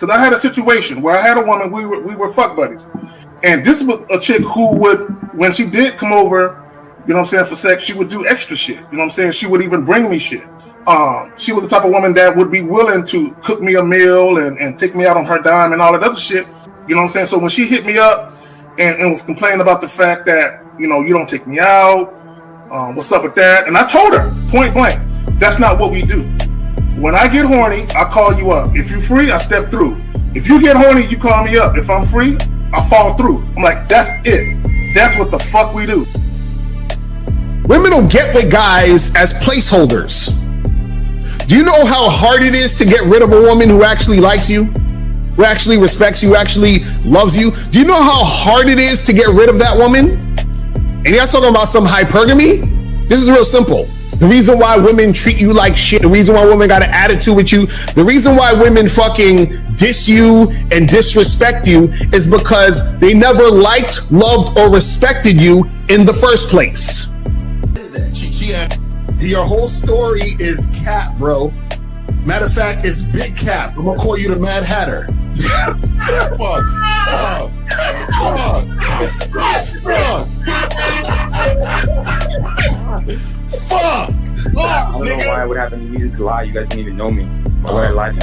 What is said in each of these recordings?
Because I had a situation where I had a woman, we were fuck buddies. And this was a chick who would, when she did come over, you know what I'm saying, for sex, she would do extra shit. You know what I'm saying? She would even bring me shit. She was the type of woman that would be willing to cook me a meal and take me out on her dime and all that other shit. You know what I'm saying? So when she hit me up and was complaining about the fact that, you know, you don't take me out, what's up with that? And I told her, point blank, that's not what we do. When I get horny, I call you up. If you're free, I step through. If you get horny, you call me up. If I'm free, I fall through. I'm like, that's it. That's what the fuck we do. Women don't get with guys as placeholders. Do you know how hard it is to get rid of a woman who actually likes you, who actually respects you, who actually loves you? Do you know how hard it is to get rid of that woman? And you're not talking about some hypergamy? This is real simple. The reason why women treat you like shit, the reason why women got an attitude with you, the reason why women fucking diss you and disrespect you is because they never liked, loved, or respected you in the first place. Your whole story is cap, bro. Matter of fact, it's big cap. I'm gonna call you the Mad Hatter. Fuck. I don't know why it would happen to me to lie. You guys didn't even know me. Why would I lie to you?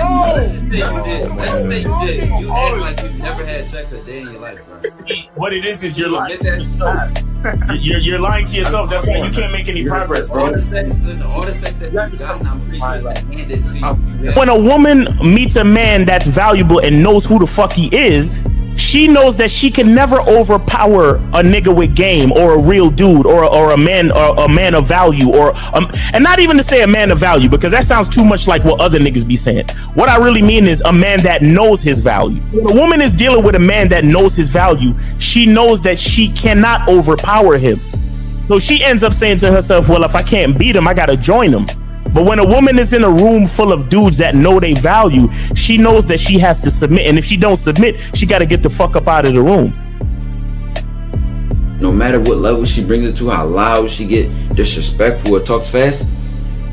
Let's say you did. You act like you've never had sex a day in your life, bro. What it is you're lying to yourself. You're lying to yourself. That's why you can't make any progress, bro. All the sex that you've gotten, I'm pretty sure it's handed to you. When a woman meets a man that's valuable and knows who the fuck he is, she knows that she can never overpower a nigga with game or a real dude or a man of value and not even to say a man of value, because that sounds too much like what other niggas be saying. What I really mean is a man that knows his value. When a woman is dealing with a man that knows his value, she knows that she cannot overpower him. So she ends up saying to herself, well, if I can't beat him, I gotta join him. But when a woman is in a room full of dudes that know they value, she knows that she has to submit. And if she don't submit, she got to get the fuck up out of the room. No matter what level she brings it to, how loud she get, disrespectful or talks fast,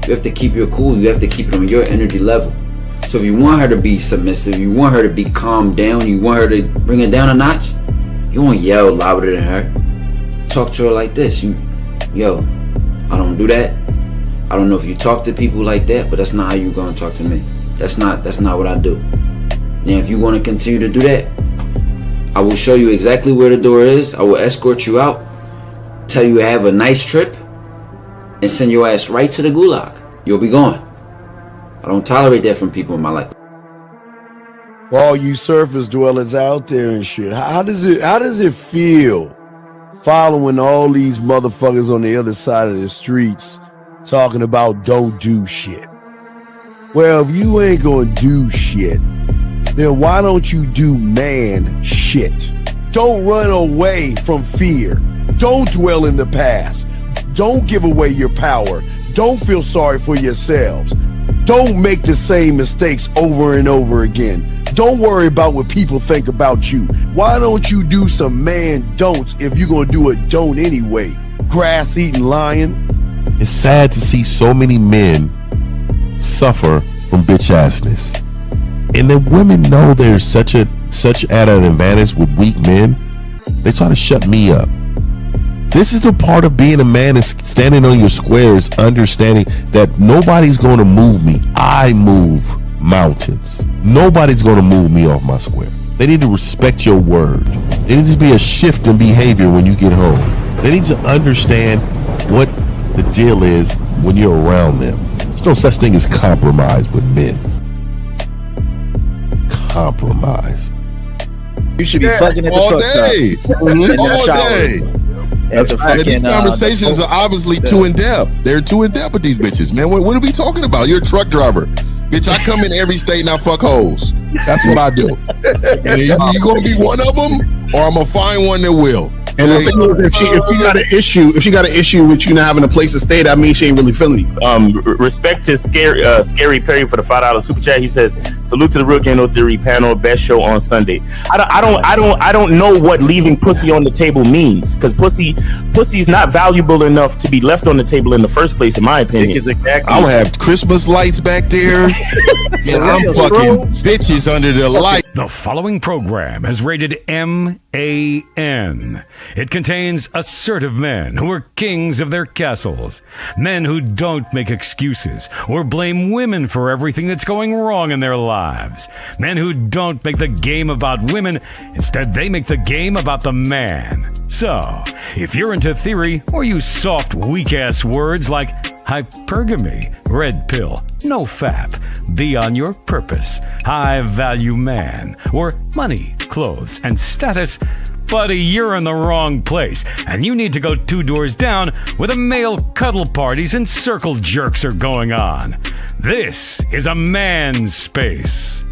you have to keep your cool. You have to keep it on your energy level. So if you want her to be submissive, you want her to be calmed down, you want her to bring it down a notch, you won't yell louder than her. Talk to her like this. Yo, I don't do that. I don't know if you talk to people like that, but that's not how you're gonna talk to me. That's not what I do. And if you want to continue to do that, I will show you exactly where the door is. I will escort you out, tell you have a nice trip, and send your ass right to the gulag. You'll be gone. I don't tolerate that from people in my life. For all you surface dwellers out there and shit, how does it feel following all these motherfuckers on the other side of the streets talking about don't do shit? Well, if you ain't gonna do shit, then why don't you do man shit? Don't run away from fear. Don't dwell in the past. Don't give away your power. Don't feel sorry for yourselves. Don't make the same mistakes over and over again. Don't worry about what people think about you. Why don't you do some man don'ts if you're gonna do a don't anyway? Grass-eating lion. It's sad to see so many men suffer from bitch assness, and the women know they're such at an advantage with weak men. They try to shut me up. This is the part of being a man, is standing on your squares, understanding that nobody's going to move me. I move mountains. Nobody's going to move me off my square. They need to respect your word. There needs to be a shift in behavior when you get home. They need to understand what the deal is when you're around them. There's no such thing as compromise with men. Compromise. You should be fucking at the all truck day. stop. All day. These conversations are obviously too in depth. They're too in depth with these bitches, man. What are we talking about? You're a truck driver. Bitch, I come in every state and I fuck hoes. That's what I do. And you gonna be one of them, or I'm gonna find one that will. And the thing is, if she got an issue with you not having a place to stay, that means she ain't really feeling you. Respect to Scary Perry for the $5 super chat. He says, "Salute to the Real Game No Theory panel, best show on Sunday." I don't know what leaving pussy on the table means, because pussy's not valuable enough to be left on the table in the first place, in my opinion. Exactly. I'll have Christmas lights back there, and I'm fucking bitches under the light. The following program is rated MAN. It contains assertive men who are kings of their castles, men who don't make excuses or blame women for everything that's going wrong in their lives, men who don't make the game about women, instead they make the game about the man. So, if you're into theory or use soft, weak-ass words like hypergamy, red pill, no fap, be on your purpose, high-value man, or money, clothes, and status, buddy, you're in the wrong place, and you need to go 2 doors down where the male cuddle parties and circle jerks are going on. This is a man's space.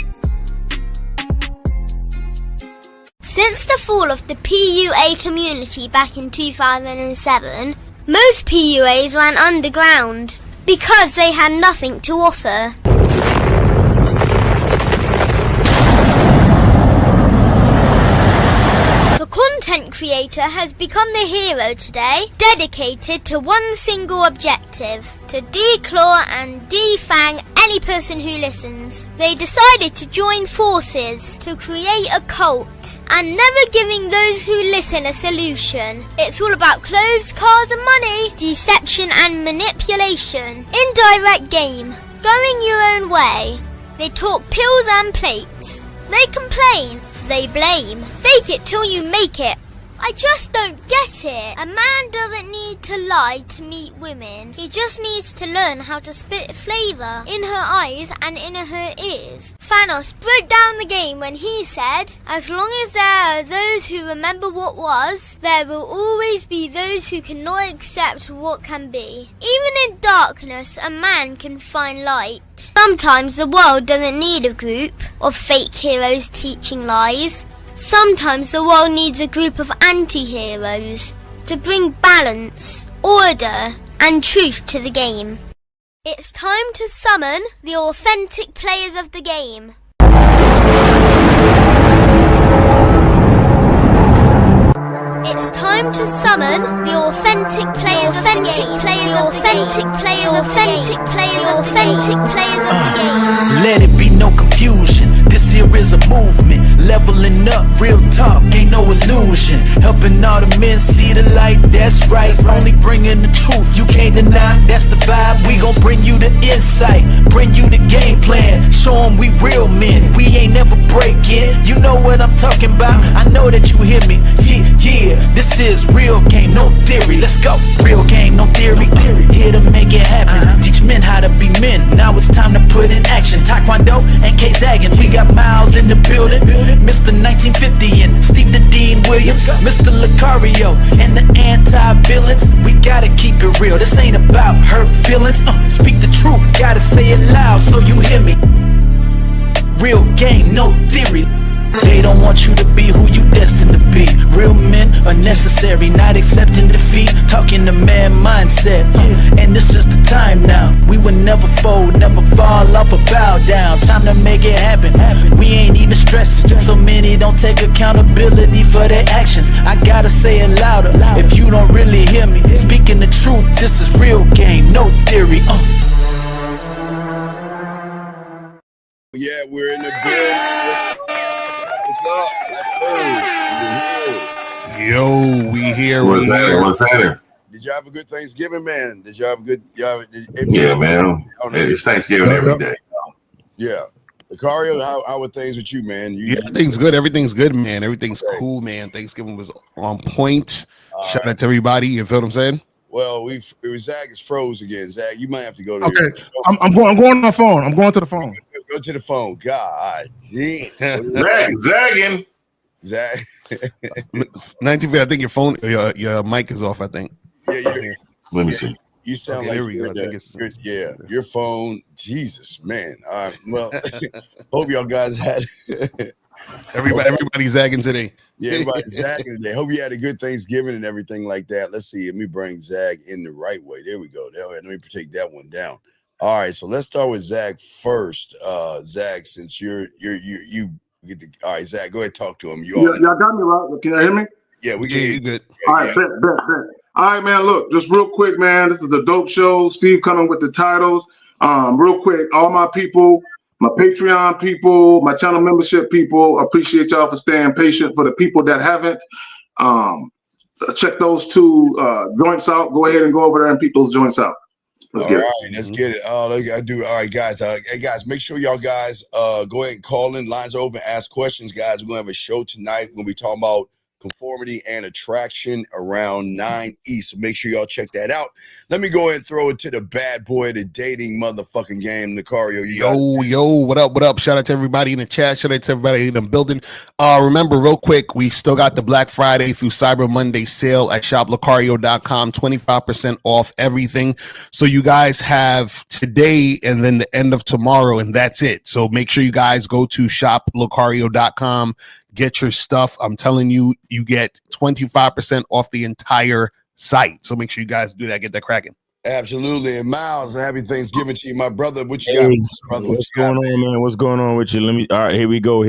Since the fall of the PUA community back in 2007, most PUAs ran underground because they had nothing to offer. The content creator has become the hero today, dedicated to one single objective: to declaw and defang any person who listens. They decided to join forces to create a cult, and never giving those who listen a solution. It's all about clothes, cars and money, deception and manipulation, indirect game, going your own way. They talk pills and plates. They complain. They blame. Fake it till you make it. I just don't get it. A man doesn't need to lie to meet women. He just needs to learn how to spit flavour in her eyes and in her ears. Thanos broke down the game when he said, "As long as there are those who remember what was, there will always be those who cannot accept what can be." Even in darkness, a man can find light. Sometimes the world doesn't need a group of fake heroes teaching lies. Sometimes the world needs a group of anti-heroes to bring balance, order, and truth to the game. It's time to summon the authentic players of the game. It's time to summon the authentic players of the game. The authentic players of the game. Let it be no confusion. This here is a movement, leveling up, real talk, ain't no illusion. Helping all the men see the light, that's right. Only bringing the truth, you can't deny, that's the vibe. We gon' bring you the insight, bring you the game plan. Show them we real men, we ain't never breaking. You know what I'm talking about, I know that you hear me. Yeah, this is real game, no theory. Let's go, real game, no theory. Here to make it happen, teach men how to be men. Now it's time to put in action. Taekwondo and K-Zagging, we got Miles in the building, Mr. 1950 and Steve the Dean Williams, Mr. Lucario and the anti-villains. We gotta keep it real, this ain't about hurt feelings. Speak the truth, gotta say it loud so you hear me. Real game, no theory. They don't want you to be who you destined to be. Real men are necessary, not accepting defeat. Talking the man mindset, and this is the time now. We will never fold, never fall off or bow down. Time to make it happen. We ain't even stressing. So many don't take accountability for their actions. I gotta say it louder if you don't really hear me. Speaking the truth, this is real game, no theory. Yeah, we're in the building. What's up? Let's go. Yo, we here. What's happening? Did y'all have a good Thanksgiving, man? Did y'all have a good? Yeah, man. It's Thanksgiving every day. Yeah. Lucario, how are things with you, man? Everything's good. Everything's good, man. Everything's cool, man. Thanksgiving was on point. Shout out to everybody. You feel what I'm saying? Well, Zach is froze again. Zach, you might have to go to. Okay, I'm going on my phone. I'm going to the phone. Go to the phone. God damn. Zagging. Zach. 19, I think your phone, your mic is off. I think. Yeah. Let me see. You sound like your phone. Jesus, man. Well, hope y'all guys had Everybody's zagging today. Yeah, everybody's zagging today. Hope you had a good Thanksgiving and everything like that. Let's see. Let me bring Zag in the right way. There we go. Let me take that one down. All right, so let's start with Zag first. Zag, since you get the all right, Zag, go ahead and talk to him. Y'all got me right. Can you hear me? Yeah, we can hear you good. All right, bet. All right, man. Look, just real quick, man. This is a dope show. Steve coming with the titles. Real quick, all my people, my Patreon people, my channel membership people, appreciate y'all for staying patient. For the people that haven't, check those two joints out. Go ahead and go over there and peep those joints out. Let's get it. Let's get it. All right, guys. Hey, guys, make sure y'all guys go ahead and call in. Lines are open. Ask questions, guys. We're gonna have a show tonight. We're gonna be talking about conformity and attraction around 9 East. So make sure y'all check that out. Let me go ahead and throw it to the bad boy of the dating motherfucking game, Nicario. Yo, what up? Shout out to everybody in the chat. Shout out to everybody in the building. Remember, real quick, we still got the Black Friday through Cyber Monday sale at shoplucario.com. 25% off everything. So you guys have today and then the end of tomorrow, and that's it. So make sure you guys go to shoplucario.com. Get your stuff. I'm telling you, you get 25% off the entire site. So make sure you guys do that. Get that cracking. Absolutely. And Miles, happy Thanksgiving to you, my brother. What you got, brother? What's going on, man? What's going on with you? All right, here we go.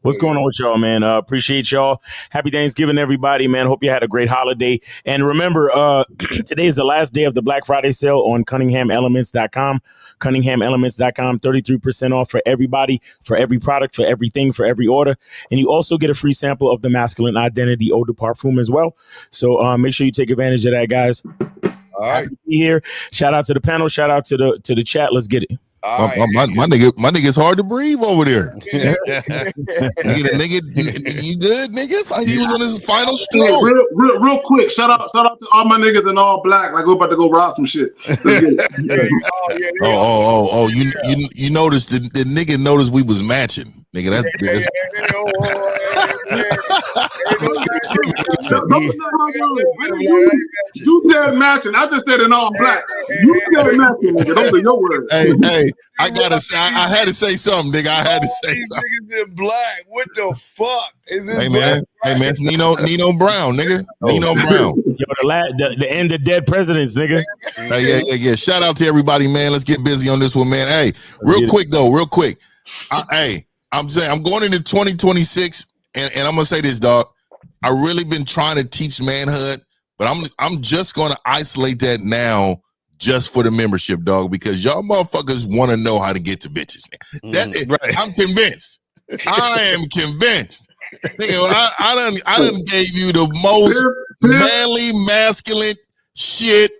What's going on with y'all, man? Appreciate y'all. Happy Thanksgiving, everybody, man. Hope you had a great holiday. And remember, today is the last day of the Black Friday sale on CunninghamElements.com. CunninghamElements.com, 33% off for everybody, for every product, for everything, for every order. And you also get a free sample of the Masculine Identity Eau de Parfum as well. So make sure you take advantage of that, guys. All right. Happy to be here. Shout out to the panel. Shout out to the chat. Let's get it. My nigga's hard to breathe over there. nigga, you good, nigga? He was on his final stroke. Real quick, shout out to all my niggas in all black. Like we're about to go rob some shit. You noticed the nigga noticed we was matching, nigga. That's You said matching. I just said in all black. You said matching, nigga. Those are your words. Hey, I gotta say, I had to say something, nigga. I had to say these something. niggas in black. What the fuck is this? Hey man, it's Nino Brown, nigga. Nino Brown. Yo, the end of dead presidents, nigga. Yeah. Shout out to everybody, man. Let's get busy on this one, man. Hey, real quick. I'm saying I'm going into 2026, and I'm gonna say this, dog. I really been trying to teach manhood, but I'm just gonna isolate that now just for the membership, dog, because y'all motherfuckers want to know how to get to bitches. Right. I'm convinced. I am convinced. Nigga, I done gave you the most manly, masculine shit.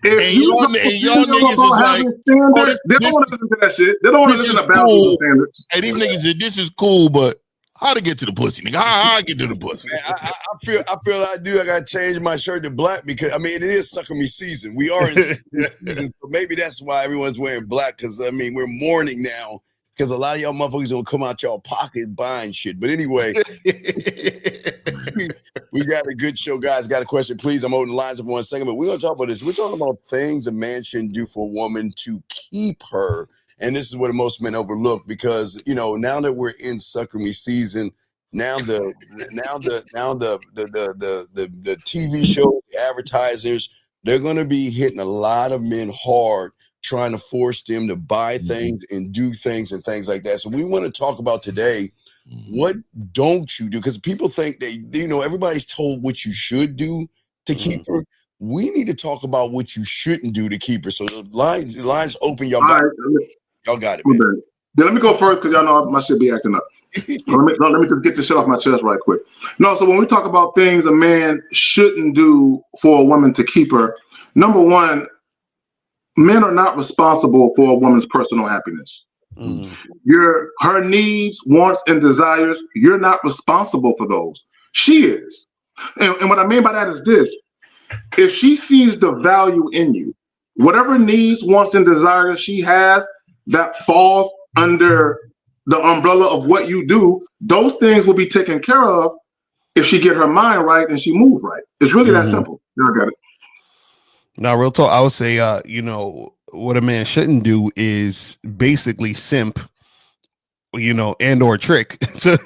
And y'all niggas is like, they don't want to listen to that shit. They don't want to listen to balancing standards. Hey, these niggas said this is cool, but how to get to the pussy, nigga? How I get to the pussy? Man, I feel I gotta change my shirt to black because I mean it is sucker me season. We are in season, so maybe that's why everyone's wearing black. Because I mean we're mourning now because a lot of y'all motherfuckers don't come out y'all pocket buying shit. But anyway, we got a good show, guys. Got a question, please? I'm holding the lines up 1 second, but we're gonna talk about this. We're talking about things a man shouldn't do for a woman to keep her. And this is what most men overlook because now that we're in sucker me season, now the TV shows, the advertisers, they're gonna be hitting a lot of men hard, trying to force them to buy things and do things and things like that. So we want to talk about today, what don't you do? Because people think everybody's told what you should do to keep her. We need to talk about what you shouldn't do to keep her. So the lines open, y'all got it. Y'all got it, man. Then let me go first because y'all know my shit be acting up. let me just get this shit off my chest right quick. No, so when we talk about things a man shouldn't do for a woman to keep her, number one, men are not responsible for a woman's personal happiness. Her needs, wants, and desires, you're not responsible for those. She is. And what I mean by that is this. If she sees the value in you, whatever needs, wants, and desires she has, that falls under the umbrella of what you do, those things will be taken care of if she get her mind right and she moves right. It's really that simple. I got it. Now, real talk, I would say, what a man shouldn't do is basically simp and or trick to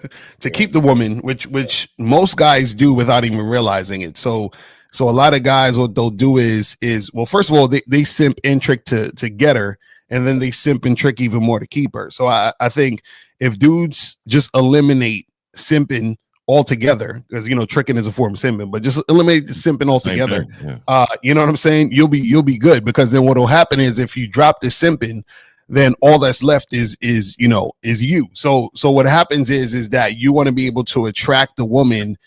keep the woman, which most guys do without even realizing it. So a lot of guys, what they'll do is well, first of all, they simp and trick to get her, and then they simp and trick even more to keep her. So I think if dudes just eliminate simping altogether, because tricking is a form of simping, but just eliminate the simping altogether. You know what I'm saying? You'll be good, because then what'll happen is if you drop the simping, then all that's left is you. So what happens is that you want to be able to attract the woman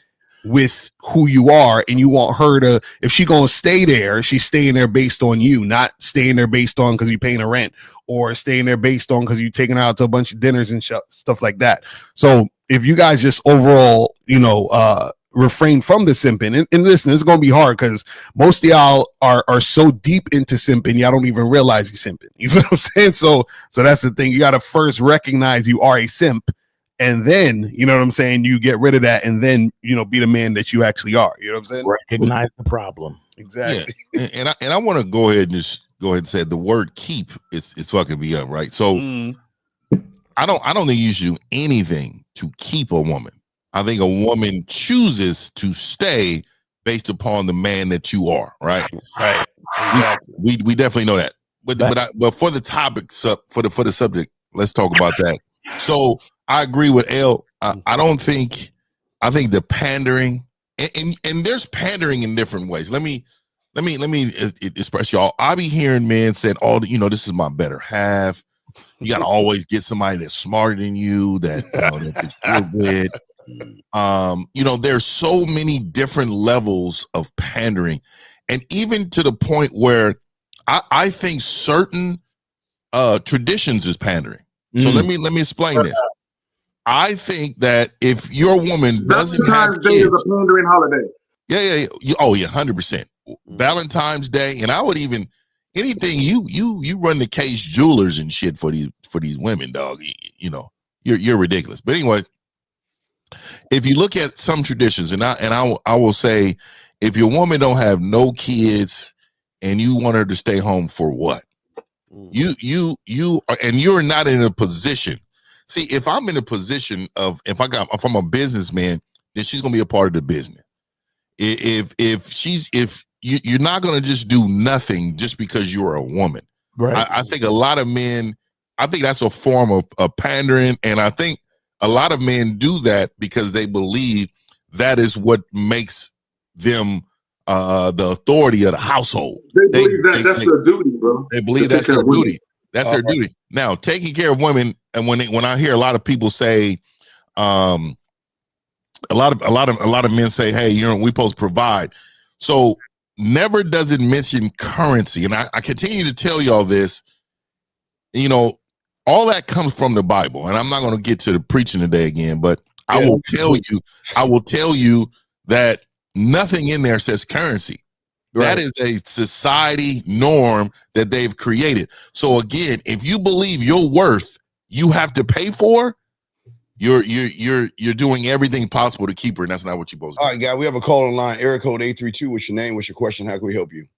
with who you are, and you want her to, if she gonna stay there, she's staying there based on you, not staying there based on because you're paying her rent, or staying there based on because you're taking her out to a bunch of dinners and stuff like that. So if you guys just overall refrain from the simping, and listen, it's gonna be hard because most of y'all are so deep into simping, y'all don't even realize you're simping. You feel what I'm saying? So that's the thing. You got to first recognize you are a simp, and then you get rid of that, and then be the man that you actually are. You know what I'm saying? Recognize the problem. Exactly. Yeah. And I want to go ahead and say the word keep is fucking me up, right? So I don't think you should do anything to keep a woman. I think a woman chooses to stay based upon the man that you are, right? Right. Exactly. We definitely know that. But for the topic, for the subject, let's talk about that. So I agree with L. I think the pandering and there's pandering in different ways. Let me express, y'all. I be hearing men saying, "Oh, this is my better half." You gotta always get somebody that's smarter than you, that that you're with. There's so many different levels of pandering, and even to the point where I think certain traditions is pandering. So let me explain this. I think that if your woman doesn't have kids, Day is a pandering holiday. Yeah. Oh yeah, 100%. Valentine's Day, and I would even anything you run the Case Jewelers and shit for these women, dog. You're ridiculous. But anyway, if you look at some traditions, and I will say, if your woman don't have no kids and you want her to stay home for what? You and you're not in a position. See, if I'm in a position of if I'm a businessman, then she's gonna be a part of the business. If you're not gonna just do nothing just because you're a woman. Right. I think a lot of men, I think that's a form of pandering, and I think a lot of men do that because they believe that is what makes them the authority of the household. They believe that's their duty, bro. They believe that's their duty. That's their duty. Now, taking care of women, and when I hear a lot of people say, a lot of men say, "Hey, we supposed to provide." So never does it mention currency, and I continue to tell y'all this. All that comes from the Bible, and I'm not going to get to the preaching today again, but I will tell you that nothing in there says currency. Right. That is a society norm that they've created. So again, if you believe your worth, you have to pay for. You're doing everything possible to keep her, and that's not what you're supposed to do. All right, guy, we have a call on line. Area code 832. What's your name? What's your question? How can we help you?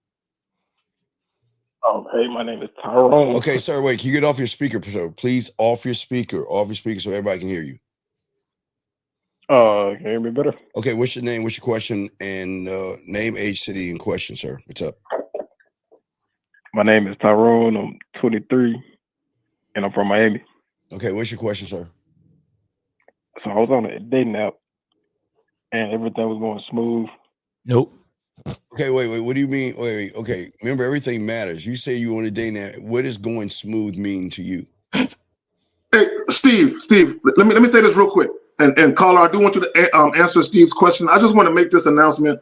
Oh, hey, my name is Tyrone. Okay, sir, wait. Can you get off your speaker, sir? Please, off your speaker so everybody can hear you. Can you hear me better? Okay, what's your name? What's your question? And name, age, city, and question, sir. What's up? My name is Tyrone. I'm 23, and I'm from Miami. Okay, what's your question, sir? So I was on a dating app, and everything was going smooth. Nope. Okay, wait. What do you mean? Wait. Okay, remember, everything matters. You say you want a dating app. What does going smooth mean to you? Hey, Steve, let me say this real quick. And caller, I do want you to answer Steve's question. I just want to make this announcement.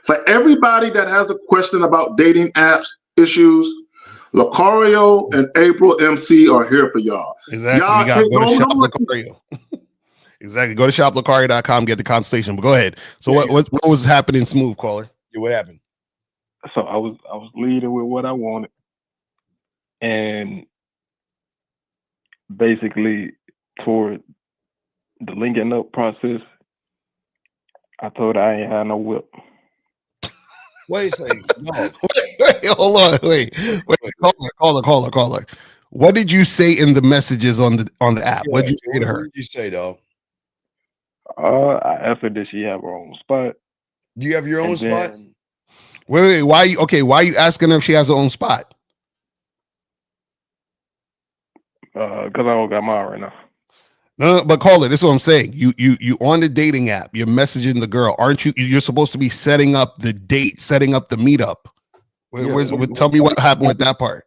For everybody that has a question about dating apps issues, Lucario and April MC are here for y'all. Exactly. Y'all we got to go to Shop Lucario. Exactly. Go to shoplucario.com, get the consultation. But go ahead. So what was happening smooth, caller? Yeah, what happened? So I was leading with what I wanted. And basically toward the linking up process, I told her I ain't had no whip. Wait a second. No. Wait, hold on. Wait. Caller. what did you say in the messages on the app? Yeah, What did you say to what her? did you say, though? I asked her, did she have her own spot? Do you have your own And spot? then, Wait. Why are you asking her if she has her own spot? because I don't got mine right now. No, but call it. This is what I'm saying. You on the dating app. You're messaging the girl, aren't you? You're supposed to be setting up the date, setting up the meetup. Tell me what happened with that part.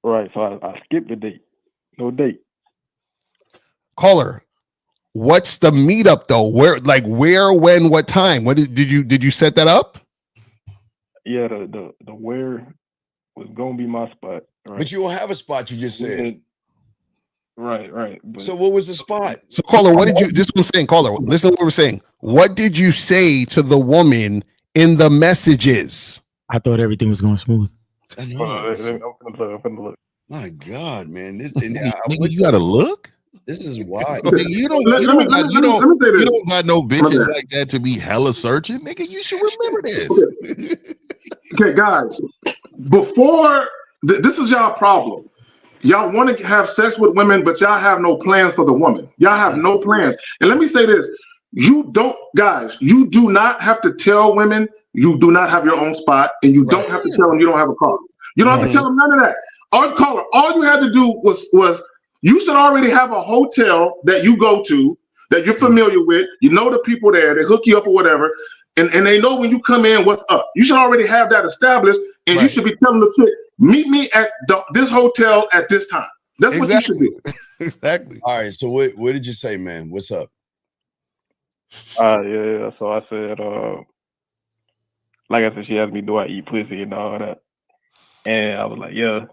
Right, so I skipped the date. No date. Caller, what's the meetup though? Where, when, what time? What did you set that up? Yeah, the where was gonna be my spot. Right? But you don't have a spot. You just said. Right. But so what was the spot? So caller, what did you? This is what I'm saying. Caller, listen to what we're saying. What did you say to the woman in the messages? I thought everything was going smooth. I know. I'm finna look. My God, man, this Nigga, you gotta look. This is wild. You don't got no bitches like that to be hella searching, nigga. You should remember this. Okay, guys, before this is y'all problem. Y'all want to have sex with women, but y'all have no plans for the woman. Y'all have no plans. And let me say this: you do not have to tell women you do not have your own spot, and you don't have to tell them you don't have a car. You don't have to tell them none of that. All you had to do was you should already have a hotel that you go to that you're familiar with. You know the people there. They hook you up or whatever, and they know when you come in what's up. You should already have that established, and you should be telling the chick, meet me at this hotel at this time. That's what you should do. Exactly. All right. So what did you say, man? What's up? Yeah. So I said, like I said, she asked me, do I eat pussy and all that, and I was like, yeah.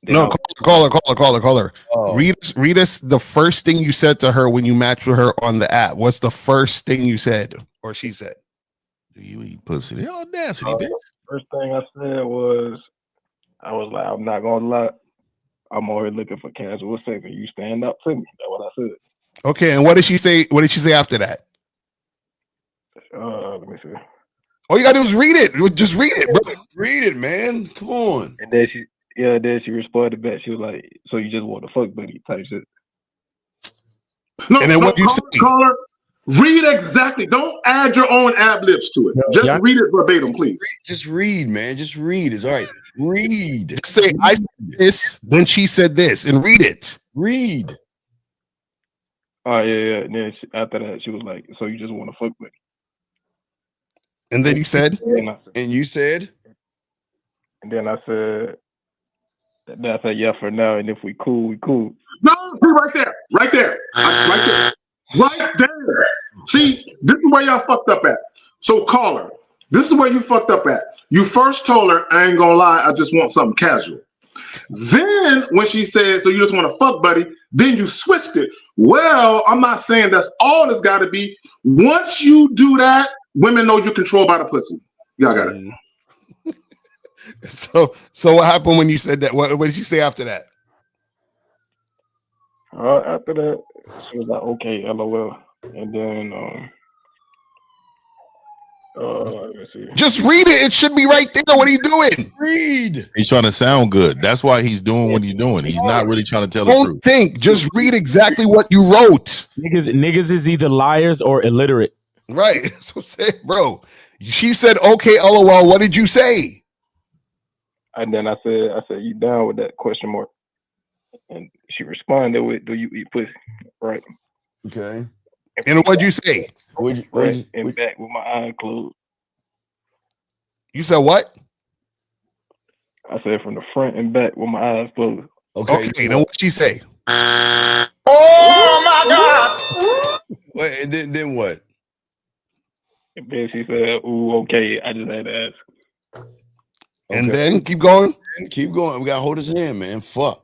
No, caller. Oh. Read us the first thing you said to her when you matched with her on the app. What's the first thing you said or she said? Do you eat pussy? The audacity, bitch. First thing I said was, I'm not gonna lie, I'm always looking for casual sex, and you stand up to me. That's what I said. Okay, and what did she say? What did she say after that? Let me see. All you gotta do is read it. Just read it, bro. Read it, man. Come on. And then she responded back. She was like, "So you just want to fuck buddy type shit." No, and then what you say? Caller, read exactly. Don't add your own ad libs to it. Just read it verbatim, please. Just read, man. Just read. It's all right. Read. Just say I said this, then she said this, and read it. Read. Oh yeah. And then after that, she was like, "So you just want to fuck buddy?" And then you said, and you said, and then I said, yeah, for now. And if we cool, we cool. No, see right there. See, this is where y'all fucked up at. So caller, this is where you fucked up at. You first told her, I ain't gonna lie, I just want something casual. Then when she said, so you just want to fuck buddy, then you switched it. Well, I'm not saying that's all it's got to be. Once you do that, women know you're controlled by the pussy. Y'all got it. So what happened when you said that? What did you say after that? After that, she was like, okay, LOL. And then let me see. Just read it. It should be right there. What are you doing? Read. He's trying to sound good. That's why he's doing what he's doing. He's not really trying to tell the truth. Don't think. Just read exactly what you wrote. Niggas is either liars or illiterate. Right. That's what I'm saying, bro. She said, okay, LOL. What did you say? And then I said, you down with that question mark? And she responded with, do you eat pussy? Right. Okay. And what'd you say? And back with my eyes closed. You said what? I said from the front and back with my eyes closed. Okay. Then what'd she say? Oh my God! Wait, and then what? And then she said, ooh, okay. I just had to ask. And then keep going. Keep going. We gotta hold his hand, man. Fuck.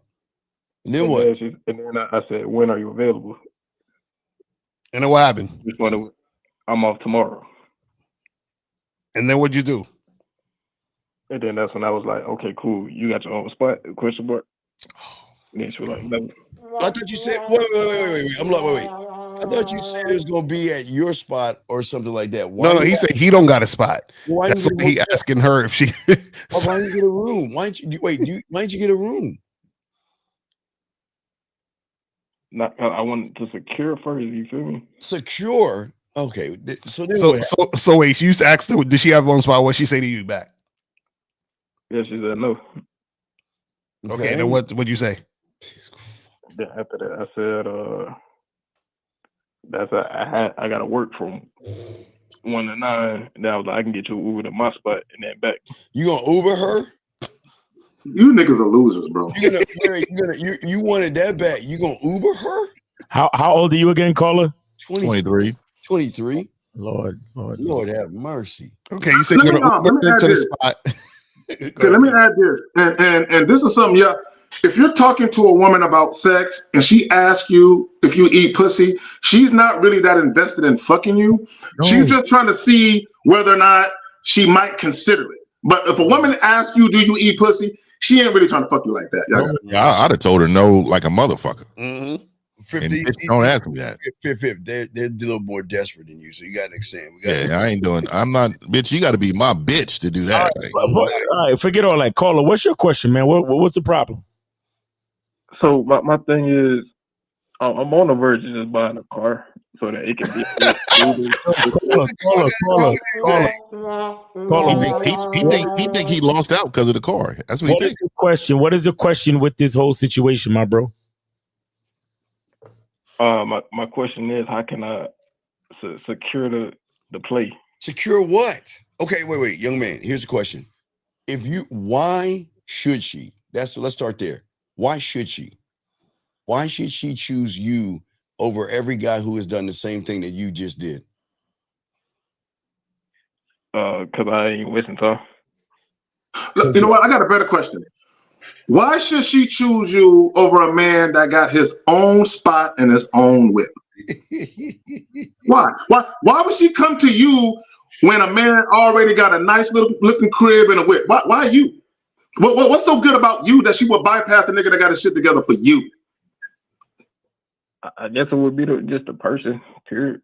And then what? And then I said, when are you available? And then what happened? I'm off tomorrow. And then what'd you do? And then that's when I was like, okay, cool. You got your own spot? Question mark. And then she was like, no. I thought you said, wait. I'm like, wait. I thought you said it was gonna be at your spot or something like that. No, he said he don't got a spot. Why That's you why he asking her if she. Why didn't you get a room? Why didn't you wait? Why didn't you get a room? I wanted to secure first. You feel me? Secure. Okay. So wait. You asked her, did she have one spot? What she say to you back? Yeah, she said no. Okay. Then what'd you say? Then after that, I said, I got to work from 1 to 9. And then I was like, I can get you an Uber to my spot and then back. You gonna Uber her? You niggas are losers, bro. You wanted that back. You gonna Uber her? How old are you again, caller? 23. 23. Lord have mercy. Okay, you said you're gonna Uber her to the spot. Okay, let me add this, and this is something. Yeah, if you're talking to a woman about sex and she asks you if you eat pussy, she's not really that invested in fucking you. No. She's just trying to see whether or not she might consider it. But if a woman asks you, "Do you eat pussy?" she ain't really trying to fuck you like that. Yeah, I'd have told her no, like a motherfucker. Mm-hmm. 50, don't ask me that. They're a little more desperate than you, so you got to extend. I'm not, bitch. You got to be my bitch to do that. All right, forget all that. Caller, what's your question, man? What's the problem? So my thing is, I'm on the verge of just buying a car so that it can be. He think he lost out because of the car. That's what he thinks. The question? What is the question with this whole situation, my bro? My question is, how can I secure the play? Secure what? Okay, wait, young man. Here's the question: why should she? Let's start there. Why should she? Why should she choose you over every guy who has done the same thing that you just did? Because I ain't wasting time. Look, you know what? I got a better question. Why should she choose you over a man that got his own spot and his own whip? Why? Why would she come to you when a man already got a nice little looking crib and a whip? Why you? What's so good about you that she would bypass the nigga that got his shit together for you? I guess it would be just the person, period,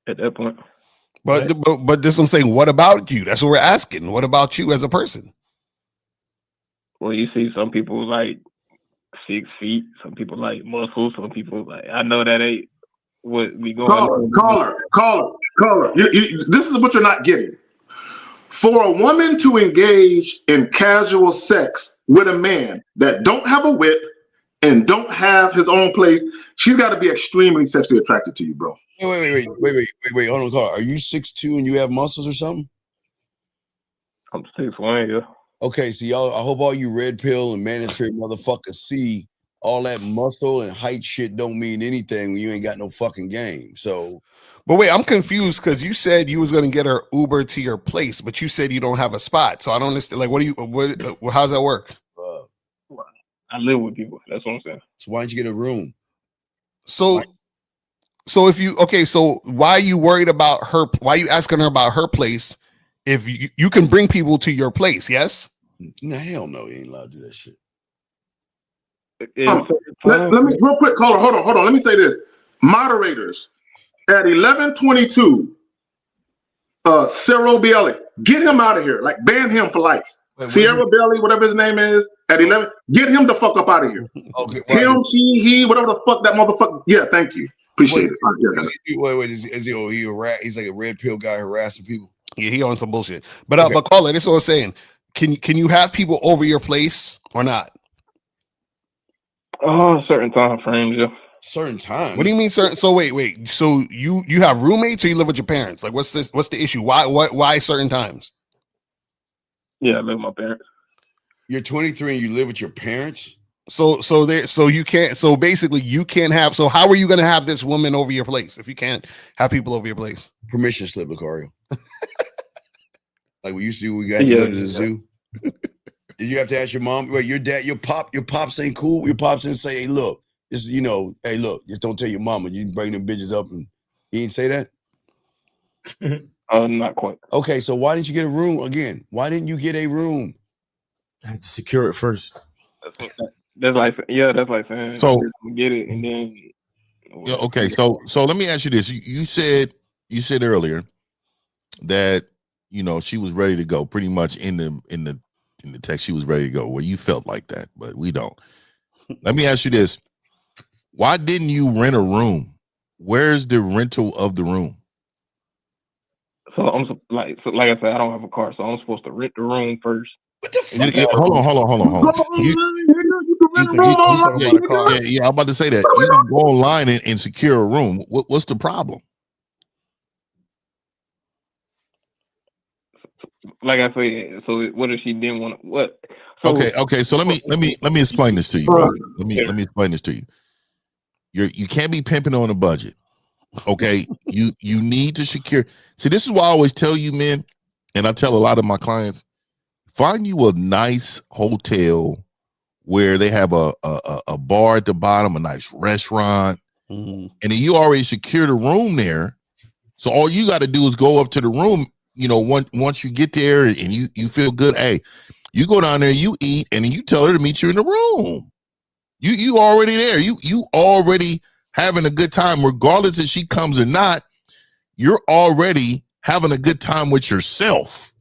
at that point. But this I'm saying, what about you? That's what we're asking. What about you as a person? Well, you see some people like 6 feet, some people like muscles, some people like, I know that ain't what we going on. Caller. This is what you're not getting. For a woman to engage in casual sex with a man that don't have a whip and don't have his own place, she's got to be extremely sexually attracted to you, bro. Wait. Hold on, Carl. Are you 6'2" and you have muscles or something? I'm 6'1", yeah. Okay, so y'all, I hope all you red pill and manosphere motherfuckers see all that muscle and height shit don't mean anything when you ain't got no fucking game. So, but wait, I'm confused because you said you was gonna get her Uber to your place, but you said you don't have a spot. So I don't understand. Like, how's that work? I live with people. That's what I'm saying. So why don't you get a room? So if you so why are you worried about her? Why are you asking her about her place if you can bring people to your place? Yes. No, hell no, you ain't allowed to do that shit. Let me real quick, caller. Hold on. Let me say this. Moderators at 11:22. Cyril Bielli, get him out of here. Like ban him for life. Sierra Belly, whatever his name is, at 11, get him the fuck up out of here. Okay, him, she, he, whatever the fuck that motherfucker. Yeah, thank you. Appreciate it. Wait, is he a rat? He's like a red pill guy harassing people. Yeah, he on some bullshit. But but caller, this is what I'm saying. Can you have people over your place or not? Certain time frames, yeah. Certain time. What do you mean certain? So wait. So you have roommates or you live with your parents? Like, what's the issue? Why certain times? Yeah, I live with my parents. You're 23 and you live with your parents? So you can't. So basically, you can't have. So how are you going to have this woman over your place if you can't have people over your place? Permission slip, Lucario. Like we used to do. We got to go to the zoo. Did you have to ask your mom? Wait, your dad, your pops ain't cool. Your pops didn't say, "Hey, look, just hey, look, just don't tell your mama. You bring them bitches up," and he didn't say that. Not quite. Okay, so why didn't you get a room again? Why didn't you get a room? I had to secure it first. That's like saying so get it, and then Yeah, okay, so let me ask you this. You said earlier that she was ready to go, pretty much in the text. She was ready to go. Well, you felt like that, but we don't. Let me ask you this. Why didn't you rent a room? Where's the rental of the room? So like I said, I don't have a car, so I'm supposed to rent the room first. What the fuck? Hold on. I'm about to say that. You can go online and secure a room. What's the problem? Like I said, so what if she didn't want to? What? So, okay. So let me explain this to you, bro. Let me explain this to you. You can't be pimping on a budget. Okay, you need to secure. See, this is why I always tell you, men, and I tell a lot of my clients, find you a nice hotel where they have a bar at the bottom, a nice restaurant, and then you already secured a room there. So all you got to do is go up to the room. Once you get there and you feel good, hey, you go down there, you eat, and then you tell her to meet you in the room. You already there. You already having a good time, regardless if she comes or not. You're already having a good time with yourself.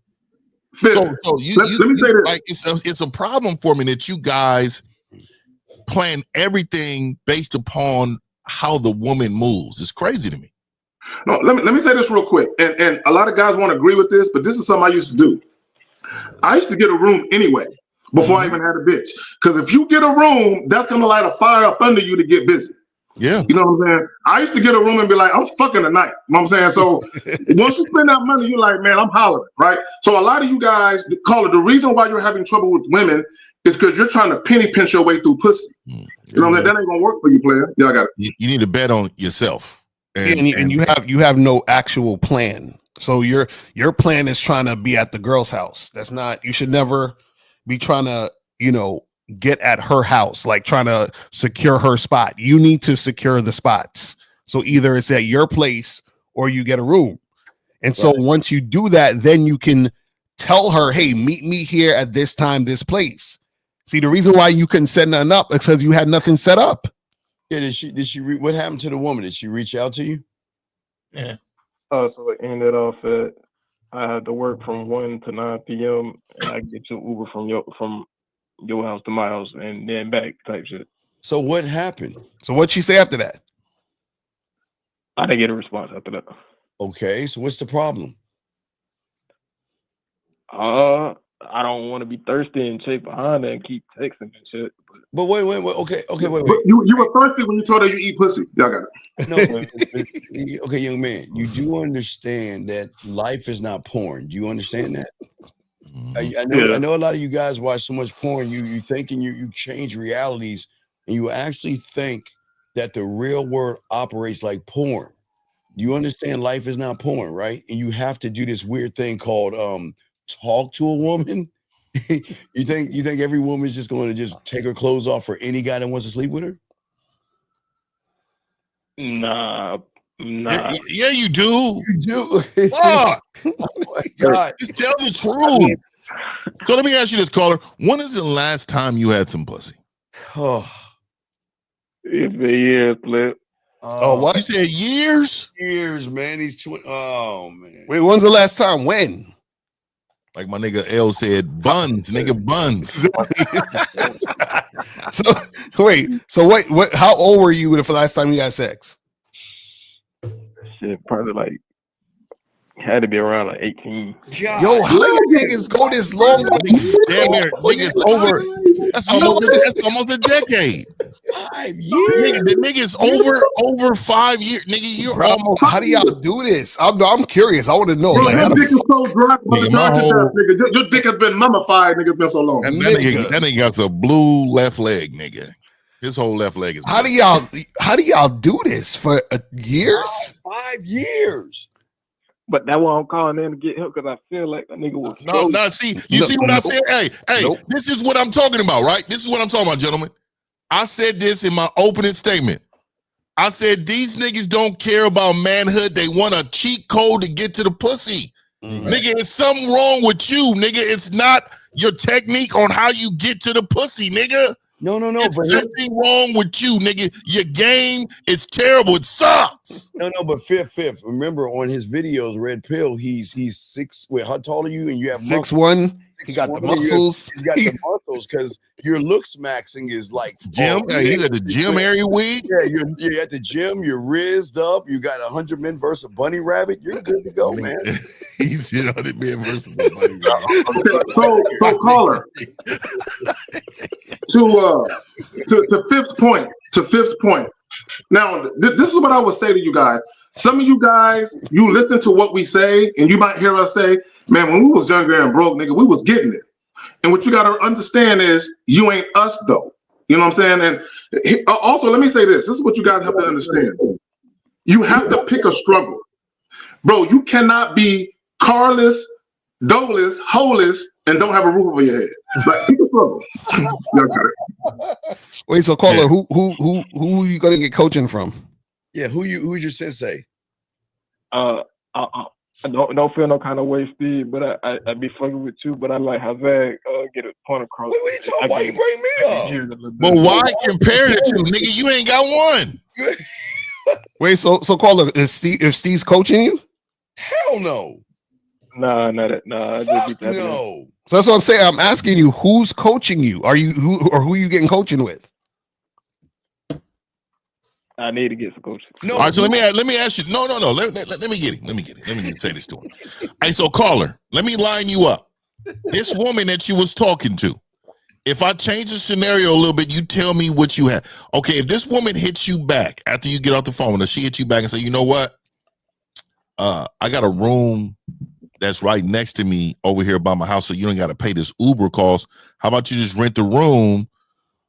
So let me say this. Like it's a problem for me that you guys plan everything based upon how the woman moves. It's crazy to me. No, let me say this real quick. And a lot of guys won't agree with this, but this is something I used to do. I used to get a room anyway before I even had a bitch. Because if you get a room, that's gonna light a fire up under you to get busy. Yeah. You know what I'm saying? I used to get a room and be like, I'm fucking tonight. You know what I'm saying? So once you spend that money, you're like, man, I'm hollering, right? So a lot of you guys call it the reason why you're having trouble with women is because you're trying to penny pinch your way through pussy. You know what I'm saying? That ain't gonna work for you, player. Yeah, I got it. You need to bet on yourself. And you have no actual plan. So your plan is trying to be at the girl's house. That's not, you should never be trying to, get at her house, like trying to secure her spot. You need to secure the spots. So either it's at your place or you get a room. And so once you do that, then you can tell her, hey, meet me here at this time, this place. See, the reason why you couldn't set nothing up is because you had nothing set up. Yeah, did she what happened to the woman? Did she reach out to you? Yeah. So it ended off at I had to work from 1 to 9 p.m. and I get your Uber from your house to my house and then back type shit. So what happened? So what'd she say after that? I didn't get a response after that. Okay, so what's the problem? I don't want to be thirsty and chase behind her and keep texting and shit. But wait. Okay, wait. You were thirsty when you told her you eat pussy. Y'all got it. No, okay, young man, you do understand that life is not porn. Do you understand that? I know a lot of you guys watch so much porn. You thinking you change realities, and you actually think that the real world operates like porn. You understand life is not porn, right? And you have to do this weird thing called talk to a woman. you think every woman is just going to just take her clothes off for any guy that wants to sleep with her? Nah. Yeah, you do. You do. Fuck. Oh my God. Just tell the truth. So let me ask you this, caller. When is the last time you had some pussy? Oh. It's been years, Flip. What? You said years? Years, man. He's 20. Oh, man. Wait, when's the last time? When? Like my nigga L said, buns, nigga, buns. So what? How old were you the last time you had sex? Shit, probably like had to be around like 18. God. Yo, how you niggas go this long? Damn near, niggas over. That's almost a decade. 5 years. The nigga's over 5 years. Nigga, you're almost. How do y'all do this? I'm curious. I want to know. Bro, your dick is so dry, nigga. Your dick has been mummified, nigga. It's been so long. That nigga got a blue left leg, nigga. His whole left leg is. How do y'all do this for years? 5 years. But that's why I'm calling in to get help because I feel like a nigga was. No. See what I said? Hey, this is what I'm talking about, right? This is what I'm talking about, gentlemen. I said this in my opening statement. I said these niggas don't care about manhood. They want a cheat code to get to the pussy. Mm-hmm. Nigga, it's something wrong with you, nigga. It's not your technique on how you get to the pussy, nigga. No. It's something wrong with you, nigga. Your game is terrible. It sucks. No. But fifth. Remember on his videos, Red Pill, he's 6. Wait, how tall are you? And you have 6'1". He got the muscles. He's got the muscles because your looks maxing is like gym. He's at the gym every week. Yeah, you're at the gym. You're rizzed up. You got 100 men versus a bunny rabbit. You're good to go, man. He's 100 men versus a bunny rabbit. So caller. To fifth point. Now, this is what I would say to you guys. Some of you guys, you listen to what we say, and you might hear us say, man, when we was younger and broke, nigga, we was getting it. And what you got to understand is you ain't us, though. You know what I'm saying? And also, let me say this. This is what you guys have to understand. You have to pick a struggle. Bro, you cannot be carless, doleless, holeless, and don't have a roof over your head. Like, pick a struggle. Wait, so caller, who are you gonna get coaching from? Yeah, who's your sensei? I don't feel no kind of way, Steve, but I be fucking with you. But I like how Zach get a point across. Wait, what you talking? Why you bring me up? But why compare the two, nigga? You ain't got one. Wait, so caller, if Steve's coaching you? Hell no. Nah. No. So that's what I'm saying. I'm asking you, who's coaching you? Who are you getting coaching with? I need to get some coaching. No. All right, so let me ask you. No. Let me get him. Let me say this to him. Hey, so caller, let me line you up. This woman that you was talking to. If I change the scenario a little bit, you tell me what you have. Okay, if this woman hits you back after you get off the phone, or she hits you back and say, you know what? I got a room that's right next to me over here by my house, so you don't got to pay this Uber cost. How about you just rent the room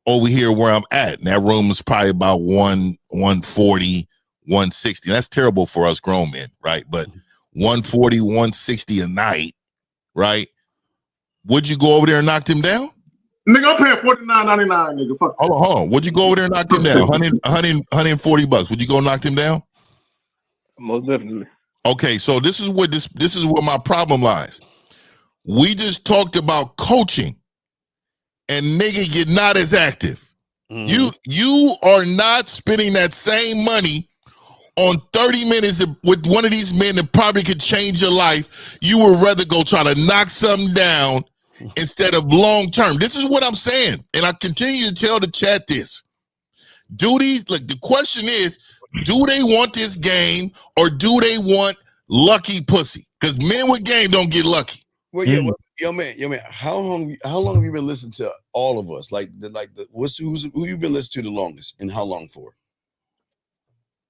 over here where I'm at? And that room is probably about 140, 160. That's terrible for us grown men, right? But 140, 160 a night, right? Would you go over there and knock them down? Nigga, I'm paying $49.99, nigga. Fuck. Hold on. Would you go over there and knock them down? 140 bucks. Would you go knock them down? Most definitely. Okay, so this is where my problem lies. We just talked about coaching, and nigga, you're not as active. You are not spending that same money on 30 minutes with one of these men that probably could change your life. You would rather go try to knock something down instead of long term. This is what I'm saying, and I continue to tell the chat this. The question is, do they want this game or do they want lucky pussy? Because men with game don't get lucky. Well, yeah, yo man, how long have you been listening to all of us? Who you been listening to the longest, and how long for?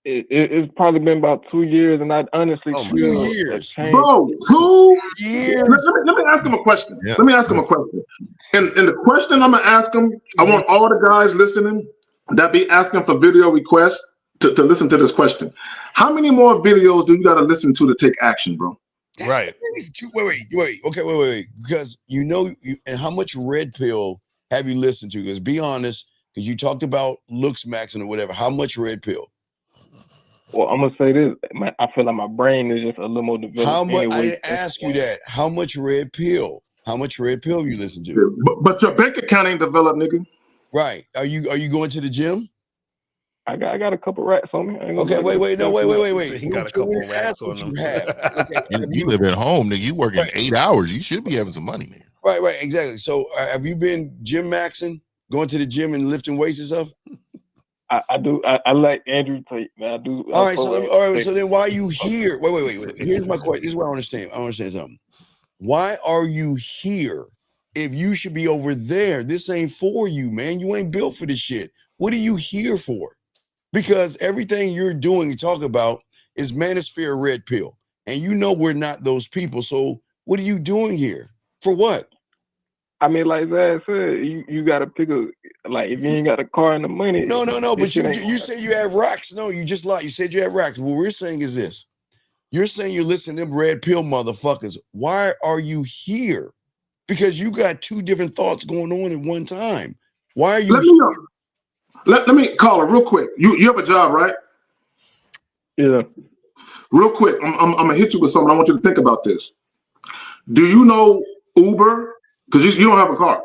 It's probably been about 2 years, and I honestly 2 years, bro. 2 years. Let me ask him a question. Yeah. Let me ask him a question. And the question I'm gonna ask him, I want all the guys listening that be asking for video requests to listen to this question. How many more videos do you gotta listen to take action, bro? Right. Wait. Okay, wait. Because and how much Red Pill have you listened to? Because be honest, because you talked about looks maxing or whatever. How much Red Pill? Well, I'm gonna say this. I feel like my brain is just a little more developed. How much? Anyway. I didn't ask you that. How much Red Pill? How much Red Pill you listen to? But your bank account ain't developed, nigga. Right. Are you going to the gym? I got a couple racks on me. Okay, wait. He got a couple racks on him. And you live at home, nigga. You working 8 hours. You should be having some money, man. Right, exactly. So have you been gym maxing, going to the gym and lifting weights and stuff? I do. I like Andrew Tate, man. I do. All right. So then why are you here? Wait. Here's my question. This is what I understand. I understand something. Why are you here if you should be over there? This ain't for you, man. You ain't built for this shit. What are you here for? Because everything you're doing and talking about is manosphere Red Pill. And you know we're not those people. So what are you doing here? For what? I mean, like Zach said, you got to pick if you ain't got a car and the money. No. But you said you have racks. No, you just lied. You said you have racks. What we're saying is this. You're saying you're listening to them Red Pill motherfuckers. Why are you here? Because you got two different thoughts going on at one time. Why are you here? Let me call her real quick. You have a job, right? Yeah. Real quick, I'm gonna hit you with something. I want you to think about this. Do you know Uber? Because you don't have a car.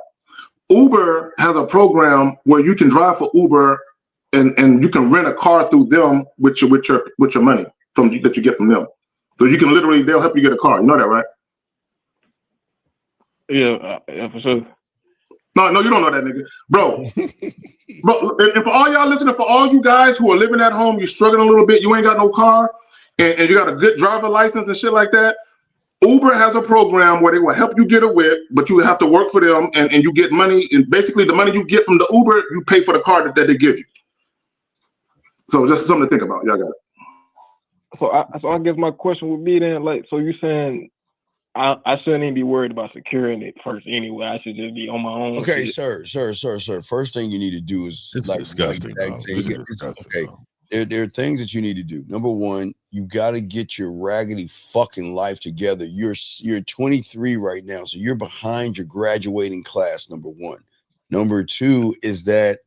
Uber has a program where you can drive for Uber and you can rent a car through them with your money that you get from them. So you can literally, they'll help you get a car. You know that, right? Yeah, for sure. No, you don't know that, nigga. Bro, and for all y'all listening, for all you guys who are living at home, you're struggling a little bit, you ain't got no car, and you got a good driver license and shit like that, Uber has a program where they will help you get a whip, but you have to work for them, and you get money, and basically the money you get from the Uber, you pay for the car that they give you. So just something to think about. Y'all got it. So I guess my question would be then, like, so you're saying I shouldn't even be worried about securing it first anyway. I should just be on my own. Okay, sir. First thing you need to do is disgusting. Okay, there are things that you need to do. Number one, you got to get your raggedy fucking life together. You're 23 right now, so you're behind your graduating class. Number one. Number two is that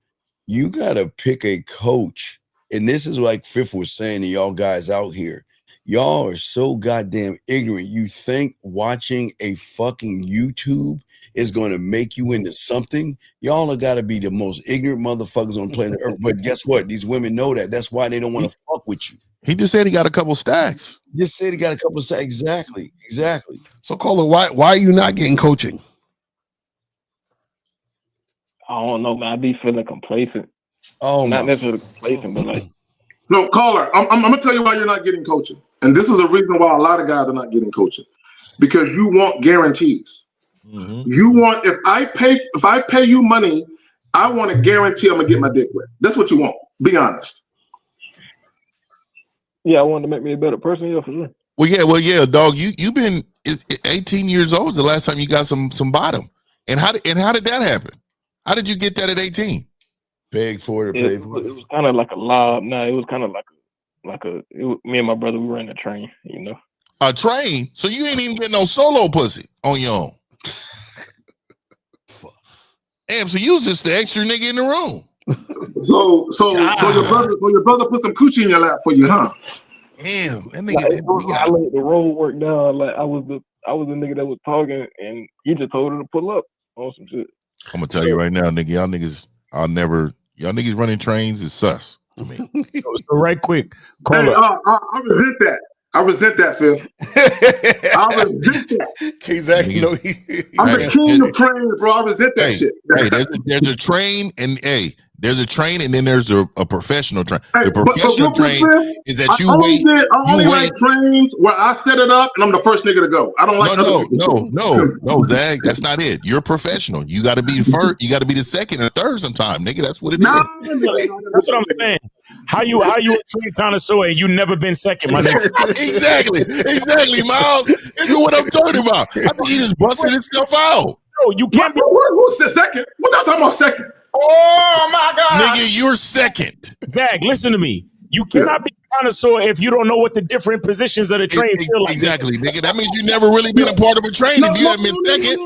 you got to pick a coach, and this is like Fifth was saying to y'all guys out here. Y'all are so goddamn ignorant. You think watching a fucking YouTube is going to make you into something? Y'all have got to be the most ignorant motherfuckers on planet Earth. But guess what? These women know that. That's why they don't want to fuck with you. He just said he got a couple stacks. Just said he got a couple stacks. Exactly. So, Cola, why are you not getting coaching? I don't know, man. I be feeling complacent. Oh, not necessarily complacent, but like. No, caller, I'm gonna tell you why you're not getting coaching, and this is a reason why a lot of guys are not getting coaching, because you want guarantees. Mm-hmm. You want if I pay you money, I want to guarantee I'm gonna get my dick wet. That's what you want. Be honest. Yeah, I wanted to make me a better person. Yeah, for sure. Well, yeah, dog. You've been 18 years old. The last time you got some bottom, and how did that happen? How did you get that at 18? Beg for it, pay for it. It was kind of like a lob. No, it was kind of me and my brother, we ran a train, you know. A train? So you ain't even getting no solo pussy on your own. Damn, so you was just the extra nigga in the room. So your brother put some coochie in your lap for you, huh? Damn, that nigga. I let the road work down. Like I was the nigga that was talking, and he just told her to pull up on some shit. I'm gonna tell you right now, nigga, y'all niggas running trains is sus to me. So right quick, hey, I resent that, Phil. I resent that. Exactly. I'm the king of trains, bro. I resent that shit. Hey, there's a train, and there's a train, and then there's a professional train. The professional train is that you wait. I only like trains where I set it up and I'm the first nigga to go. I don't like no, Zach. That's not it. You're professional. You got to be first. You got to be the second or third sometime, nigga. That's what it is. That's what I'm saying. How you a train connoisseur and you never been second, my nigga? exactly, Miles. This is what I'm talking about. I think he just busted himself out. No, you can't be. Who's the second? What y'all talking about second? Oh my God, nigga, you're second. Zach, listen to me. You cannot be a connoisseur if you don't know what the different positions of the train feel like. Exactly, nigga. That means you never really been a part of a train if you haven't been second.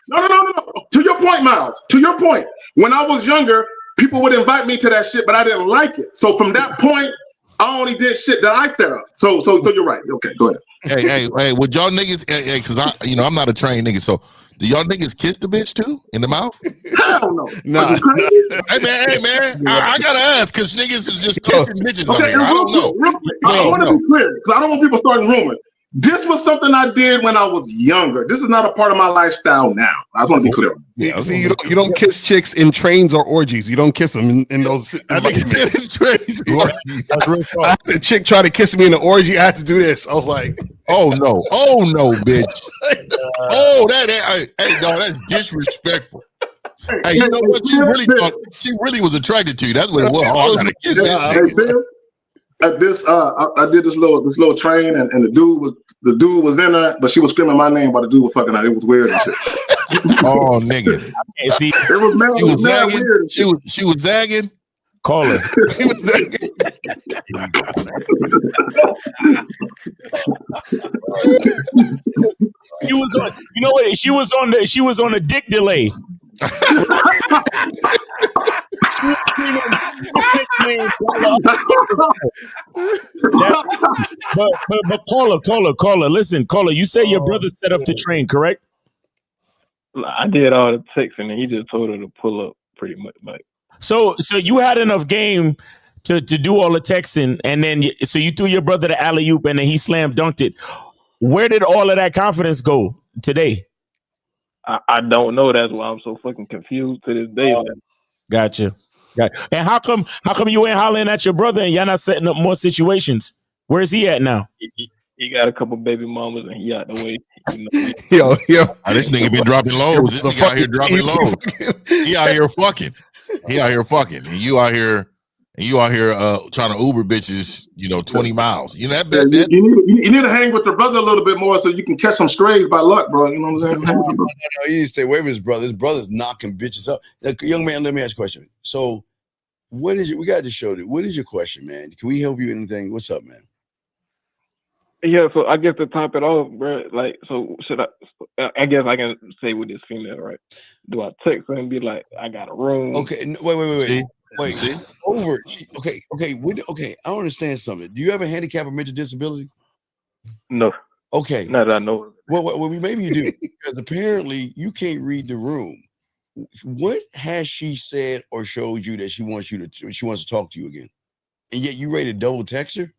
No. To your point, Miles. To your point. When I was younger, people would invite me to that shit, but I didn't like it. So from that point, I only did shit that I set up. So you're right. Okay, go ahead. Hey, would y'all niggas? Because I'm not a trained nigga. So do y'all niggas kiss the bitch too in the mouth? Hell no. Nah. Hey man, I gotta ask because niggas is just kissing bitches. Okay, I don't know. I want to be clear because I don't want people starting rumors. This was something I did when I was younger. This is not a part of my lifestyle now. I just want to be clear. Yeah, see, you don't kiss chicks in trains or orgies. You don't kiss them in those. I think it's trains. I had the chick try to kiss me in the orgy. I had to do this. I was like, oh no, bitch. Hey, no, that's disrespectful. Hey, you know what? She really was attracted to you. That's what it was. I gotta kiss you. At this, I did this little train, and the dude was in her, but she was screaming my name while the dude was fucking her. It was weird and shit. Oh, nigga! See, it was mad. She was zagging. Weird. She was zagging. Call her. She was zagging. She was on. You know what? She was on the dick delay. But caller, listen, caller. You say your brother set up the train, correct? I did all the texting, and he just told her to pull up, pretty much. Like, so you had enough game to do all the texting, and then so you threw your brother the alley oop, and then he slam dunked it. Where did all of that confidence go today? I don't know. That's why I'm so fucking confused to this day. Gotcha. And how come you ain't hollering at your brother and y'all not setting up more situations? Where's he at now? He got a couple baby mamas and he out the way. You know? Yo. This nigga been dropping loads. This nigga out here dropping loads. He out here fucking. And you out here trying to Uber bitches, 20 miles. You know that you need to hang with your brother a little bit more so you can catch some strays by luck, bro. You know what I'm saying? No, you need to stay away from his brother. His brother's knocking bitches up. Young man, let me ask you a question. So we got to show that. What is your question, man? Can we help you with anything? What's up, man? Yeah, so I guess to top it off, bro, like, so should I guess I can say with this female, right? Do I text her and be like, I got a room? Okay, wait. See? Over. Okay. I don't understand something. Do you have a handicap or mental disability? No. Okay. Not that I know. Well, maybe you do, because apparently you can't read the room. What has she said or showed you that she wants to talk to you again, and yet you ready to double text her?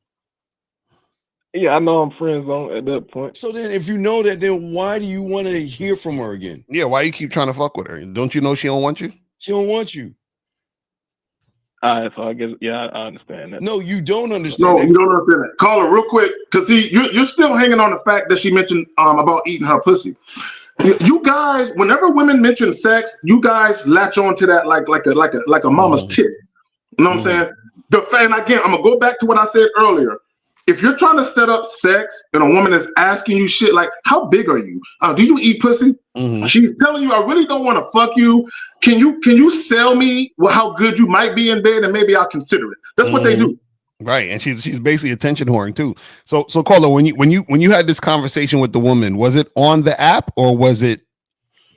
Yeah, I know I'm friend zone at that point. So then, if you know that, then why do you want to hear from her again? Yeah, why you keep trying to fuck with her? Don't you know she don't want you? She don't want you. All right, so I guess I understand that. No, you don't understand. No, you don't understand that. Call her real quick, because you're still hanging on the fact that she mentioned about eating her pussy. You guys, whenever women mention sex, you guys latch on to that like a mama's tit. You know what I'm saying? And again, I'm gonna go back to what I said earlier. If you're trying to set up sex and a woman is asking you shit like, how big are you? Do you eat pussy? She's telling you, I really don't want to fuck you. Can you sell me how good you might be in bed, and maybe I'll consider it? That's what they do. Right, and she's basically attention whoring too. So Carla, when you had this conversation with the woman, was it on the app or was it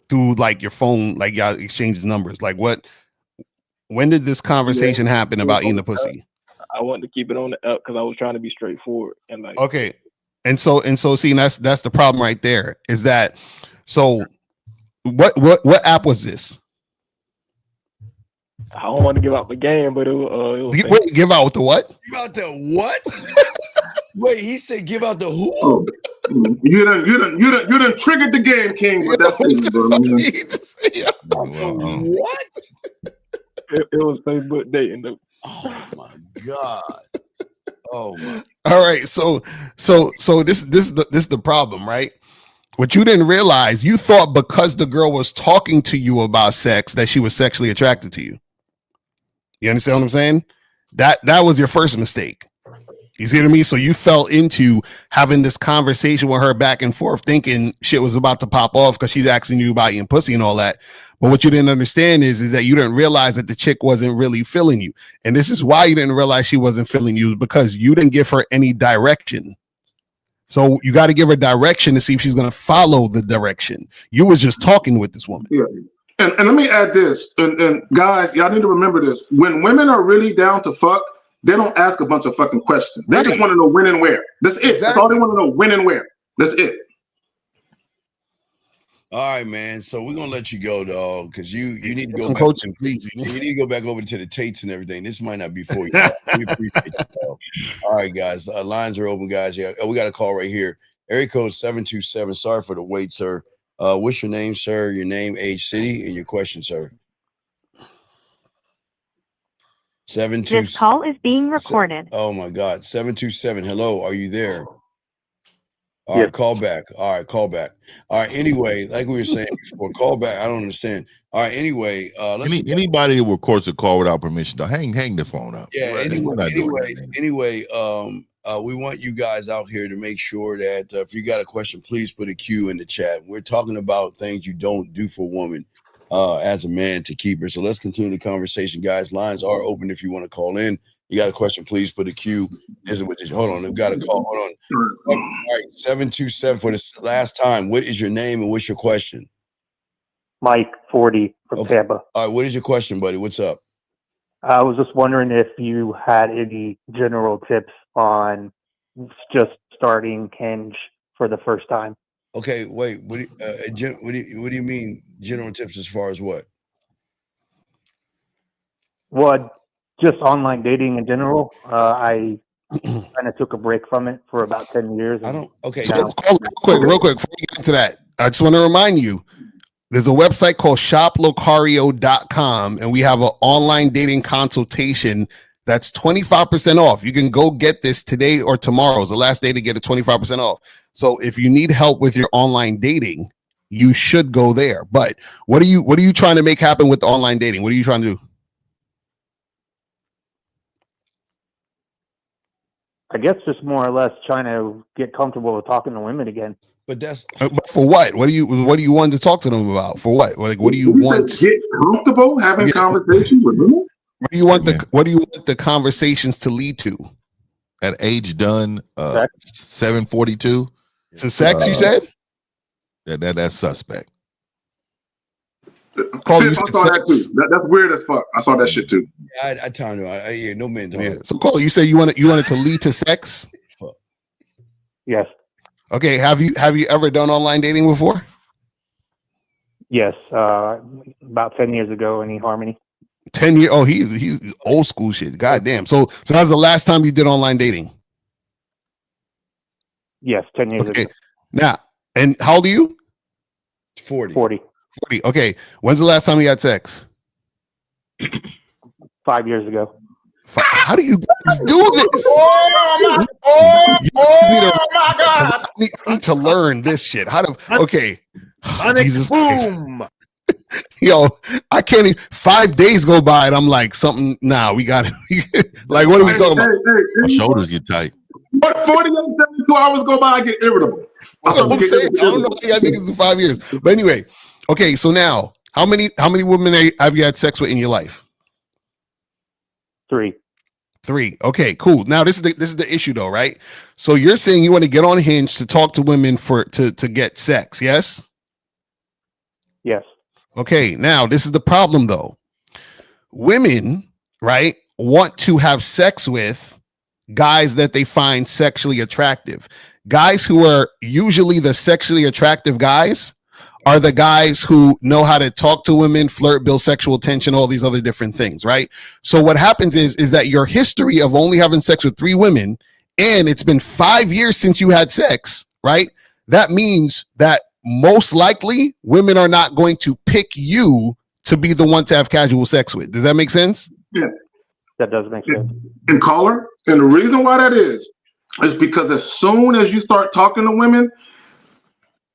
through like your phone, like y'all exchanged numbers? Like when did this conversation happen about eating the pussy? I wanted to keep it on the app because I was trying to be straightforward and like. Okay, and so see, that's the problem right there. Is that so? What app was this? I don't want to give out the game, but it was wait, give out the what? Give out the what? Wait, he said give out the who? You done triggered the game, King. But that's it, bro. What? It was Facebook dating. Oh my god. Oh my. All right, so this is the problem, right? What you didn't realize, you thought because the girl was talking to you about sex that she was sexually attracted to you. You understand what I'm saying? That was your first mistake. You see what I mean? So you fell into having this conversation with her back and forth, thinking shit was about to pop off because she's asking you about eating pussy and all that. But what you didn't understand is that you didn't realize that the chick wasn't really feeling you. And this is why you didn't realize she wasn't feeling you, because you didn't give her any direction. So you got to give her direction to see if she's going to follow the direction. You was just talking with this woman. Yeah. And let me add this. And guys, y'all need to remember this. When women are really down to fuck, they don't ask a bunch of fucking questions. They just want to know when and where. That's it. Exactly. That's all they want to know, when and where. That's it. All right, man. So we're gonna let you go, dog, because you need to go some back, coaching, please. You need to go back over to the Tates and everything. This might not be for you. We appreciate you, dog. All right, guys. Lines are open, guys. Yeah, we got a call right here. Area code 727. Sorry for the wait, sir. What's your name, sir? Your name, age, city, and your question, sir. 727. This call is being recorded. Oh my God. 727. Hello, are you there? All right, call back. All right, call back. All right. Anyway, like we were saying before, call back. I don't understand. All right. Anyway, anybody who records a call without permission, to hang the phone up. Yeah. Anyway, we want you guys out here to make sure that if you got a question, please put a Q in the chat. We're talking about things you don't do for women as a man to keep her. So let's continue the conversation, guys. Lines are open if you want to call in. You got a question, please put a Q. Hold on, we've got a call. Hold on. All right, 727 for the last time. What is your name and what's your question? Mike, 40 from Tampa. All right, what is your question, buddy? What's up? I was just wondering if you had any general tips on just starting Hinge for the first time. Okay, wait. What do you mean general tips as far as what? Well, just online dating in general. I kind of took a break from it for about 10 years. I don't. Okay, So, now, real quick, before we get into that, I just want to remind you there's a website called shoplocario.com, and we have an online dating consultation that's 25% off. You can go get this today or tomorrow. It's the last day to get it 25% off. So if you need help with your online dating, you should go there. But what are you trying to make happen with the online dating? What are you trying to do? I guess just more or less trying to get comfortable with talking to women again. But that's for what? What do you want to talk to them about? For what? Like, what do you want? Get comfortable having conversations with women. What do you want the conversations to lead to? At age done, 742. So sex, you said? That's suspect. Cole, I saw that too. That's weird as fuck. I saw that shit too. I tell you, yeah, no men. Yeah. So Cole, you say you want it to lead to sex? Yes. Okay. Have you ever done online dating before? Yes. About 10 years ago in eHarmony. 10 years. Oh, he's old school shit. God damn. So that's the last time you did online dating? Yes, 10 years ago. Now, and how old are you? 40. Okay. When's the last time you had sex? 5 years ago. How do you guys do this? Oh my God! I need to learn this shit. How to? Okay. Jesus boom. Yo, I can't even. 5 days go by and I'm like, something. Nah, we got it. Like, what are we talking about? My shoulders get tight. But 48, 72 hours go by, I get irritable. That's what I'm saying. I don't know how y'all niggas in 5 years. But anyway, okay. So now, how many women have you had sex with in your life? 3. Okay, cool. Now this is the issue though, right? So you're saying you want to get on Hinge to talk to women to get sex, yes? Yes. Okay, now this is the problem though. Women, right, want to have sex with guys that they find sexually attractive. Guys who are usually the sexually attractive guys are the guys who know how to talk to women, flirt, build sexual tension, all these other different things, right? So what happens is that your history of only having sex with 3 women, and it's been 5 years since you had sex, right? That means that most likely women are not going to pick you to be the one to have casual sex with. Does that make sense? Yeah. That does make sense. And caller, and the reason why that is because as soon as you start talking to women,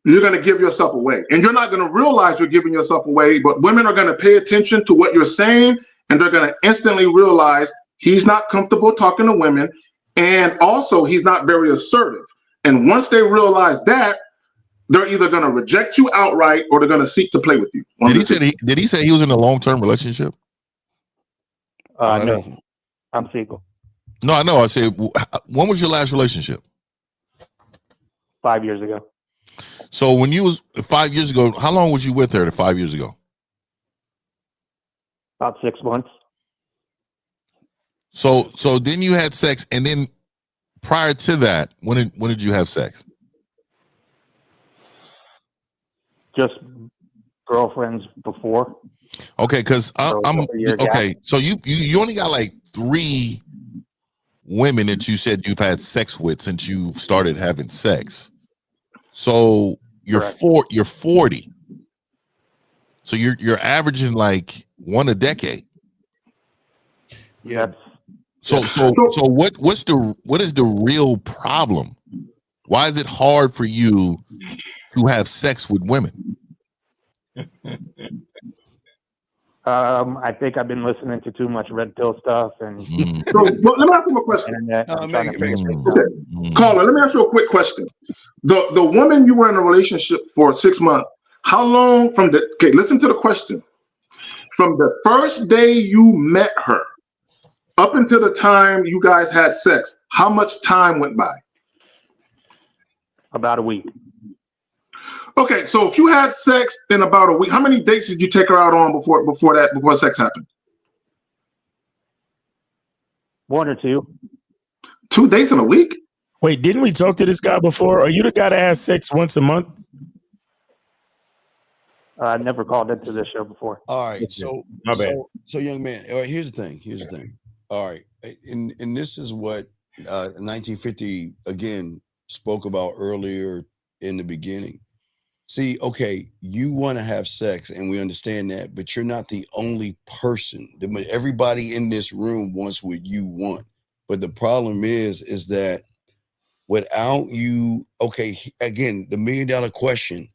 you're going to give yourself away. And you're not going to realize you're giving yourself away, but women are going to pay attention to what you're saying, and they're going to instantly realize he's not comfortable talking to women, and also he's not very assertive. And once they realize that, they're either going to reject you outright or they're going to seek to play with you. Did he say he was in a long-term relationship? No, I'm single. No, I know. I said, when was your last relationship? 5 years ago. So when you was 5 years ago, how long was you with her 5 years ago? About 6 months. So then you had sex, and then prior to that, when did you have sex? Just girlfriends before. Okay, because I'm okay. So you only got like 3 women that you said you've had sex with since you started having sex. So you're 40. So you're averaging like 1 a decade. Yeah. So what is the real problem? Why is it hard for you to have sex with women? I think I've been listening to too much red pill stuff and. So let me ask you a question. Caller, let me ask you a quick question. The woman you were in a relationship for 6 months, how long from the? Okay, listen to the question. From the first day you met her up until the time you guys had sex, how much time went by? About a week. Okay, so if you had sex in about a week, how many dates did you take her out on before sex happened? 1 or 2. 2 dates in a week? Wait, didn't we talk to this guy before? Are you the guy that has sex once a month? I never called into this show before. All right, so My bad. so young man. All right, here's the thing. All right, and this is what 1950 again spoke about earlier in the beginning. See, okay, you want to have sex, and we understand that, but you're not the only person. Everybody in this room wants what you want, but the problem is that without you, okay, again, the $1 million question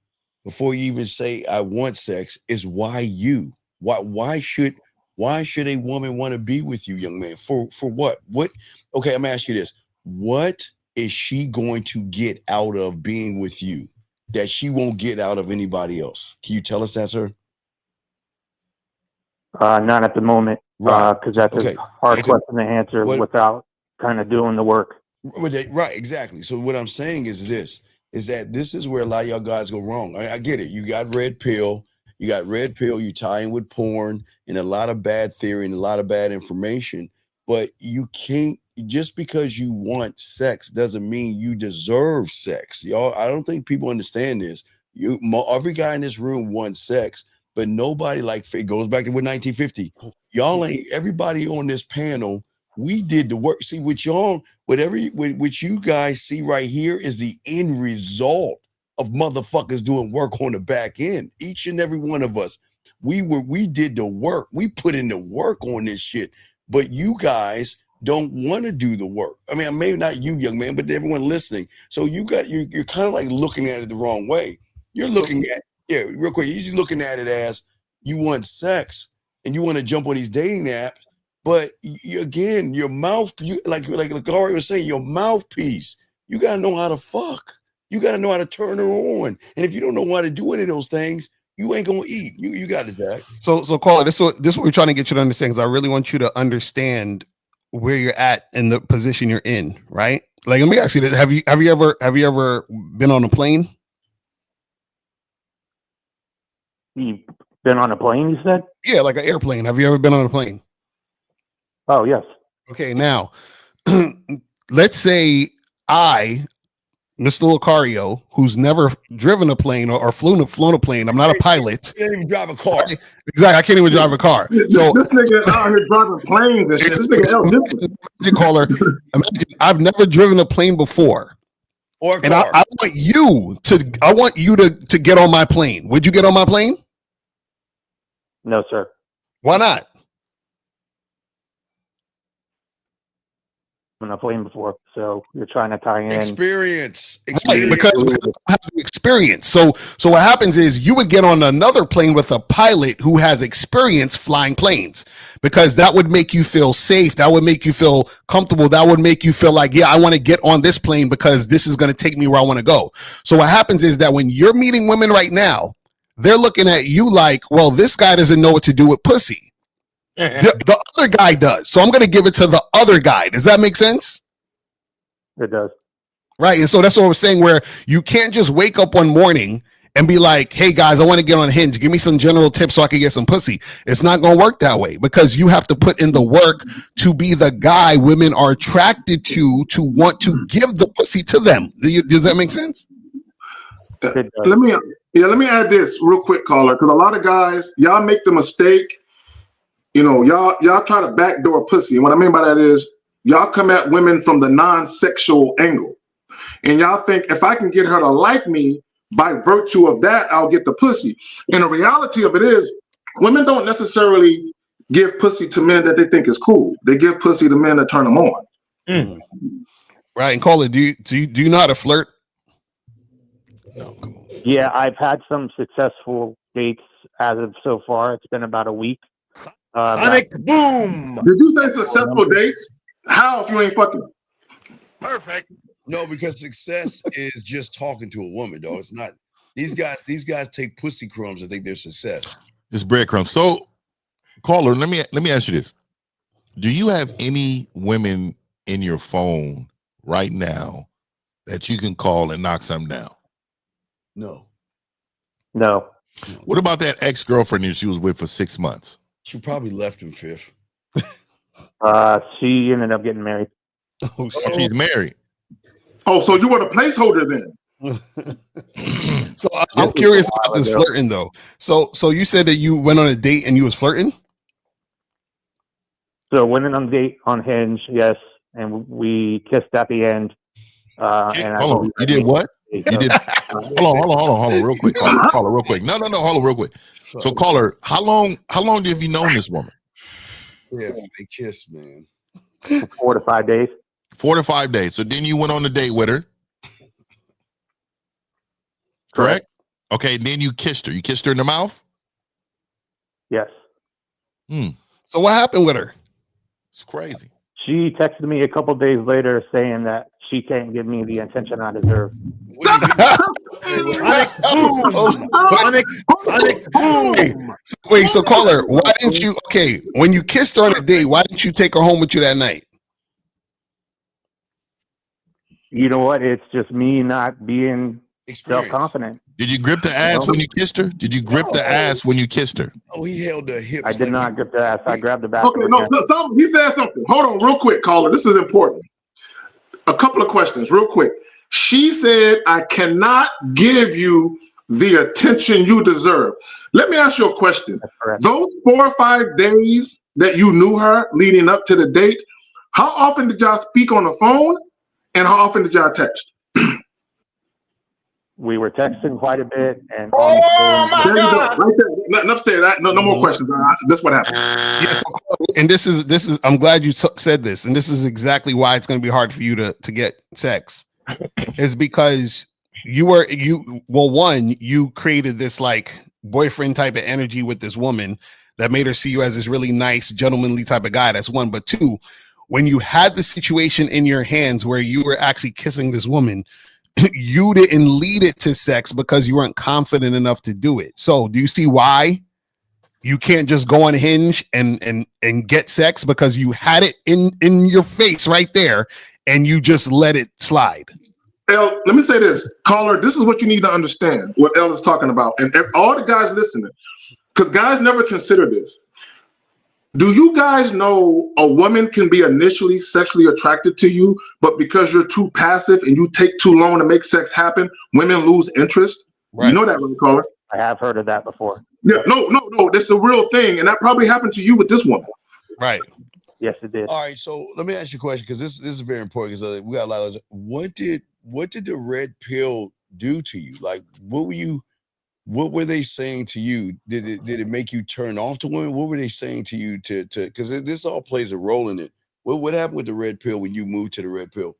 before you even say I want sex is why you? Why should a woman want to be with you, young man? For what? What? Okay, I'm gonna ask you this: what is she going to get out of being with you that she won't get out of anybody else? Can you tell us that, sir? Not at the moment, because that's a hard question to answer without kind of doing the work. Right, exactly. So what I'm saying is that this is where a lot of y'all guys go wrong. I get it. You got red pill, you tie in with porn and a lot of bad theory and a lot of bad information, but you can't, just because you want sex doesn't mean you deserve sex. Y'all, I don't think people understand this. Every guy in this room wants sex, but nobody, like, it goes back to what 1950. Y'all ain't, everybody on this panel, we did the work. See, what you guys see right here is the end result of motherfuckers doing work on the back end. Each and every one of us, we did the work. We put in the work on this shit. But you guys don't want to do the work. I mean, maybe not you, young man, but everyone listening. So you're kind of like looking at it the wrong way. You're looking at, real quick, you're just looking at it as you want sex and you want to jump on these dating apps. But again, your mouth, like Gary was saying, your mouthpiece, you got to know how to fuck. You got to know how to turn her on. And if you don't know how to do any of those things, you ain't going to eat. You got it, Zach. So caller, this is what we're trying to get you to understand, because I really want you to understand where you're at and the position you're in, right? Like, let me ask you this. Have you ever been on a plane? You've been on a plane, you said? Yeah, like an airplane. Have you ever been on a plane? Oh, yes. Okay, now, let's say Mr. Lucario, who's never driven a plane or flown a plane. I'm not a pilot. You can't even drive a car. Exactly, I can't even drive a car. So this nigga out here driving planes and shit. This nigga caller. Imagine, I've never driven a plane before. Or a and car. I want you to get on my plane. Would you get on my plane? No, sir. Why not? On a plane before, so you're trying to tie in experience. Right, because I have experience. So what happens is you would get on another plane with a pilot who has experience flying planes, because that would make you feel safe. That would make you feel comfortable. That would make you feel like, yeah, I want to get on this plane because this is going to take me where I want to go. So what happens is that when you're meeting women right now, they're looking at you like, well, this guy doesn't know what to do with pussy. The other guy does. So I'm going to give it to the other guy. Does that make sense? It does. Right. And so that's what I was saying, where you can't just wake up one morning and be like, hey, guys, I want to get on Hinge. Give me some general tips so I can get some pussy. It's not going to work that way, because you have to put in the work to be the guy women are attracted to want to give the pussy to them. Does that make sense? Let me add this real quick, caller, because a lot of guys, y'all make the mistake. Y'all try to backdoor pussy. And what I mean by that is y'all come at women from the non-sexual angle. And y'all think if I can get her to like me, by virtue of that, I'll get the pussy. And the reality of it is women don't necessarily give pussy to men that they think is cool. They give pussy to men that turn them on. Mm. Right. And Caller, do you know how to flirt? No, come on. Yeah, I've had some successful dates as of so far. It's been about a week. Boom! Did you say successful dates? How if you ain't fucking? Perfect. No, because success is just talking to a woman, dog. It's not. These guys take pussy crumbs and think they're success. It's breadcrumbs. So, caller, let me ask you this: do you have any women in your phone right now that you can call and knock something down? No. What about that ex-girlfriend that she was with for 6 months? She probably left him, Fifth. She ended up getting married. Oh, she's married. Oh, so you were the placeholder then? So I'm curious about this flirting though. So you said that you went on a date and you was flirting? So went on a date on Hinge, yes, and we kissed at the end. And Hold on, you did what? You did. Hold on, real quick, caller, real quick. No, hold on, real quick. So, caller, how long have you known this woman? Yeah, they kissed, man. 4 to 5 days. 4 to 5 days. So then you went on a date with her. Correct? Okay, then you kissed her. You kissed her in the mouth? Yes. So what happened with her? It's crazy. She texted me a couple days later saying that she can't give me the attention I deserve. Wait, so caller, why didn't you? Okay, when you kissed her on a date, why didn't you take her home with you that night? You know what? It's just me not being self-confident. Did you grip the ass when you kissed her? Did you grip the ass when you kissed her? Oh, he held the hips. I did not grip the ass. I grabbed the back. Okay, no, he said something. Hold on, real quick, caller. This is important. A couple of questions, real quick. She said, "I cannot give you the attention you deserve." Let me ask you a question. Those 4 or 5 days that you knew her leading up to the date, how often did y'all speak on the phone, and how often did y'all text? We were texting quite a bit, and there you go, right there. Enough said that. No more questions. That's what happened. Yes, and this is. I'm glad you said this, and this is exactly why it's going to be hard for you to get sex. Is because you created this like boyfriend type of energy with this woman that made her see you as this really nice, gentlemanly type of guy. That's one. But two, when you had the situation in your hands where you were actually kissing this woman, you didn't lead it to sex because you weren't confident enough to do it. So do you see why you can't just go on Hinge and get sex, because you had it in your face right there and you just let it slide? El, let me say this, caller, this is what you need to understand, what El is talking about. And all the guys listening, because guys never consider this. Do you guys know a woman can be initially sexually attracted to you, but because you're too passive and you take too long to make sex happen, women lose interest? Right. You know that, right, caller? I have heard of that before. Yeah, no, that's the real thing. And that probably happened to you with this woman. Right. Yes, it did. All right, so let me ask you a question, because this is very important, because we got a lot of. What did the red pill do to you? Like, what were they saying to you? Did it make you turn off to women? What were they saying to you to because this all plays a role in it. What happened with the red pill when you moved to the red pill?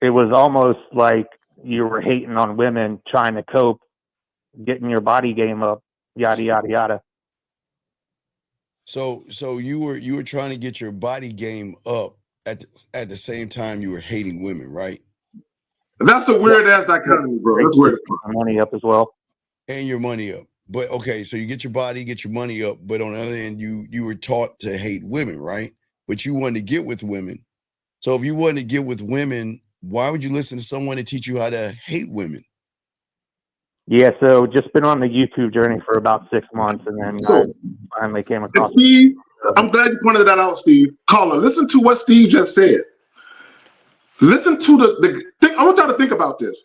It was almost like you were hating on women, trying to cope, getting your body game up, yada yada yada. So you were trying to get your body game up at the same time you were hating women, right? That's a weird ass dichotomy, bro. That's weird. Money up as well, and your money up. But okay, so you get your body, get your money up, but on the other hand, you were taught to hate women, right? But you wanted to get with women. So if you wanted to get with women, why would you listen to someone to teach you how to hate women? Yeah, so just been on the YouTube journey for about 6 months, and then I finally came across. Steve, I'm glad you pointed that out, Steve. Caller, listen to what Steve just said. Listen to the thing. I want y'all to think about this.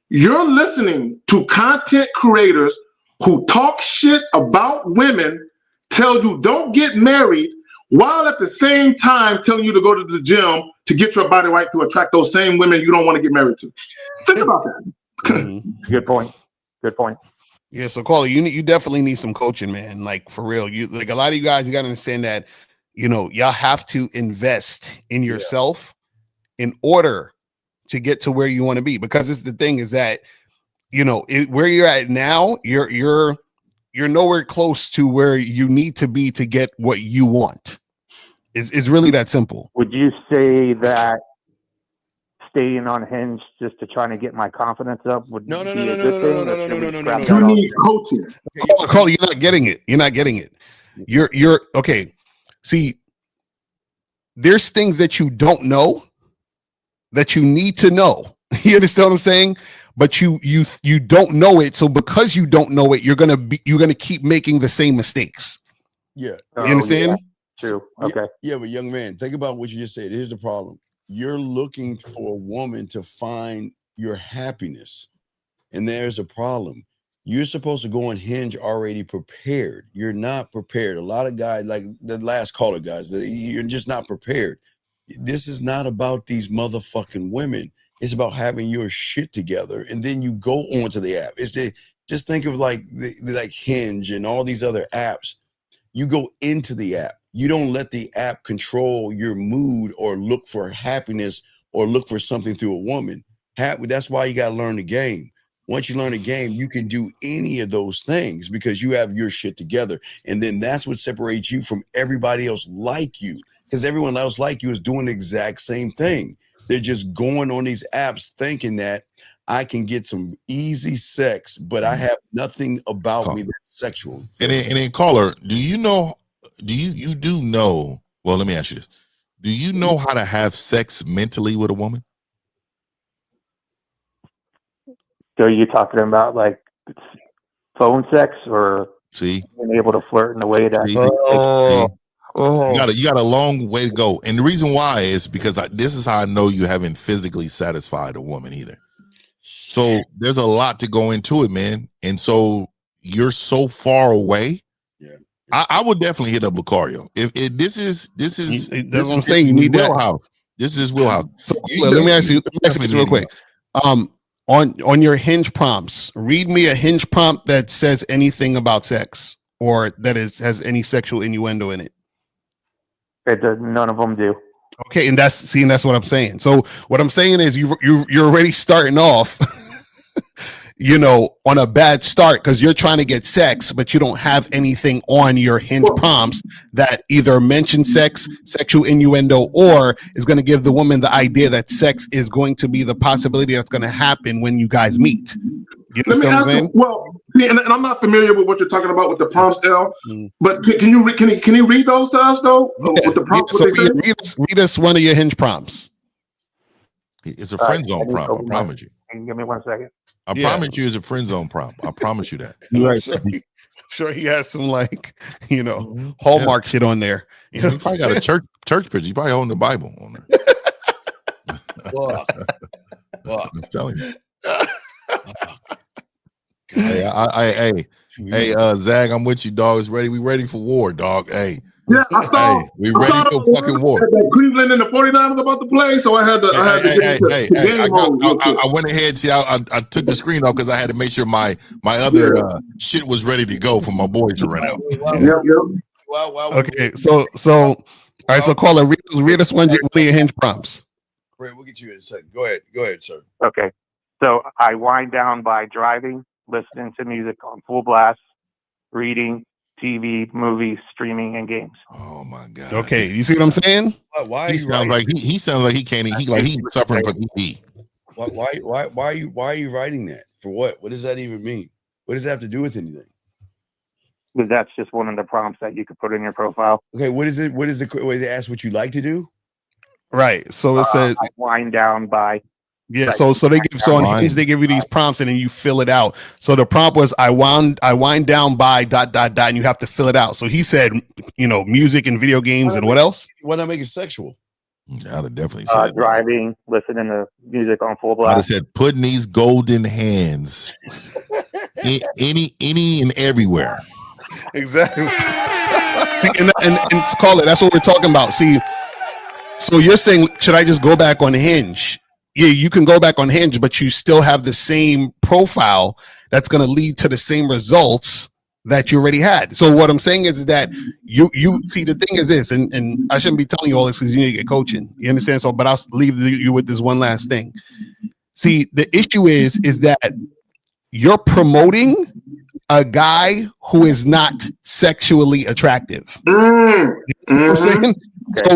You're listening to content creators who talk shit about women, tell you don't get married, while at the same time telling you to go to the gym to get your body right to attract those same women you don't want to get married to. Think about that. Good point. Good point. Yeah, so caller, you definitely need some coaching, man. Like, for real. You like, a lot of you guys, you gotta understand that, y'all have to invest in yourself in order to get to where you want to be. Because it's the thing is that, where you're at now, you're nowhere close to where you need to be to get what you want. It's really that simple. Would you say that staying on Hinge just to try to get my confidence up would be a good thing? You need coaching. Call, you're not getting it. You're not getting it. You're okay. See, there's things that you don't know that you need to know. You understand what I'm saying? But you don't know it. So because you don't know it, you're gonna keep making the same mistakes. Yeah. You understand? Yeah. True. Okay. Yeah, but young man, think about what you just said. Here's the problem. you're looking for a woman to find your happiness. And there's a problem. You're supposed to go on Hinge already prepared. You're not prepared. A lot of guys, like the last caller guys, you're just not prepared. This is not about these motherfucking women. It's about having your shit together, and then you go onto the app. Just think of like like Hinge and all these other apps. You go into the app. You don't let the app control your mood or look for happiness or look for something through a woman. That's why you got to learn the game. Once you learn the game, you can do any of those things because you have your shit together. And then that's what separates you from everybody else like you, because everyone else like you is doing the exact same thing. They're just going on these apps thinking that I can get some easy sex, but I have nothing about me that's sexual. And then caller, do you know, you do know, well, let me ask you this. Do you know how to have sex mentally with a woman? So you talking about like phone sex or being able to flirt in a way that you got a long way to go. And the reason why is because this is how I know you haven't physically satisfied a woman either. So there's a lot to go into it, man. And so you're so far away. Yeah. I would definitely hit up Lucario. If this is that's what I'm saying. You need wheelhouse. This is wheelhouse. So let me ask you this real quick. On your Hinge prompts, read me a Hinge prompt that says anything about sex or that has any sexual innuendo in it. None of them do. Okay, and that's what I'm saying. So what I'm saying is you're already starting off, on a bad start because you're trying to get sex, but you don't have anything on your Hinge prompts that either mention sex, sexual innuendo, or is going to give the woman the idea that sex is going to be the possibility that's going to happen when you guys meet. You know what I'm saying? And I'm not familiar with what you're talking about with the prompts, L. But can you read those to us though? With the prompts, read us one of your Hinge prompts. It's a friend zone prompt. I promise you. Give me 1 second. I promise you, it's a friend zone prompt. I promise you that. Sure, he has some Hallmark shit on there. He probably got a church picture. He probably holding the Bible on there. I'm telling you. Hey, Zag, I'm with you, dog. It's ready. We ready for war, dog. Hey. Yeah, I saw. Hey, we ready for fucking war. Cleveland and the 49ers about to play, so I had to. I went ahead. See, I took the screen off because I had to make sure my other shit was ready to go for my boys to run out. Okay, so all right. So caller, read us one of your Hinge prompts. Great, we'll get you in a second. Go ahead, sir. Okay, so I wind down by driving, listening to music on full blast, reading, TV, movies, streaming, and games. Oh my god! Okay, you see what I'm saying? Why he sounds like he sounds like he can't. He's suffering from ED. Why are you writing that? For what? What does that even mean? What does that have to do with anything? Because that's just one of the prompts that you could put in your profile. Okay, what is it? What is the way to ask what you like to do? Right. So it says I wind down by. Yeah, so they give on Hinge, they give you these prompts and then you fill it out. So the prompt was I wind down by ... and you have to fill it out. So he said, music and video games and what else? Why not make it sexual? I'd have definitely said driving, listening to music on full blast. I'd have said putting these golden hands any and everywhere. Exactly. See, and call it. That's what we're talking about. See, so you're saying, should I just go back on Hinge? Yeah, you can go back on Hinge, but you still have the same profile that's going to lead to the same results that you already had. So what I'm saying is that you see, the thing is this, and I shouldn't be telling you all this because you need to get coaching. You understand? So, but I'll leave you with this one last thing. See, the issue is that you're promoting a guy who is not sexually attractive. You know what I'm saying?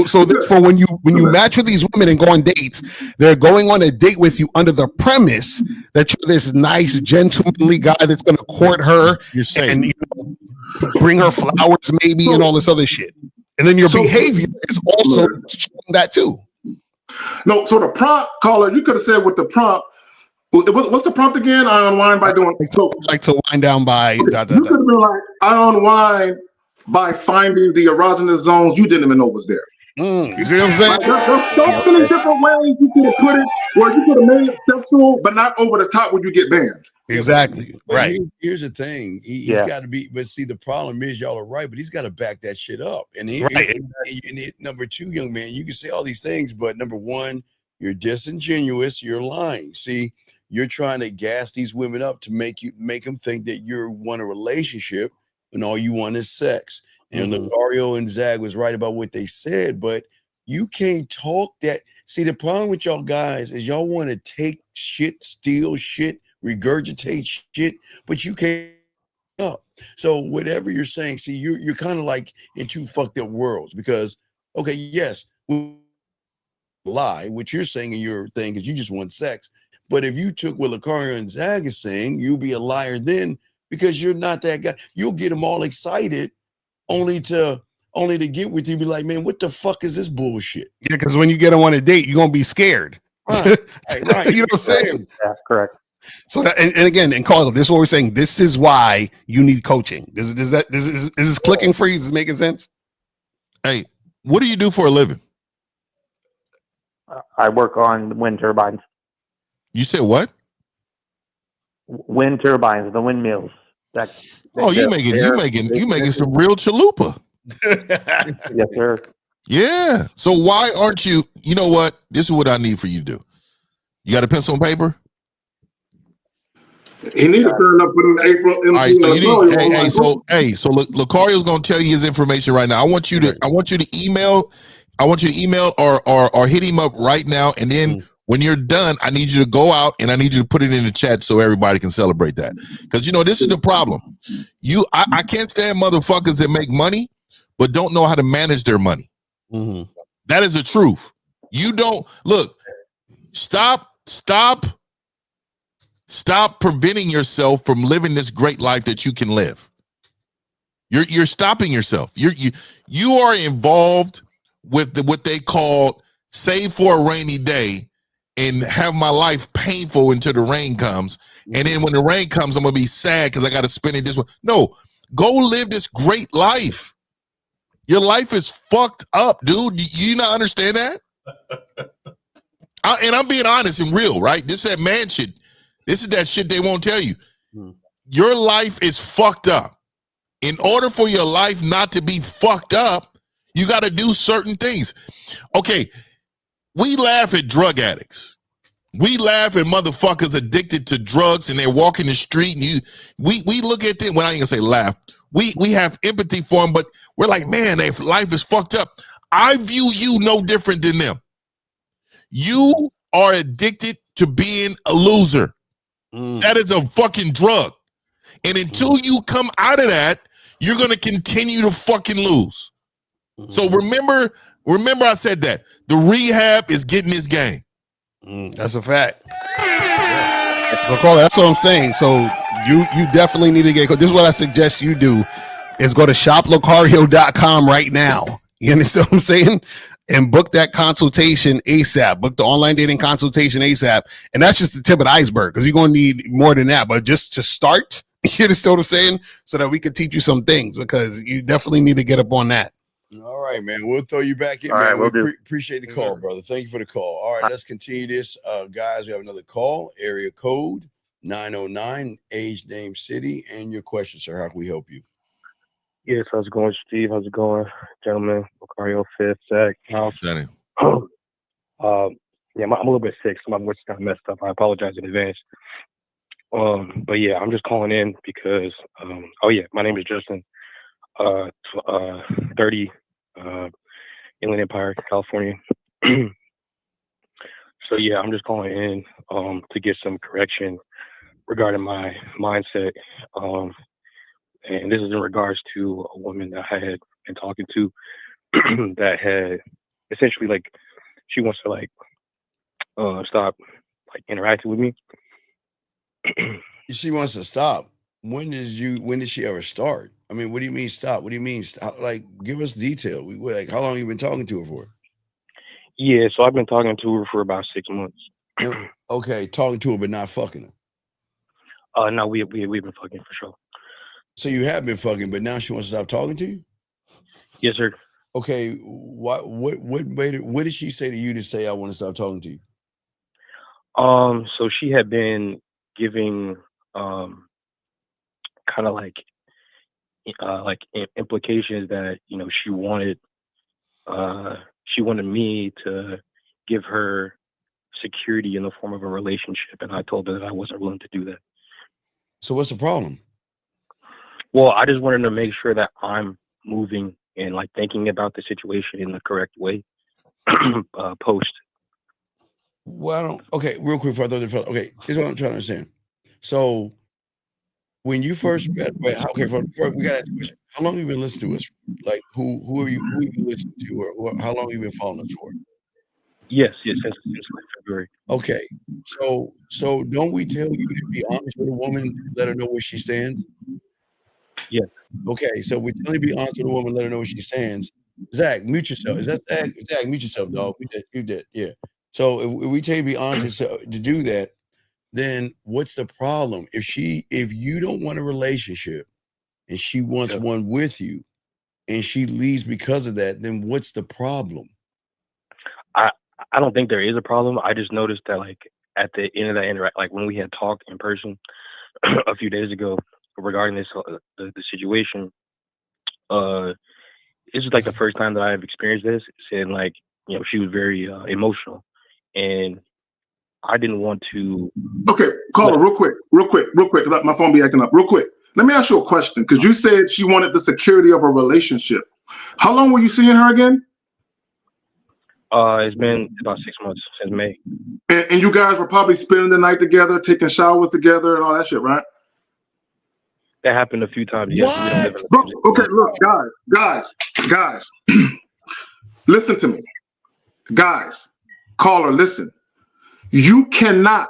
So therefore, when you match with these women and go on dates, they're going on a date with you under the premise that you're this nice, gentlemanly guy that's going to court her and bring her flowers, maybe, and all this other shit. And then your behavior is also showing that too. No, so the prompt, caller, you could have said with the prompt. What's the prompt again? I unwind by doing like to wind down by. You could have been like, I unwind by finding the erogenous zones you didn't even know was there. You see what I'm saying? There's so many different ways you could have put it, where you could have made it sexual, but not over the top when you get banned. Exactly. But Right. Here's the thing. He's got to be. But see, the problem is y'all are right, but he's got to back that shit up. And number two, young man, you can say all these things, but number one, you're disingenuous. You're lying. See, you're trying to gas these women up to make them think that you want a relationship, and all you want is sex. And Lucario and Zag was right about what they said, but you can't talk that. See, the problem with y'all guys is y'all want to take shit, steal shit, regurgitate shit, but you can't up. So whatever you're saying, see, you're kind of like in two fucked up worlds, because okay, yes, lie, what you're saying in your thing is you just want sex. But if you took what Lucario and Zag is saying, you'll be a liar then, because you're not that guy. You'll get them all excited only to get with you, be like, man, what the fuck is this bullshit? Yeah, because when you get them on a date, you're gonna be scared. Right. You know what I'm saying? Yeah, correct. So that, and again, and Carl, this is what we're saying. This is why you need coaching. Is this clicking for you? Is this making sense? Hey, what do you do for a living? I work on wind turbines. You said what? Wind turbines, the windmills. You making some real chalupa. Yes, sir. Yeah. So why aren't you? You know what? This is what I need for you to do. You got a pencil and paper? He needs to sign up for the April. All right, so look, Lucario's gonna tell you his information right now. I want you to email or hit him up right now, and then when you're done, I need you to go out and I need you to put it in the chat so everybody can celebrate that. Because this is the problem. I can't stand motherfuckers that make money but don't know how to manage their money. That is the truth. You don't look. Stop preventing yourself from living this great life that you can live. You're stopping yourself. You are involved with what they call save for a rainy day and have my life painful until the rain comes. And then when the rain comes, I'm gonna be sad because I got to spend it this way. No, go live this great life. Your life is fucked up, dude. You not understand that? And I'm being honest and real, right? This is that man shit. This is that shit they won't tell you. Your life is fucked up. In order for your life not to be fucked up, you got to do certain things. Okay, we laugh at drug addicts. We laugh at motherfuckers addicted to drugs and they're walking the street and we look at them. Well, I ain't gonna say laugh. We have empathy for them, but we're like, man, their life is fucked up. I view you no different than them. You are addicted to being a loser. That is a fucking drug. And until you come out of that, you're going to continue to fucking lose. So remember I said that. The rehab is getting this game. That's a fact. So Carl, that's what I'm saying. So you definitely need to get, this is what I suggest you do, is go to shoplocario.com right now. You understand what I'm saying? And book that consultation ASAP. Book the online dating consultation ASAP. And that's just the tip of the iceberg, because you're going to need more than that. But just to start, you understand what I'm saying? So that we can teach you some things, because you definitely need to get up on that. All right, man. We'll throw you back in, All man. right, we'll do. Appreciate the call, brother. Thank you for the call. All right, let's continue this. Guys, we have another call. Area code 909, age, name, city, and your question, sir. How can we help you? Yes, how's it going, Steve? How's it going, gentlemen? Lucario, Fifth, Zach, House. Danny. Yeah, I'm a little bit sick, so my voice got messed up. I apologize in advance. But yeah, I'm just calling in because, my name is Justin, 30, Inland Empire, California. So yeah, I'm just calling in to get some correction regarding my mindset. And this is in regards to a woman that I had been talking to that had essentially, like, she wants to, like, stop, like, interacting with me. She wants to stop. When did she ever start? I mean, what do you mean stop? What do you mean stop? Like, give us detail. Like, how long have you been talking to her for? Yeah, so I've been talking to her for about 6 months. Okay, talking to her but not fucking her. No, we've been fucking for sure. So you have been fucking, but now she wants to stop talking to you? Yes, sir. Okay, what did she say to you to say I want to stop talking to you? So she had been giving kind of like implications that she wanted me to give her security in the form of a relationship, and I told her that I wasn't willing to do that. So what's the problem? Well, I just wanted to make sure that I'm moving and like thinking about the situation in the correct way. Post. Well, okay, real quick before I throw the okay, here's what I'm trying to understand. So when you first met, we got to question. How long have you been listening to us? Like who have you listened to, or how long have you been following us for? Yes, since like February. Okay, so don't we tell you to be honest with a woman, let her know where she stands? Yeah. Okay, so we tell you to be honest with a woman, let her know where she stands. Zach, mute yourself. Is that Zach? Zach, mute yourself, dog. You did, yeah. So if we tell you to be honest to do that, then what's the problem? If you don't want a relationship and she wants one with you and she leaves because of that, then what's the problem? I don't think there is a problem. I just noticed that like at the end of that interact, like when we had talked in person a few days ago regarding this the situation, this is like the first time that I've experienced this, and like she was very emotional, and I didn't want to. Okay, caller, real quick, because my phone be acting up. Real quick, let me ask you a question, because you said she wanted the security of a relationship. How long were you seeing her again? It's been about 6 months since May. And you guys were probably spending the night together, taking showers together, and all that shit, right? That happened a few times. Yes. Okay, look, guys, listen to me, guys. Caller, listen. You cannot,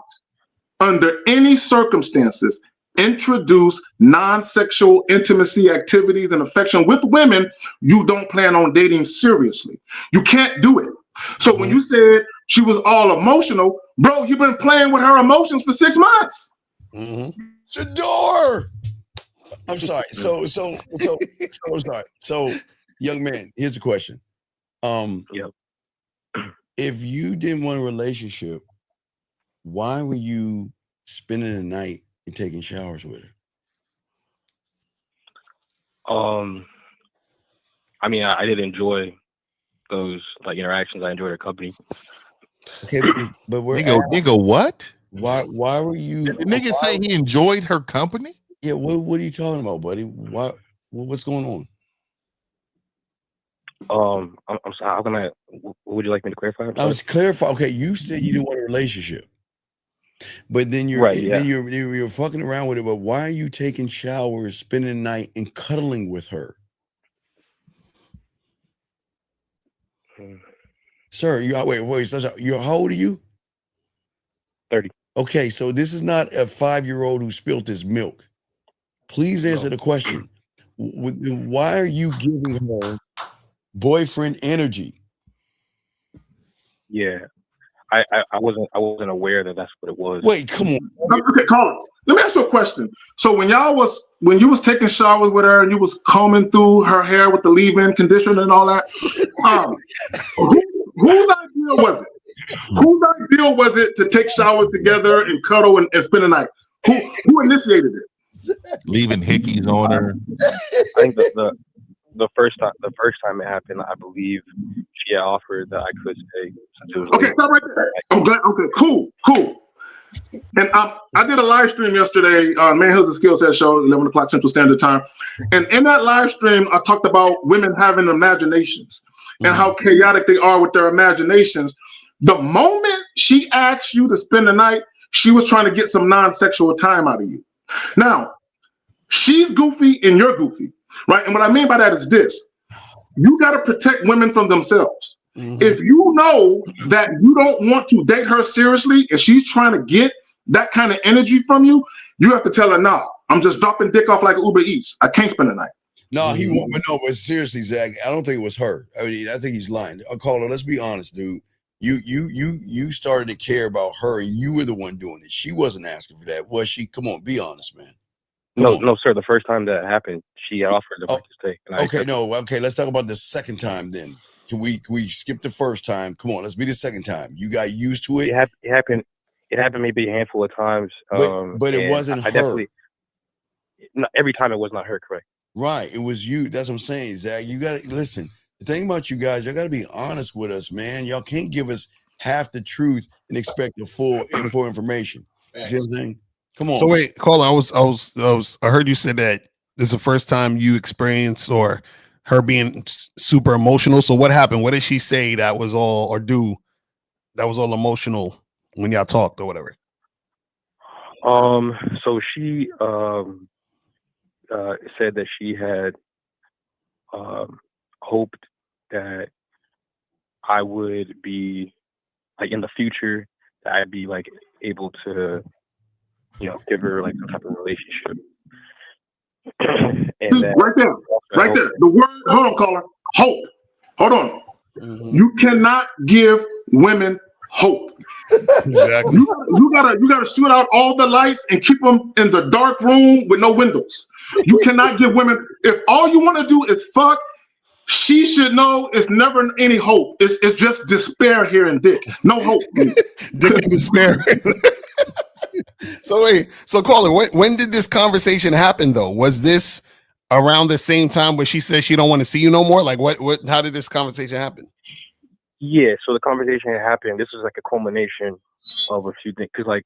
under any circumstances, introduce non-sexual intimacy activities and affection with women you don't plan on dating seriously. You can't do it. So when you said she was all emotional, bro, you've been playing with her emotions for 6 months. Shador! I'm sorry. So I'm sorry. So, young man, here's the question. If you didn't want a relationship, why were you spending the night and taking showers with her? I mean, I did enjoy those like interactions. I enjoyed her company. Okay, but we're nigga, what? Why were you? Did the nigga say he enjoyed her company? Yeah, what are you talking about, buddy? What's going on? I'm sorry. How can I? What would you like me to clarify? I was clarifying. Okay, you said you didn't want a relationship, but then you're fucking around with it. But why are you taking showers, spending the night, and cuddling with her? Sir, how old are you? 30. Okay, so this is not a 5-year-old who spilled his milk. Please answer the question. Why are you giving her boyfriend energy? Yeah, I wasn't aware that that's what it was. Wait, come on. Okay, caller. Let me ask you a question. So when you was taking showers with her and you was combing through her hair with the leave-in conditioner and all that, whose idea was it? Whose idea was it to take showers together and cuddle and spend the night? Who initiated it? Leaving hickeys on her. I think the first time it happened, I believe she had offered that I could stay. Okay, stop right there. I'm glad. Okay, cool. And I did a live stream yesterday on Manhood's a Skill Set Show, 11 o'clock Central Standard Time. And in that live stream, I talked about women having imaginations and how chaotic they are with their imaginations. The moment she asked you to spend the night, she was trying to get some non-sexual time out of you. Now, she's goofy and you're goofy, right? And what I mean by that is this. You got to protect women from themselves. If you know that you don't want to date her seriously and she's trying to get that kind of energy from you, you have to tell her, nah, I'm just dropping dick off like Uber Eats. I can't spend the night. No, but seriously, Zach, I don't think it was her. I mean, I think he's lying. Caller, let's be honest, dude. You started to care about her and you were the one doing it. She wasn't asking for that, was she? Come on, be honest, man. No, sir. The first time that happened, she had offered to stay. And I accepted. Okay. Let's talk about the second time then. Can we skip the first time? Come on, let's be the second time. You got used to it. It happened. It happened maybe a handful of times. But it wasn't her. Definitely. Not every time it was not her. Correct. Right. It was you. That's what I'm saying, Zach. You got to listen. The thing about you guys, y'all got to be honest with us, man. Y'all can't give us half the truth and expect the full information. You see what I'm saying? Come on. So wait, Colin, I heard you said that this is the first time you experienced or her being super emotional. So what happened? What did she say that was all that was all emotional when y'all talked or whatever? So she said that she had hoped that I would be like in the future that I'd be like able to, give her like some type of relationship. And see, right there. The word, hold on, caller. Hope. Hold on. Mm-hmm. You cannot give women hope. Exactly. You gotta shoot out all the lights and keep them in the dark room with no windows. You cannot give women. If all you want to do is fuck, she should know it's never any hope. It's just despair here and dick. No hope. Dick and despair. So wait, Colin, when did this conversation happen though? Was this around the same time where she said she don't want to see you no more? Like how did this conversation happen? Yeah, so the conversation had happened. This was like a culmination of a few things. Cause like,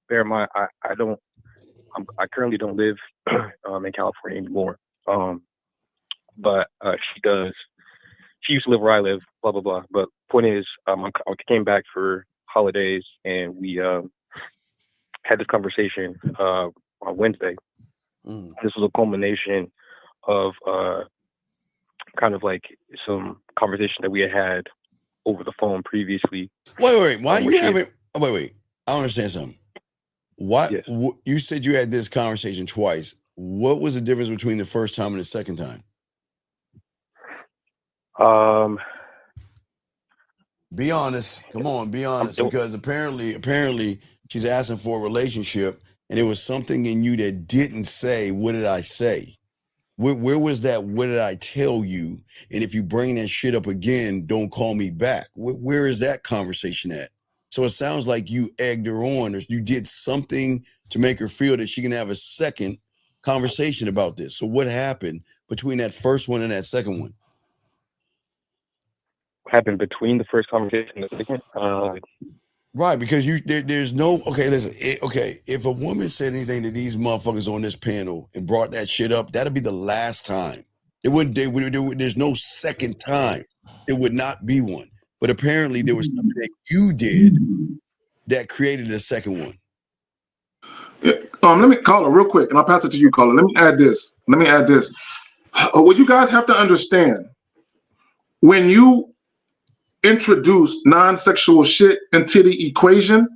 bear in mind, I currently don't live in California anymore. But she does. She used to live where I live. Blah blah blah. But point is, I came back for holidays and we had this conversation on Wednesday. This was a culmination of kind of like some conversation that we had over the phone previously. Wait. Why you haven't? Wait. I don't understand something. What? Yes. You said you had this conversation twice. What was the difference between the first time and the second time? Be honest. Come on, be honest. Because apparently she's asking for a relationship, and there was something in you that didn't say, what did I say? Where was that? What did I tell you? And if you bring that shit up again, don't call me back. Where is that conversation at? So it sounds like you egged her on, or you did something to make her feel that she can have a second conversation about this. So what happened between that first one and that second one? What happened between the first conversation and the second? Right, because there's no listen. If a woman said anything to these motherfuckers on this panel and brought that shit up, that'd be the last time. There's no second time. There would not be one. But apparently there was something that you did that created a second one. Let me call her real quick, and I'll pass it to you, caller. Let me add this. What you guys have to understand, when you introduce non-sexual shit into the equation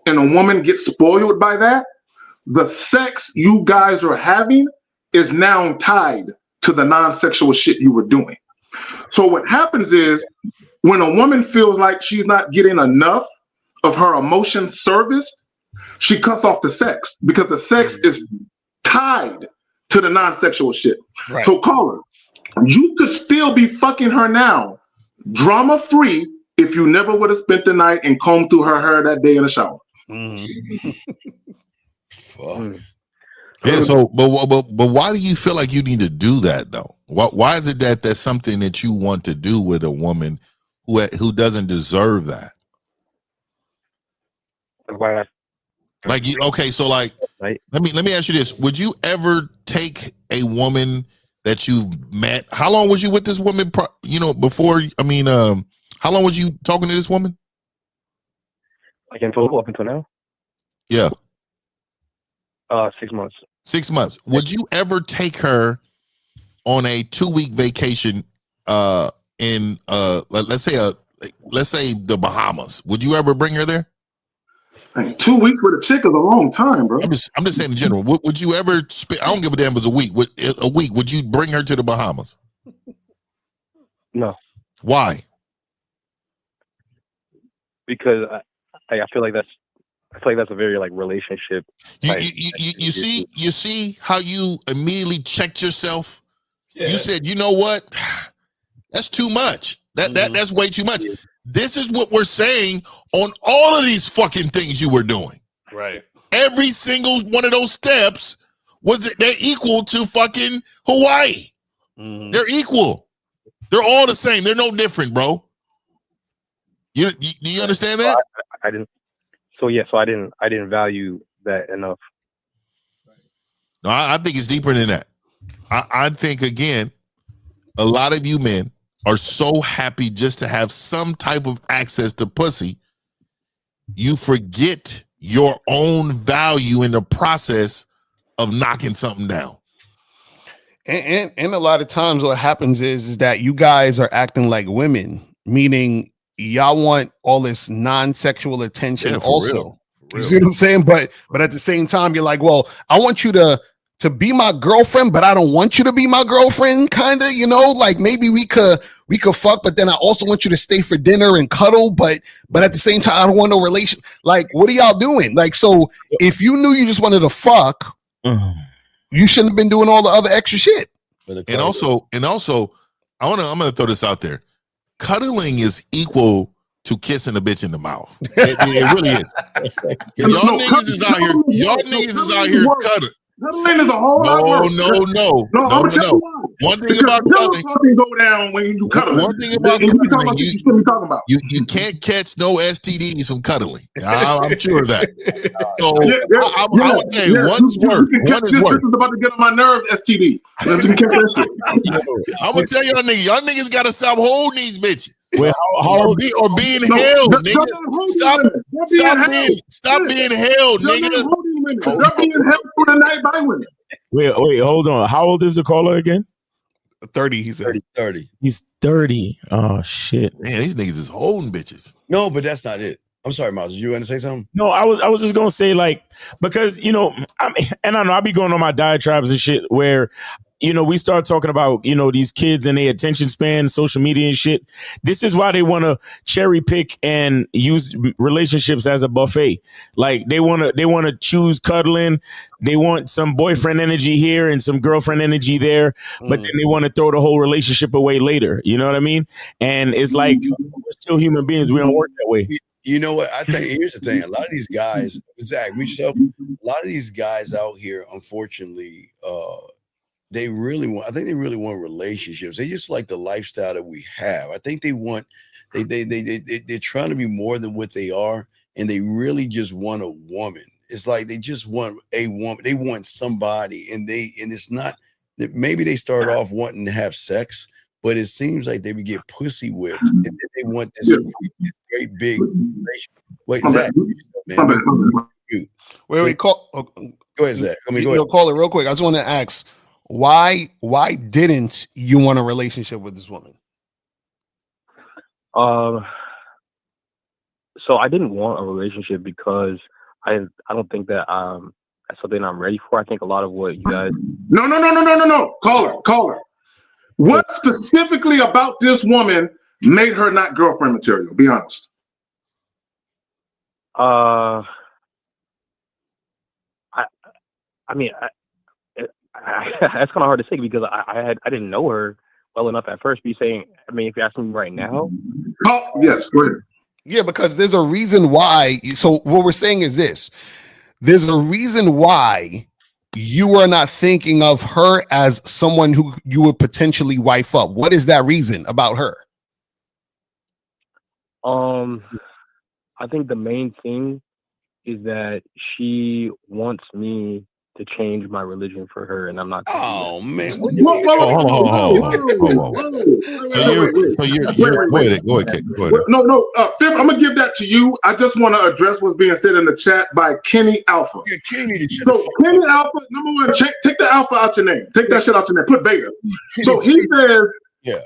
and a woman gets spoiled by that, the sex you guys are having is now tied to the non-sexual shit you were doing. So what happens is when a woman feels like she's not getting enough of her emotion serviced, she cuts off the sex because the sex is tied to the non-sexual shit. Right. So caller, you could still be fucking her now, drama free, if you never would have spent the night and combed through her hair that day in the shower. Fuck. Yeah. So, but why do you feel like you need to do that though? Why is it that that's something that you want to do with a woman who doesn't deserve that? Why? Like you? Okay. So like, let me ask you this: would you ever take a woman that you've met? How long was you with this woman? Before. I mean, how long was you talking to this woman? Like in total, up until now? Yeah. 6 months. 6 months. Would you ever take her on a 2-week vacation in let's say the Bahamas? Would you ever bring her there? 2 weeks with a chick is a long time, bro. I'm just saying in general. Would you ever spend? I don't give a damn if it's a week. Would you bring her to the Bahamas? No. Why? Because I feel like that's I feel like that's a very like relationship. You see how you immediately checked yourself. Yeah. You said, you know what? That's too much. That's way too much. This is what we're saying on all of these fucking things you were doing. Right. Every single one of those steps they're equal to fucking Hawaii. They're equal. They're all the same. They're no different, bro. Do you understand that? I didn't. So I didn't value that enough. No, I think it's deeper than that. I think again, a lot of you men are so happy just to have some type of access to pussy, you forget your own value in the process of knocking something down. And a lot of times what happens is that you guys are acting like women, meaning y'all want all this non-sexual attention also. Real. You see what I'm saying? But at the same time, you're like, well, I want you to be my girlfriend, but I don't want you to be my girlfriend, kind of, like maybe we could fuck, but then I also want you to stay for dinner and cuddle, but at the same time, I don't want no relation. Like, what are y'all doing? Like, so if you knew you just wanted to fuck, you shouldn't have been doing all the other extra shit. And also, I'm gonna throw this out there. Cuddling is equal to kissing a bitch in the mouth. It really is. Y'all niggas is out here cuddling. Cuddling is a whole lot worse. No. One thing about cuddling go down when you cuddle. One thing about cuddling, you can't catch no STDs from cuddling. I'm sure of that. So I would say one's worse. One is worse. This is about to get on my nerves, STD. I'm gonna tell y'all niggas gotta stop holding these bitches. Wait, or being held, nigga. Stop being held, nigga. They're being held through the night by women. Wait, hold on. How old is the caller again? 30, he said. 30. He's 30. Oh, shit. Man, these niggas is holding bitches. No, but that's not it. I'm sorry, Miles. Did you want to say something? No, I was just gonna say, like, because I know I be going on my diatribes and shit where we start talking about, these kids and their attention span, social media and shit. This is why they want to cherry pick and use relationships as a buffet. Like they want to choose cuddling. They want some boyfriend energy here and some girlfriend energy there, but then they want to throw the whole relationship away later. You know what I mean? And it's like, we're still human beings. We don't work that way. You know what? I think here's the thing. A lot of these guys, Zach, a lot of these guys out here, unfortunately, I think they really want relationships. They just like the lifestyle that we have. I think they're trying to be more than what they are, and they really just want a woman. It's like they just want a woman. They want somebody, and it's not that maybe they start off wanting to have sex, but it seems like they would get pussy whipped, and then they want this great big relationship. Wait, Zach, man. Wait, call. Go ahead, Zach. Go ahead. Call it real quick. I just want to ask. Why didn't you want a relationship with this woman? So I didn't want a relationship because I don't think that that's something I'm ready for. I think a lot of what you guys. No. Caller. What specifically about this woman made her not girlfriend material? Be honest. That's kind of hard to say because I didn't know her well enough at first. Be saying, if you're asking me right now, yes, go ahead. Yeah, because there's a reason why. So what we're saying is this: there's a reason why you are not thinking of her as someone who you would potentially wife up. What is that reason about her? I think the main thing is that she wants me to change my religion for her, and I'm not. Oh man! Go ahead. No, Fifth, I'm gonna give that to you. I just want to address what's being said in the chat by Kenny Alpha. Yeah, Kenny. So Kenny Alpha, number one, take the Alpha out your name. Take that shit out your name. Put Beta. So he says,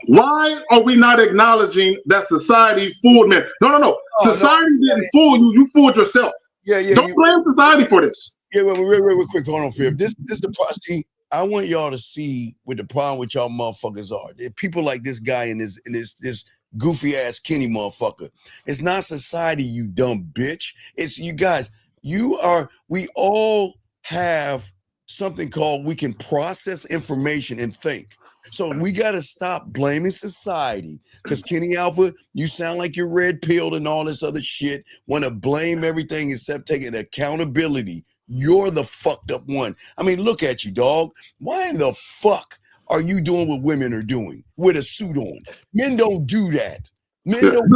why are we not acknowledging that society fooled men? No. Society didn't fool you. You fooled yourself. Don't blame society for this. Yeah, well, real quick, hold on, Fib. This the problem. I want y'all to see what the problem with y'all motherfuckers are. There are people like this guy and this goofy ass Kenny motherfucker. It's not society, you dumb bitch. It's you guys. We all have something called we can process information and think. So we got to stop blaming society because Kenny Alpha, you sound like you're red pilled and all this other shit. Want to blame everything except taking accountability. You're the fucked up one. I mean, look at you, dog. Why in the fuck are you doing what women are doing with a suit on? Men don't do that. Men don't.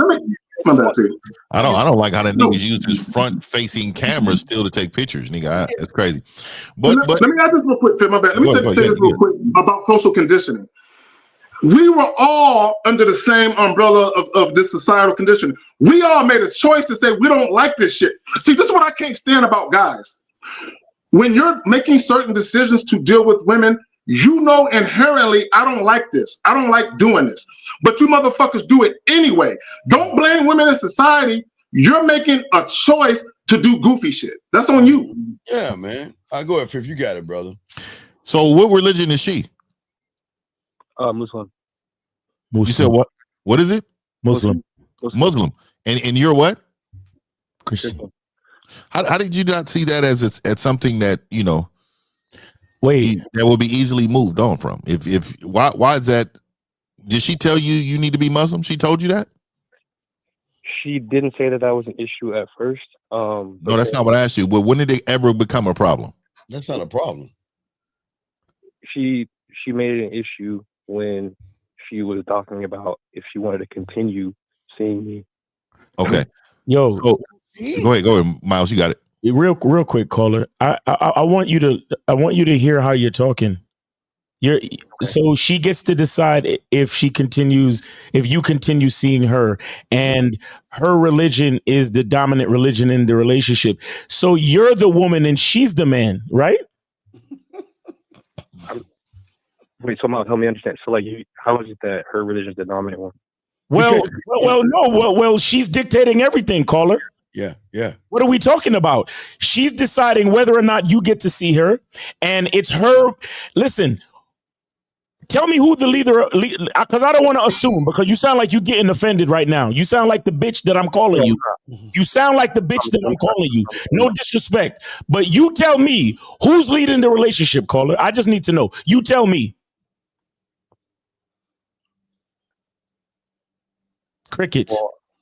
My bad, too. I don't like how the niggas use this front facing cameras still to take pictures, nigga. That's crazy. But let me add this real quick, Fit. My bad. Let me say this real quick about social conditioning. We were all under the same umbrella of this societal condition. We all made a choice to say we don't like this shit. See, this is what I can't stand about guys. When you're making certain decisions to deal with women, you know inherently, I don't like this. I don't like doing this. But you motherfuckers do it anyway. Don't blame women in society. You're making a choice to do goofy shit. That's on you. Yeah, man. I'll go ahead, Fifth. You got it, brother. So what religion is she? Muslim. You said what? What is it? Muslim. Muslim. And you're what? Christian. How did you not see that as something that, you know, that will be easily moved on from? Why is that? Did she tell you need to be Muslim? She told you that? She didn't say that was an issue at first. No, that's not what I asked you. But when did it ever become a problem? That's not a problem. She made it an issue when she was talking about if she wanted to continue seeing me. Okay. Yo, go ahead, Miles. You got it. Real quick, caller. I want you to hear how you're talking. So she gets to decide if you continue seeing her, and her religion is the dominant religion in the relationship. So you're the woman and she's the man, right? Wait, so Miles, help me understand. So like, how is it that her religion is the dominant one? Well, she's dictating everything, caller. Yeah. What are we talking about? She's deciding whether or not you get to see her, and it's her. Listen, tell me who the leader, because I don't want to assume, because you sound like you're getting offended right now. You sound like the bitch that I'm calling you. You sound like the bitch that I'm calling you. No disrespect, but you tell me who's leading the relationship, caller. I just need to know. You tell me. Crickets.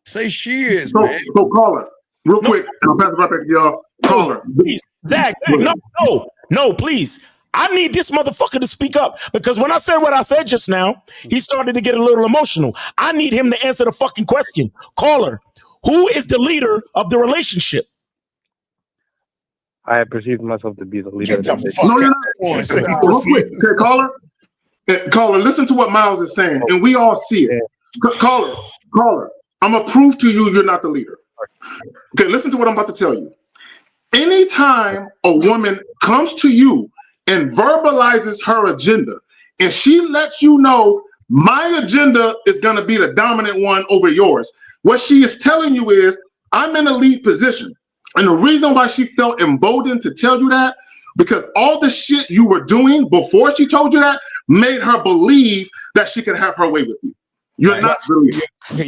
Say she is, man. So caller, real quick, and I'll pass it right back to y'all. Caller. Please. Zach, no, please. I need this motherfucker to speak up, because when I said what I said just now, he started to get a little emotional. I need him to answer the fucking question. Caller, who is the leader of the relationship? I have perceived myself to be the leader. No, you're not. Real quick, okay, caller, listen to what Miles is saying, and we all see it. Caller, I'm gonna prove to you you're not the leader. Okay, listen to what I'm about to tell you. Anytime a woman comes to you and verbalizes her agenda, and she lets you know my agenda is gonna be the dominant one over yours, what she is telling you is I'm in a lead position. And the reason why she felt emboldened to tell you that, because all the shit you were doing before she told you that made her believe that she could have her way with you. You're not the leader. Okay,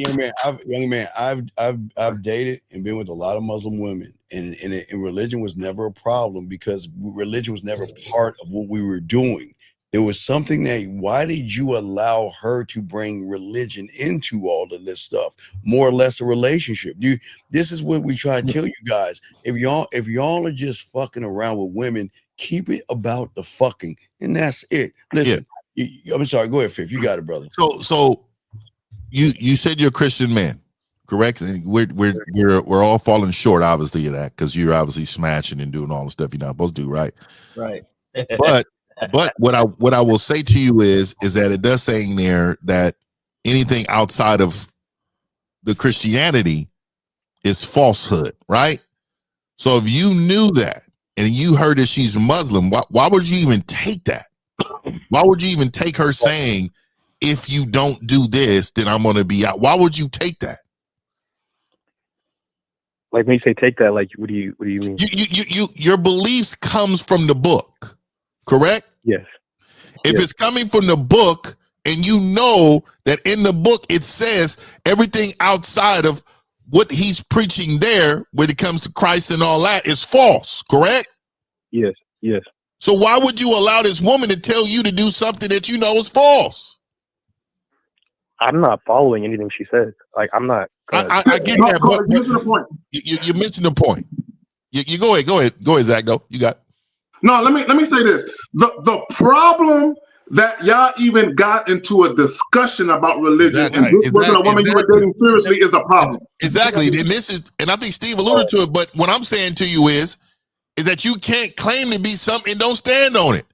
young man, I've dated and been with a lot of Muslim women, and religion was never a problem because religion was never part of what we were doing. There was something that, why did you allow her to bring religion into all of this stuff? More or less a relationship. This is what we try to tell you guys. If y'all are just fucking around with women, keep it about the fucking, and that's it. Listen, I'm sorry. Go ahead, Fifth. You got it, brother. So you said you're a Christian man, correct? And we're all falling short, obviously, of that, because you're obviously smashing and doing all the stuff you're not supposed to do, right? Right. But what I will say to you is that it does say in there that anything outside of the Christianity is falsehood, right? So if you knew that and you heard that she's Muslim, why would you even take that? Why would you even take her saying, if you don't do this, then I'm going to be out? Why would you take that? Like, when you say take that, like, what do you mean? Your beliefs comes from the book, correct? Yes. If it's coming from the book, and you know that in the book it says everything outside of what he's preaching there when it comes to Christ and all that is false, correct? Yes, yes. So why would you allow this woman to tell you to do something that you know is false? I'm not following anything she says. Like, I'm not. I get that, but you're missing the point. You're missing the point. You go ahead, Zach. Go. You got. No, let me say this. The problem that y'all even got into a discussion about religion and this wasn't a woman you were dating seriously is the problem. Exactly. And I think Steve alluded to it, but what I'm saying to you is that you can't claim to be something and don't stand on it.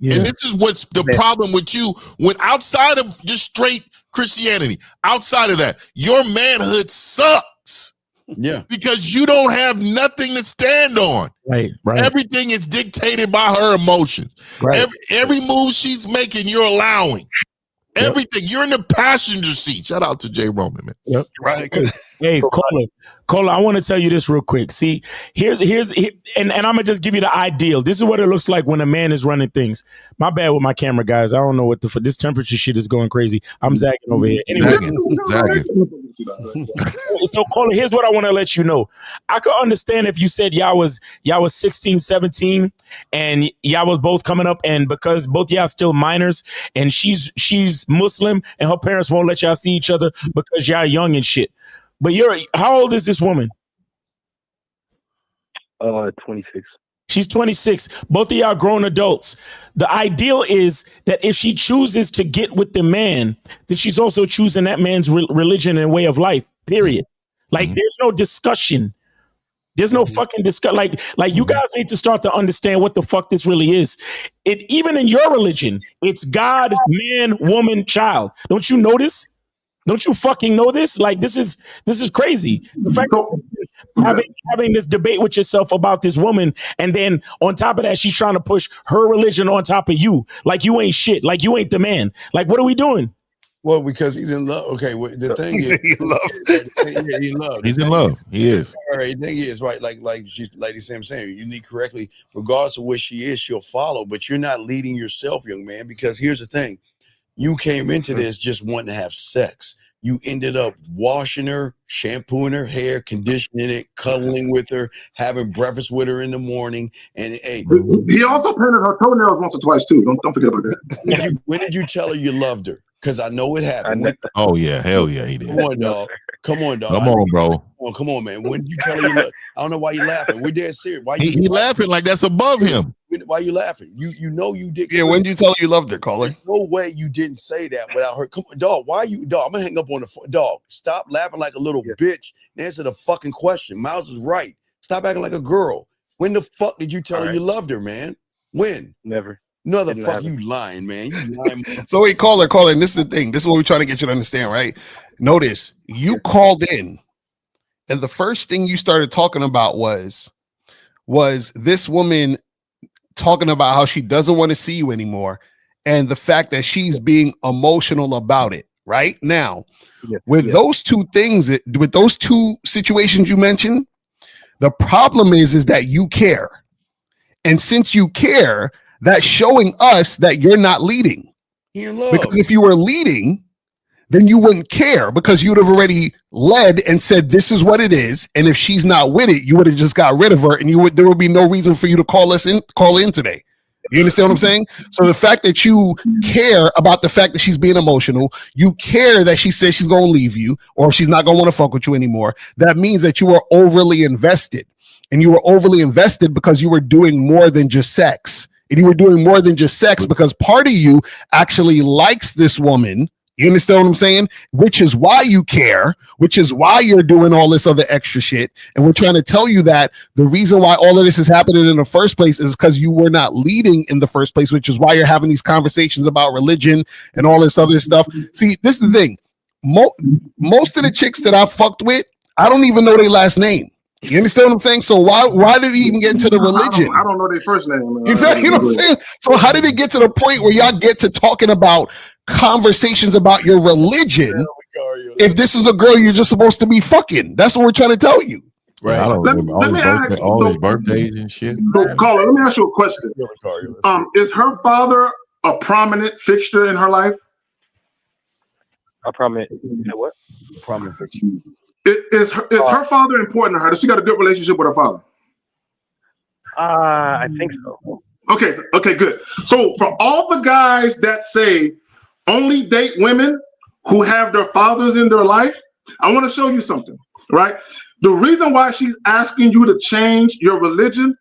Yeah. And this is what's the problem with you when outside of just straight Christianity, outside of that, your manhood sucks. Yeah. Because you don't have nothing to stand on. Right. Everything is dictated by her emotions. Right. Every move she's making, you're allowing. Yep. Everything. You're in the passenger seat. Shout out to Jay Roman, man. Yep. Right. Hey, Cola, I want to tell you this real quick. See, here's and I'm gonna just give you the ideal. This is what it looks like when a man is running things. My bad with my camera, guys. I don't know what this temperature shit is going crazy. I'm zagging over here. Anyway, so Cola, here's what I want to let you know. I could understand if you said y'all was 16, 17, and y'all was both coming up, and because both y'all still minors, and she's Muslim, and her parents won't let y'all see each other because y'all young and shit. But how old is this woman? 26. She's 26. Both of y'all grown adults. The ideal is that if she chooses to get with the man, then she's also choosing that man's religion and way of life, period. Like, there's no discussion. There's no fucking discussion. Like you guys need to start to understand what the fuck this really is. Even in your religion, it's God, man, woman, child. Don't you notice? Don't you fucking know this? Like, this is crazy. The fact that having this debate with yourself about this woman, and then on top of that, she's trying to push her religion on top of you. Like you ain't shit. Like you ain't the man. Like, what are we doing? Well, because he's in love. Okay, well, the thing is, he's in love. He's in love. He is. All right, the thing is, right? Like Lady Sam saying, you need correctly, regardless of where she is, she'll follow. But you're not leading yourself, young man. Because here's the thing. You came into this just wanting to have sex. You ended up washing her, shampooing her hair, conditioning it, cuddling with her, having breakfast with her in the morning. And hey, he also painted her toenails once or twice too. Don't forget about that. When did you tell her you loved her? Because I know it happened. Oh yeah, hell yeah, he did. Come on, dog. Come on, dog. Come on, bro. Come on, man. When did you tell her you love? I don't know why you're laughing. We're dead serious. Why he laughing like that's above him? Why you laughing? You know you did. Yeah, when did you tell her you loved her, caller? No way you didn't say that without her. Come on, dog. Why you, dog? I'm gonna hang up on the phone. Dog, stop laughing like a little bitch and answer the fucking question. Miles is right. Stop acting like a girl. When the fuck did you tell her you loved her, man? When? Never. No, the fuck you lying, man. You lying. So wait, caller, and this is the thing. This is what we're trying to get you to understand, right? Notice you called in, and the first thing you started talking about was this woman talking about how she doesn't want to see you anymore, and the fact that she's being emotional about it. Right now, with those two things, with those two situations you mentioned, the problem is that you care, and since you care, that's showing us that you're not leading. Because if you were leading, then you wouldn't care, because you'd have already led and said, this is what it is. And if she's not with it, you would have just got rid of her, and there would be no reason for you to call in today. You understand what I'm saying? So the fact that you care about the fact that she's being emotional, you care that she says she's going to leave you, or she's not going to want to fuck with you anymore. That means that you are overly invested, and you were overly invested because you were doing more than just sex. And you were doing more than just sex because part of you actually likes this woman. You understand what I'm saying? Which is why you care, which is why you're doing all this other extra shit. And we're trying to tell you that the reason why all of this is happening in the first place is because you were not leading in the first place, which is why you're having these conversations about religion and all this other stuff. See, this is the thing. Most of the chicks that I fucked with, I don't even know their last name. You understand what I'm saying? So why did he even get into the religion? I don't know their first name. Exactly. You know what I'm saying? So how did it get to the point where y'all get to talking about conversations about your religion if this is a girl you're just supposed to be fucking? That's what we're trying to tell you. Right. I don't remember all his birthdays and shit. So, caller, let me ask you a question. Is her father a prominent fixture in her life? A prominent what? Prominent fixture. Is her father important to her? Does she got a good relationship with her father? I think so. Okay, good. So for all the guys that say only date women who have their fathers in their life, I want to show you something, right? The reason why she's asking you to change your religion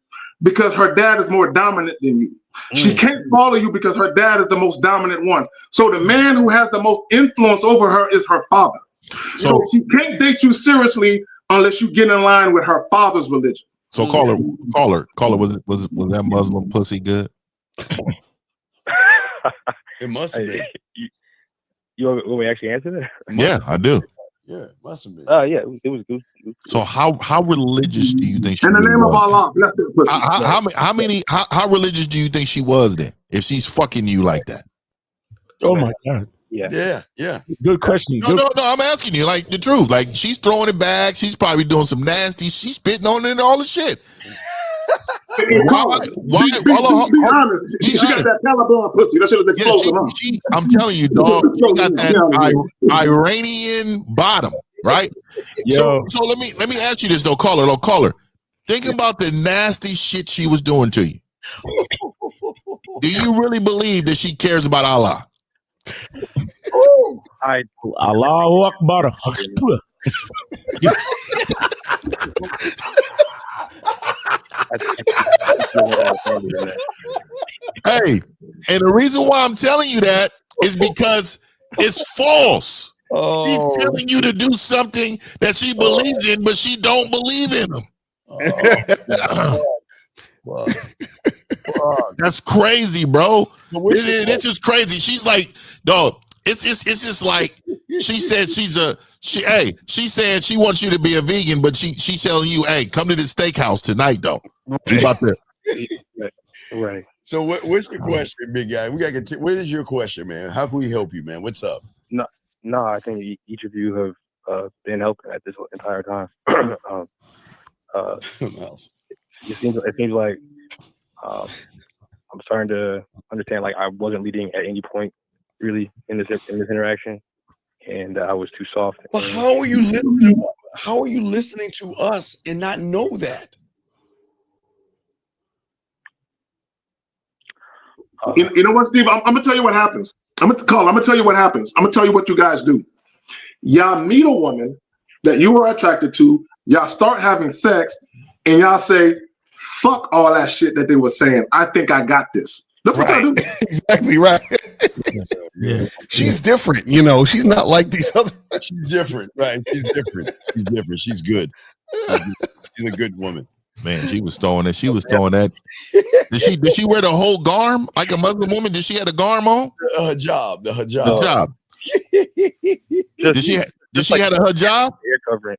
because her dad is more dominant than you. She can't follow you because her dad is the most dominant one. So the man who has the most influence over her is her father. So she can't date you seriously unless you get in line with her father's religion. So caller, was that Muslim pussy good? It must have been. You want me to actually answer that? Yeah, I do. Yeah, it must have been. Yeah, it was good. So how religious do you think she in the really name of was? Allah, bless her pussy. How religious do you think she was then? If she's fucking you like that? Oh my God. Yeah. Good question. No, I'm asking you like the truth. Like she's throwing it back. She's probably doing some nasty. She's spitting on it and all the shit. Why? Be honest. She got that Taliban pussy. That shit is explosive. I'm telling you, dog. She got that Iranian bottom, right? Yo. So let me ask you this though, caller. Think about the nasty shit she was doing to you. Do you really believe that she cares about Allah? Allahu Akbar. Hey, and the reason why I'm telling you that is because it's false. She's telling you to do something that she believes in, but she don't believe in them. That's crazy, bro. This is crazy. She's like, dog. It's just like she said she said she wants you to be a vegan, but she's telling you, hey, come to the steakhouse tonight, though. We about to. Right. So what's your question, big guy? We gotta get. What is your question, man? How can we help you, man? What's up? No, I think each of you have been helping at this entire time. It seems like I'm starting to understand. Like I wasn't leading at any point, really, in this interaction, and I was too soft. But how are you listening? How are you listening to us and not know that? You know what, Steve? I'm gonna tell you what happens. I'm gonna tell you what happens. I'm gonna tell you what you guys do. Y'all meet a woman that you are attracted to. Y'all start having sex, and y'all say, "Fuck all that shit that they were saying. I think I got this." That's what y'all do. Exactly right. Yeah, she's different. You know, she's not like these other. She's different, right? She's different. She's different. She's good. She's a good woman. Man, she was throwing that. She was throwing that. Did she wear the whole garm like a Muslim woman? Did she have the garm on? Hijab. The hijab. Did she have a hijab? Hair covering.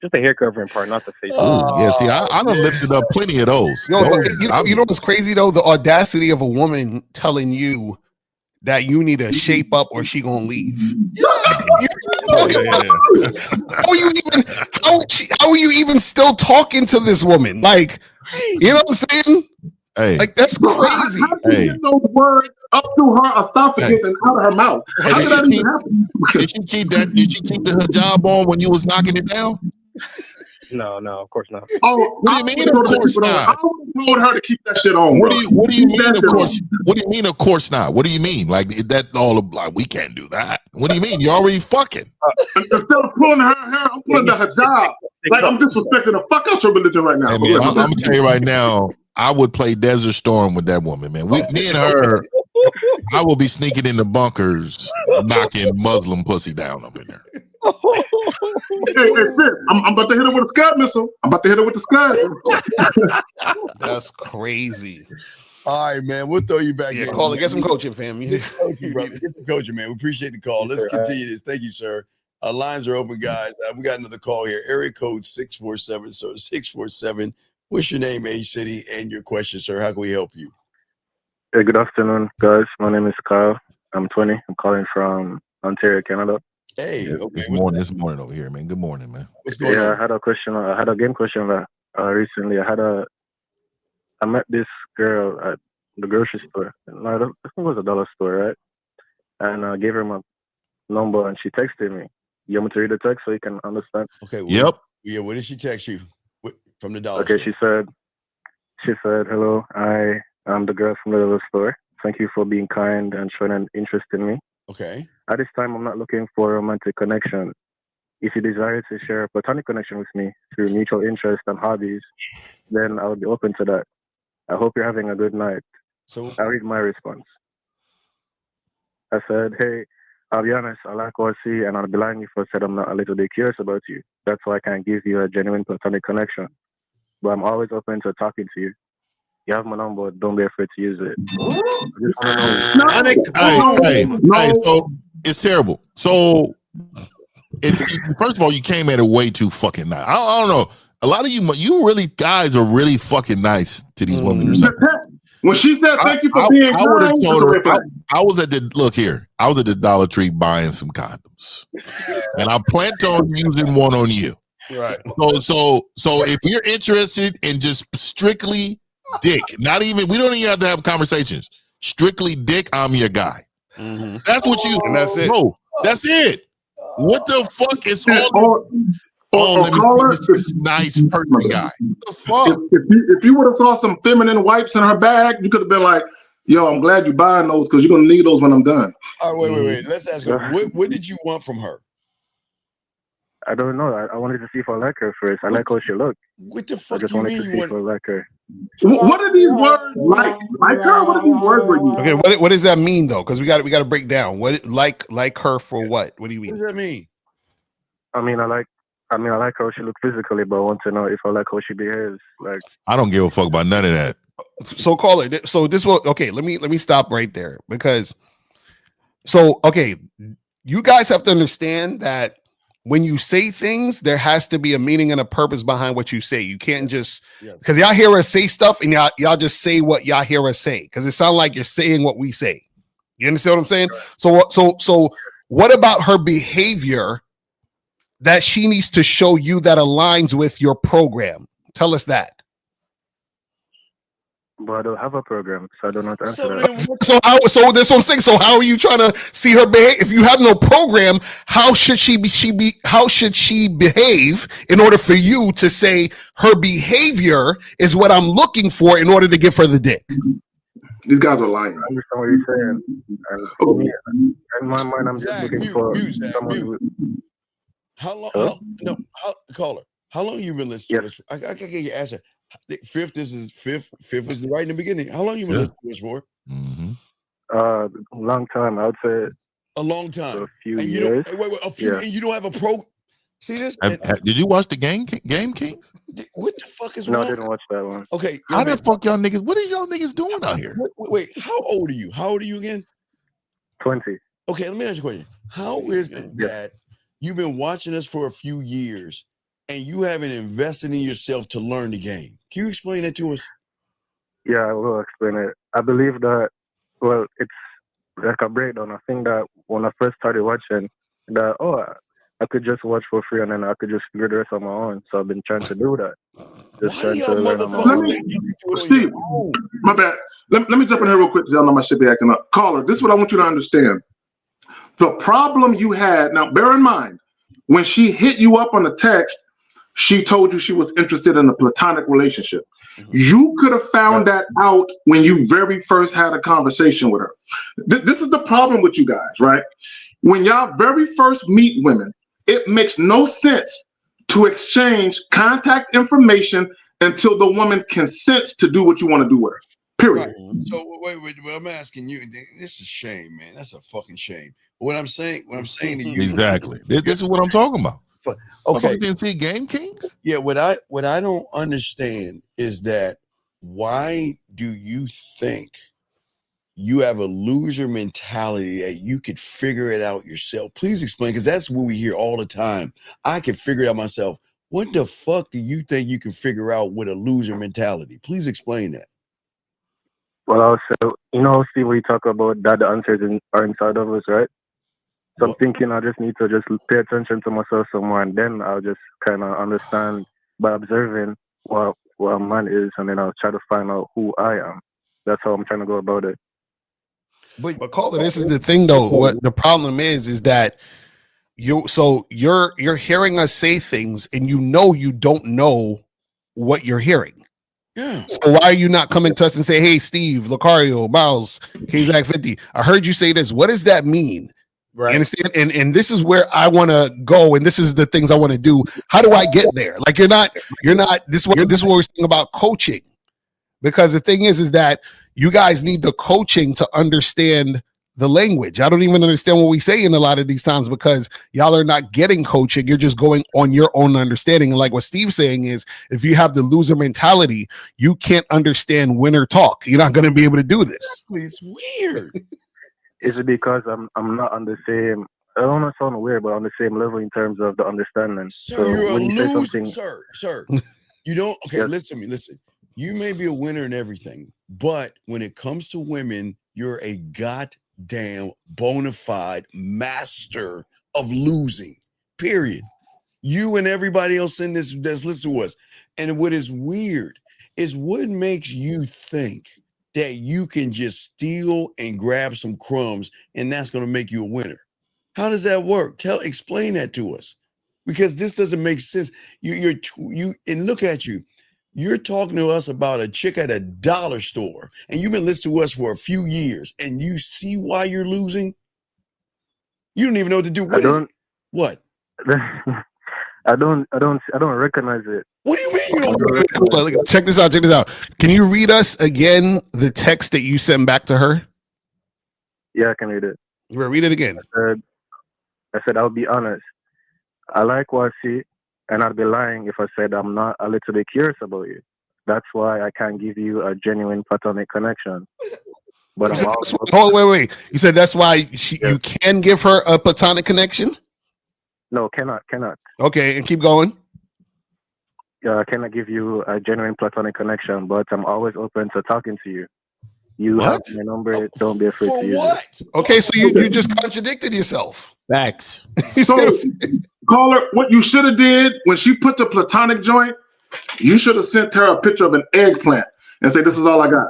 Just the hair covering part, not the face. Yeah, see, I done lifted up plenty of those. You know what's crazy though? The audacity of a woman telling you that you need to shape up or she gonna leave. How are you even still talking to this woman? Like, you know what I'm saying? Hey, like that's crazy. How did you get those words up through her esophagus and out of her mouth? How did that even happen? Did she keep the hijab on when you was knocking it down? No, of course not. Oh, what do you mean? Of course not. I told her to keep that shit on. What do you mean? Of course. What do you mean? Of course not. What do you mean? Like that? All of like we can't do that. What do you mean? You're already fucking. Instead of pulling her hair, I'm pulling the hijab. Like I'm disrespecting the fuck out your religion right now. Hey, man, I'm gonna tell you right now. I would play Desert Storm with that woman, man. Me and her, I will be sneaking in the bunkers, knocking Muslim pussy down up in there. Hey, I'm about to hit her with a Scud missile. I'm about to hit her with the Scud. That's crazy. All right, man. We'll throw you back in. Call it. Get some coaching, fam. Get some coaching, man. We appreciate the call. Let's continue this. Thank you, sir. Lines are open, guys. We got another call here. Area code 647. So 647. What's your name, age, city, and your question, sir? How can we help you? Hey, good afternoon, guys. My name is Kyle. I'm 20. I'm calling from Ontario, Canada. Hey, okay. It's morning over here, man. Good morning, man. What's going on? I had a question. I had a game question recently. I met this girl at the grocery store. I think it was a dollar store, right? And I gave her my number, and she texted me. You want me to read the text so you can understand? Okay. Yep. Yeah. What did she text you from the dollar Okay, store? she said, hello, I am the girl from the dollar store. Thank you for being kind and showing an interest in me. Okay. At this time, I'm not looking for a romantic connection. If you desire to share a platonic connection with me through mutual interests and hobbies, then I would be open to that. I hope you're having a good night. So I read my response. I said, hey, I'll be honest, I like what I see, and I'll be lying if I said I'm not a little bit curious about you. That's why I can't give you a genuine platonic connection. But I'm always open to talking to you. You have my number, don't be afraid to use it. I just want to know. So it's terrible. So it's first of all, you came at it way too fucking nice. I don't know. A lot of you really guys are really fucking nice to these women. When she said thank you for being I would have kind, told her. I was at the look here. I was at the Dollar Tree buying some condoms, and I planned on using one on you. Right. So if you're interested in just strictly dick, not even we don't even have to have conversations. Strictly dick, I'm your guy. Mm-hmm. That's what you. And that's it. Bro, that's it. What the fuck is all? Let me see this nice person guy. What the fuck? If you would have saw some feminine wipes in her bag, you could have been like, yo, I'm glad you're buying those because you're going to need those when I'm done. All right, wait. Let's ask her. What did you want from her? I don't know. I wanted to see if I like her first. I like how she looked. What the fuck I just you wanted mean to see if I like her. What are these words like her? What are these words for you? Okay, what does that mean though? Because we got to break down. What like her for what? What do you mean? What does that mean? I mean, I like how she looked physically, but I want to know if I like how she behaves. Like, I don't give a fuck about none of that. So caller, so this will okay. Let me stop right there because you guys have to understand that when you say things, there has to be a meaning and a purpose behind what you say. You can't just because y'all hear us say stuff and y'all just say what y'all hear us say because it sounds like you're saying what we say. You understand what I'm saying? So what about her behavior that she needs to show you that aligns with your program? Tell us that. but I don't have a program, so I don't know how to answer that. So that's what I'm saying. So how are you trying to see her behave? If you have no program, how should she behave in order for you to say her behavior is what I'm looking for in order to give her the dick? These guys are lying. I understand what you're saying. And for me, in my mind, I'm just looking for someone who. How long? Caller. How long you been listening to this? I can't get your answer. Fifth is right in the beginning. How long you been listening to this for? Long time. I would say a long time. A few and years. A few. And you don't have a pro. See this? Did you watch the Game Kings? What the fuck is wrong? wrong? No, I didn't watch that one. Okay. How the fuck y'all niggas? What are y'all niggas doing out here? Wait. How old are you? How old are you again? 20. Okay. Let me ask you a question. How is it that you've been watching us for a few years and you haven't invested in yourself to learn the game? Can you explain that to us? Yeah, I will explain it. I believe that, well, it's like a breakdown. I think that when I first started watching, that, I could just watch for free and then I could just figure the rest on my own. So I've been trying to do that. Just trying to learn on my own. Steve, my bad. Let me jump in here real quick because y'all know my shit be acting up. Caller, this is what I want you to understand. The problem you had, now bear in mind, when she hit you up on the text, she told you she was interested in a platonic relationship. You could have found that out when you very first had a conversation with her. This is the problem with you guys, right? When y'all very first meet women, it makes no sense to exchange contact information until the woman consents to do what you want to do with her. Period. Right. So wait, I'm asking you. This is shame, man. That's a fucking shame. What I'm saying to you. Exactly. This is what I'm talking about. Okay. Didn't see Game Kings? Yeah. What I don't understand is that why do you think you have a loser mentality that you could figure it out yourself? Please explain, because that's what we hear all the time. I can figure it out myself. What the fuck do you think you can figure out with a loser mentality? Please explain that. Well, also, Steve, we talk about that the answers are inside of us, right? So I'm thinking I just need to just pay attention to myself some more, and then I'll just kind of understand by observing what a man is, and then I'll try to find out who I am. That's how I'm trying to go about it. But caller, this is the thing though. What the problem is that you're hearing us say things, and you don't know what you're hearing. Yeah. So why are you not coming to us and say, "Hey, Steve, Lucario, Miles, Kazak 50, I heard you say this. What does that mean?" Right. You understand? And this is where I want to go, and this is the things I want to do. How do I get there? Like you're not. This is what we're saying about coaching, because the thing is that you guys need the coaching to understand the language. I don't even understand what we say in a lot of these times because y'all are not getting coaching. You're just going on your own understanding. And like what Steve's saying is, if you have the loser mentality, you can't understand winner talk. You're not going to be able to do this. It's weird. Is it because I'm not on the same? I don't want to sound weird, but on the same level in terms of the understanding. Sir, So you're a when you say loser, something, sir. You don't. Okay, listen to me. Listen. You may be a winner in everything, but when it comes to women, you're a goddamn bona fide master of losing. Period. You and everybody else in this that's listening to us. And what is weird is what makes you think that you can just steal and grab some crumbs and that's going to make you a winner. How does that work? Explain that to us, because this doesn't make sense. You and look at you. You're talking to us about a chick at a dollar store, and you've been listening to us for a few years, and you see why you're losing. You don't even know what to do. What? I don't recognize it. What do you mean you don't? Check this out. Can you read us again the text that you sent back to her? Yeah, I can read it. Read it again. I said, I'll be honest. I like what I see, and I'd be lying if I said I'm not a little bit curious about you. That's why I can't give you a genuine platonic connection. But I'm also... wait. You said that's why you can give her a platonic connection? No, cannot. Okay, and keep going. I cannot give you a genuine platonic connection, but I'm always open to talking to you. You have my number. Don't be afraid to use it. Okay, so you just contradicted yourself. Facts. So, caller, what you should have did when she put the platonic joint, you should have sent her a picture of an eggplant and say, "This is all I got."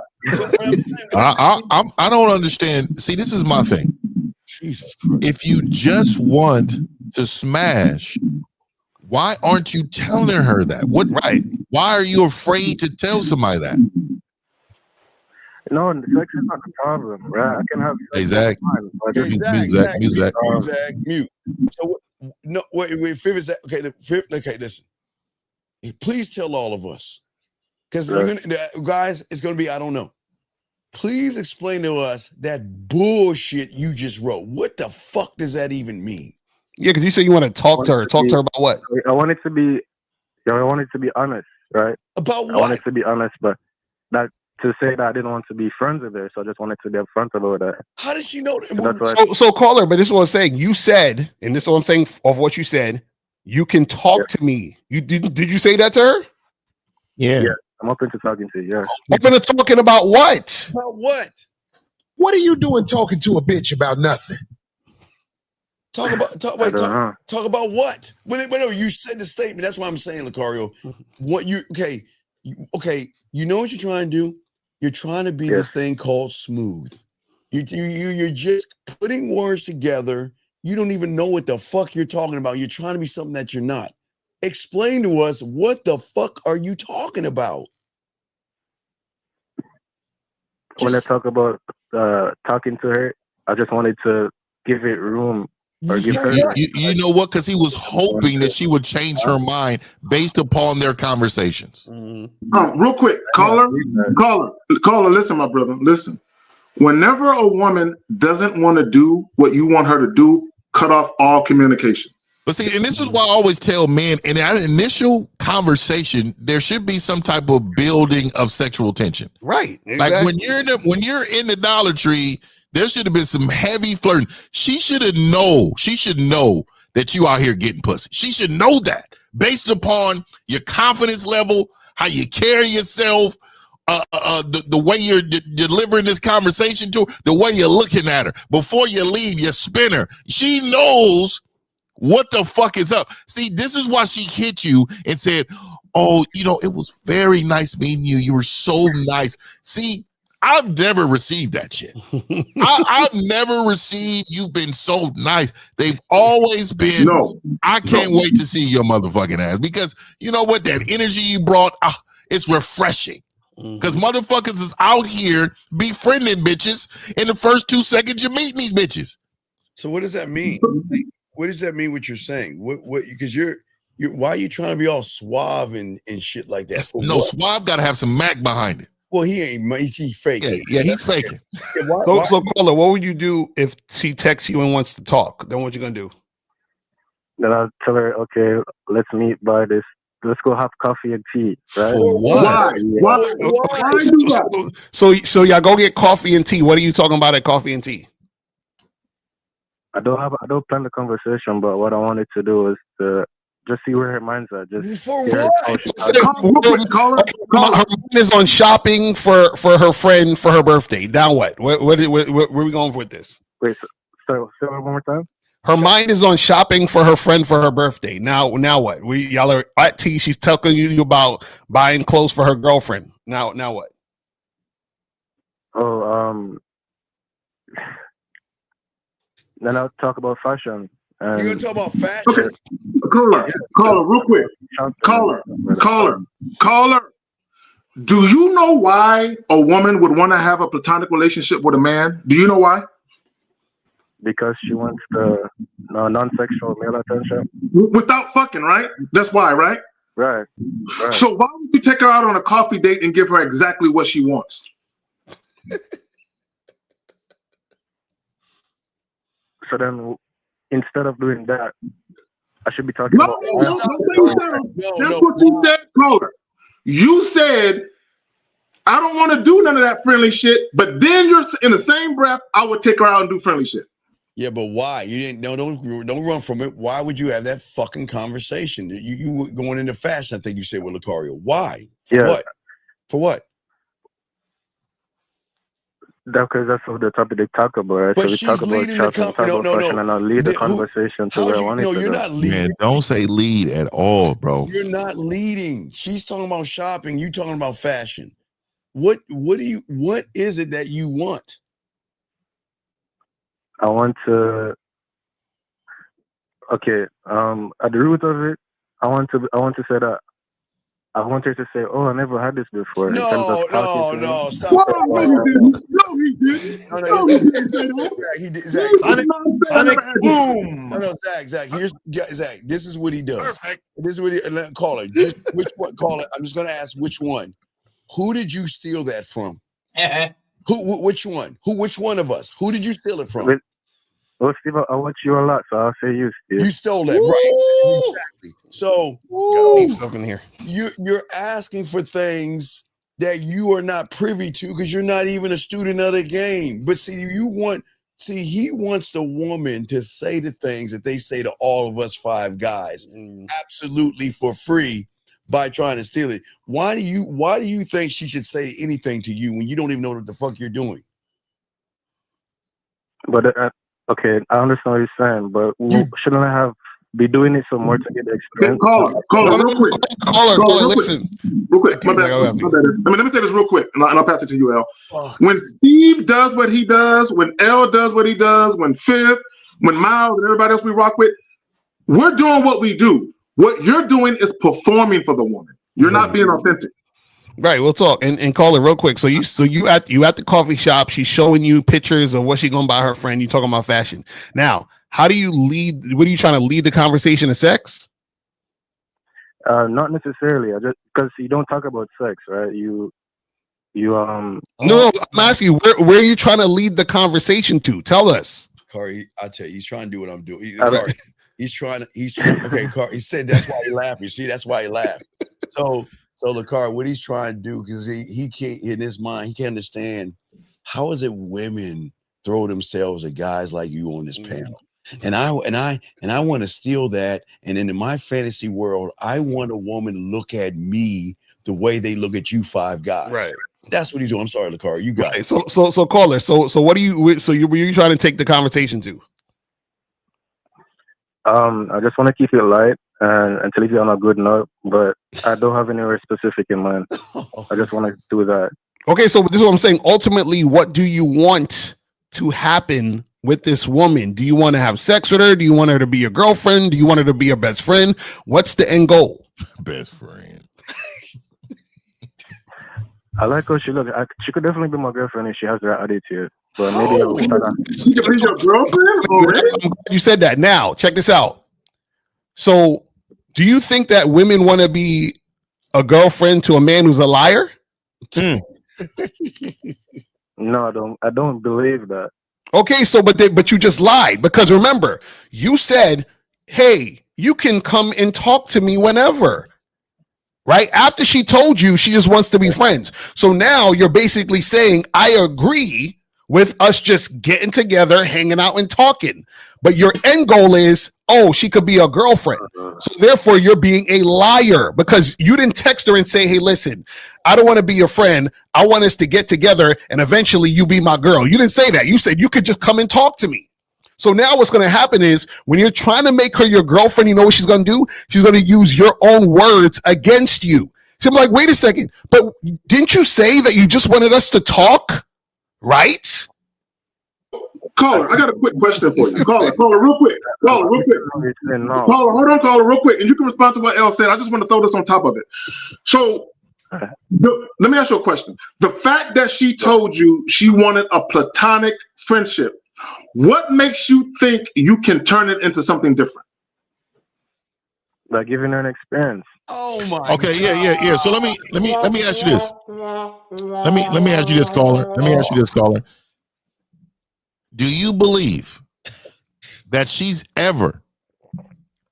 I don't understand. See, this is my thing. Jesus Christ. If you just want to smash, why aren't you telling her that? Why are you afraid to tell somebody that? No, sex is not the problem, right? I can have Zach. Mute. So no, wait. Okay, listen. Please tell all of us, because guys, it's gonna be I don't know. Please explain to us that bullshit you just wrote. What the fuck does that even mean? Yeah, because you said you want to talk to her. Talk to her about what? I want it to be honest, right? About what? I want it to be honest, but not to say that I didn't want to be friends with her, so I just wanted to be upfront about that. How does she know? So caller, but this is what I'm saying. You said, and this is what I'm saying of what you said. You can talk to me. You did you say that to her? Yeah. I'm open to talking to you. Yeah. Open to talking about what? About what? What are you doing talking to a bitch about nothing? Talk about what? Wait, you said the statement. That's why I'm saying, Lucario. What you you know what you're trying to do? You're trying to be this thing called smooth. You're just putting words together. You don't even know what the fuck you're talking about. You're trying to be something that you're not. Explain to us, what the fuck are you talking about? When I talk about talking to her, I just wanted to give it room. Or give her You know what? Because he was hoping that she would change her mind based upon their conversations. Real quick, caller, listen, my brother, listen. Whenever a woman doesn't want to do what you want her to do, cut off all communication. But see, and this is why I always tell men, in that initial conversation, there should be some type of building of sexual tension. Right. Exactly. Like when you're in the Dollar Tree, there should have been some heavy flirting. She should know that you out here getting pussy. She should know that based upon your confidence level, how you carry yourself, the way you're delivering this conversation to her, the way you're looking at her. Before you leave, you spin her. She knows what the fuck is up. See, this is why she hit you and said, "Oh, it was very nice meeting you. You were so nice." See, I've never received that shit. I've never received. You've been so nice. They've always been. No, I can't wait to see your motherfucking ass because you know what? That energy you brought, it's refreshing. Because motherfuckers is out here befriending bitches in the first 2 seconds you're meeting these bitches. So what does that mean? Like, what does that mean? What you're saying? What? Because you're why are you trying to be all suave and shit like that? No, suave got to have some Mac behind it. Well, he ain't. He's faking. Yeah, he's faking. Yeah, So caller, what would you do if she texts you and wants to talk? Then what you gonna do? Then I'll tell her, okay, let's meet by this. Let's go have coffee and tea, right? For what? So y'all go get coffee and tea. What are you talking about at coffee and tea? I don't plan the conversation, but what I wanted to do is to just see where her mind's at. Just Her mind is on shopping for her friend for her birthday. Now what? Where are we going with this? Wait, so say it one more time. Her mind is on shopping for her friend for her birthday. Now what? Y'all are at tea. She's telling you about buying clothes for her girlfriend. Now what? Then I'll talk about fashion. You're gonna talk about fashion. Okay. Caller, real quick. Caller. Do you know why a woman would want to have a platonic relationship with a man? Do you know why? Because she wants the non-sexual male attention. Without fucking, right? That's why, right? Right. So why would you take her out on a coffee date and give her exactly what she wants? So then, instead of doing that, I should be talking about. That's what you said, caller. You said, I don't want to do none of that friendly shit, but then you're in the same breath, I would take her out and do friendly shit. Yeah, but why? You didn't. No, don't run from it. Why would you have that fucking conversation? You were going into fashion. I think you said with Lucario. Why? For what? For what? Because that's what the topic they talk about. Right? But so we she's talk about leading the fashion, and I'll lead the conversation to where I want it to you're go. not leading. Man, don't say lead at all, bro. You're not leading. She's talking about shopping. You talking about fashion. What is it that you want? I want to. Okay. At the root of it, I want to say that. I want her to say, "Oh, I never had this before." No, stop. No, he didn't. No, he didn't. He did. Zach. No, Zach. Here's Zach. This is what he does. Perfect. This is what he. Call it. Which one? Call it. I'm just going to ask which one. Who did you steal that from? Who? Which one? Which one of us? Who did you steal it from? Well, Steve, I watch you a lot, so I'll say you, Steve. You stole that, right? Exactly. So something here. You're asking for things that you are not privy to because you're not even a student of the game. But see, he wants the woman to say the things that they say to all of us five guys, absolutely for free, by trying to steal it. Why do you think she should say anything to you when you don't even know what the fuck you're doing? But okay, I understand what you're saying, but shouldn't I be doing it some more to get the experience? Caller, real quick. Caller, listen. Real quick. My bad. Let me say this real quick, and I'll pass it to you, L. When Steve does what he does, when L does what he does, when Fifth, when Miles, and everybody else we rock with, we're doing what we do. What you're doing is performing for the woman. You're not being authentic. Right, we'll talk and call it real quick. So you at the coffee shop. She's showing you pictures of what she's gonna buy her friend. You talking about fashion. Now, how do you lead? What are you trying to lead the conversation to sex? Not necessarily. Just because you don't talk about sex, right? No, I'm asking you where are you trying to lead the conversation to? Tell us. Corey, I tell you, he's trying to do what I'm doing. He's trying. Okay, Corey. He said that's why he laughed. You see, that's why he laughed. So LaCar, what he's trying to do, because he can't, in his mind, he can't understand how is it women throw themselves at guys like you on this panel. And I want to steal that. And in my fantasy world, I want a woman to look at me the way they look at you five guys. Right. That's what he's doing. I'm sorry, LaCar. You got it. So caller. So what do you? So you're trying to take the conversation to? I just want to keep it light and leave you on a good note, but I don't have anywhere specific in mind. I just want to do that. Okay, so this is what I'm saying. Ultimately, what do you want to happen with this woman? Do you want to have sex with her? Do you want her to be your girlfriend? Do you want her to be your best friend? What's the end goal? Best friend. I like how she looks. She could definitely be my girlfriend if she has the right attitude. But maybe I'll start off. She could be your girlfriend already? I'm glad you said that. Now, check this out. So, do you think that women want to be a girlfriend to a man who's a liar? No, I don't believe that. Okay, so but you just lied, because remember, you said, "Hey, you can come and talk to me whenever." Right? After she told you she just wants to be friends. So now you're basically saying, I agree with us just getting together, hanging out and talking. But your end goal is, oh, she could be a girlfriend. So therefore you're being a liar, because you didn't text her and say, hey, listen, I don't want to be your friend. I want us to get together and eventually you be my girl. You didn't say that. You said you could just come and talk to me. So now what's going to happen is when you're trying to make her your girlfriend, you know what she's going to do? She's going to use your own words against you. So I'm like, wait a second, but didn't you say that you just wanted us to talk? Right? Caller, I got a quick question for you. Caller, real quick. Caller, hold on, caller, real quick. And you can respond to what Elle said. I just want to throw this on top of it. So let me ask you a question. The fact that she told you she wanted a platonic friendship, what makes you think you can turn it into something different? By giving her an experience. Oh my. Okay, yeah. So let me ask you this. Let me ask you this, caller. Let me ask you this, caller. Do you believe that she's ever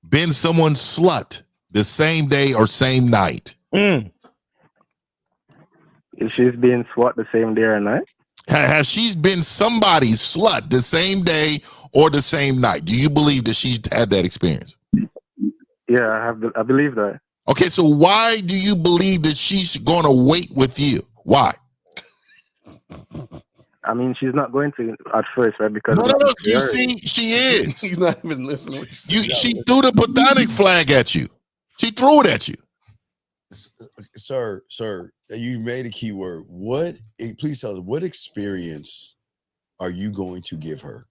been someone's slut the same day or same night? If she's being slut the same day or night? Has she been somebody's slut the same day or the same night? Do you believe that she's had that experience? Yeah, I believe that. Okay, so why do you believe that she's going to wait with you? Why? I mean, she's not going to at first, right? Because no, you see, she is. He's not even listening. She threw the platonic flag at you. She threw it at you. Sir, you made a key word. Please tell us, what experience are you going to give her?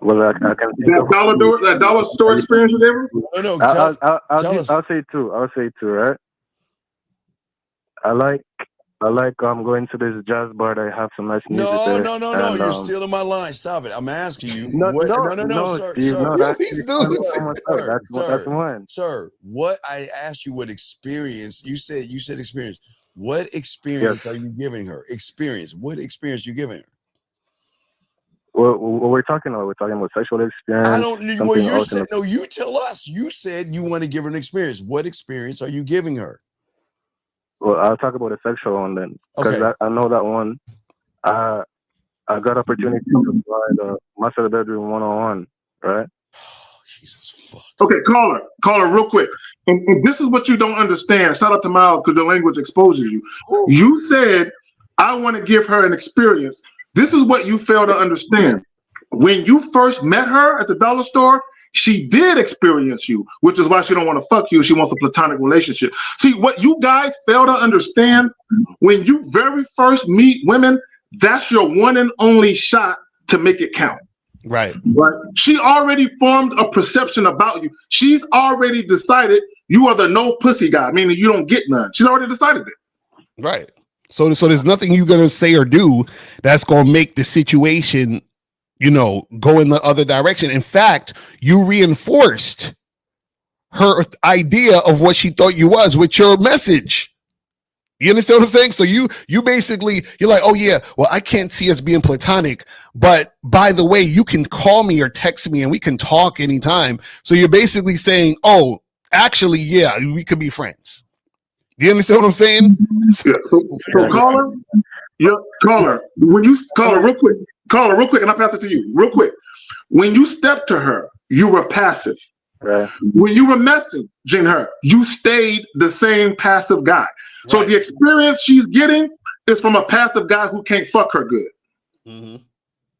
Well, I can that dollar store experience you gave her? No, I'll say two. Right? I like going to this jazz bar that have some nice music there. No, you're stealing my line. Stop it. I'm asking you. No, sir. Steve, Sir, that's one. Sir, what I asked you, what experience? You said experience. What experience are you giving her? Experience. What experience are you giving her? What we're talking about? We're talking about sexual experience. I don't. Well, you said no. You tell us. You said you want to give her an experience. What experience are you giving her? Well, I'll talk about the sexual one then, because I know that one. I got opportunity to fly the master of the bedroom 101, right? Oh, Jesus fuck. Okay, caller, real quick. And this is what you don't understand. Shout out to Miles, because your language exposes you. You said, I want to give her an experience. This is what you fail to understand. When you first met her at the dollar store, she did experience you, which is why she don't want to fuck you. She wants a platonic relationship. See, what you guys fail to understand, when you very first meet women, that's your one and only shot to make it count. Right. She already formed a perception about you. She's already decided you are the no pussy guy, meaning you don't get none. She's already decided it. Right. So there's nothing you're going to say or do that's going to make the situation, go in the other direction. In fact, you reinforced her idea of what she thought you was with your message. You understand what I'm saying? So you basically, you're like, oh yeah, well, I can't see us being platonic, but by the way, you can call me or text me and we can talk anytime. So you're basically saying, oh, actually, yeah, we could be friends. Do you understand what I'm saying? Yeah. So caller, when you caller real quick, and I pass it to you real quick. When you stepped to her, you were passive. Right. When you were messaging her, you stayed the same passive guy. So the experience she's getting is from a passive guy who can't fuck her good. Mm-hmm.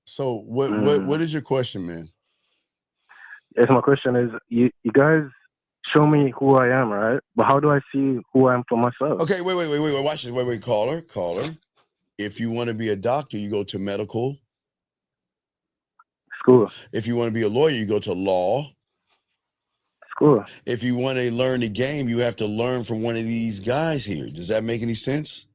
So what is your question, man? Yes, my question is, you guys show me who I am, right? But how do I see who I am for myself? Okay, wait. Watch this. Wait. Caller. If you want to be a doctor, you go to medical school. If you want to be a lawyer, you go to law school. If you want to learn the game, you have to learn from one of these guys here. Does that make any sense?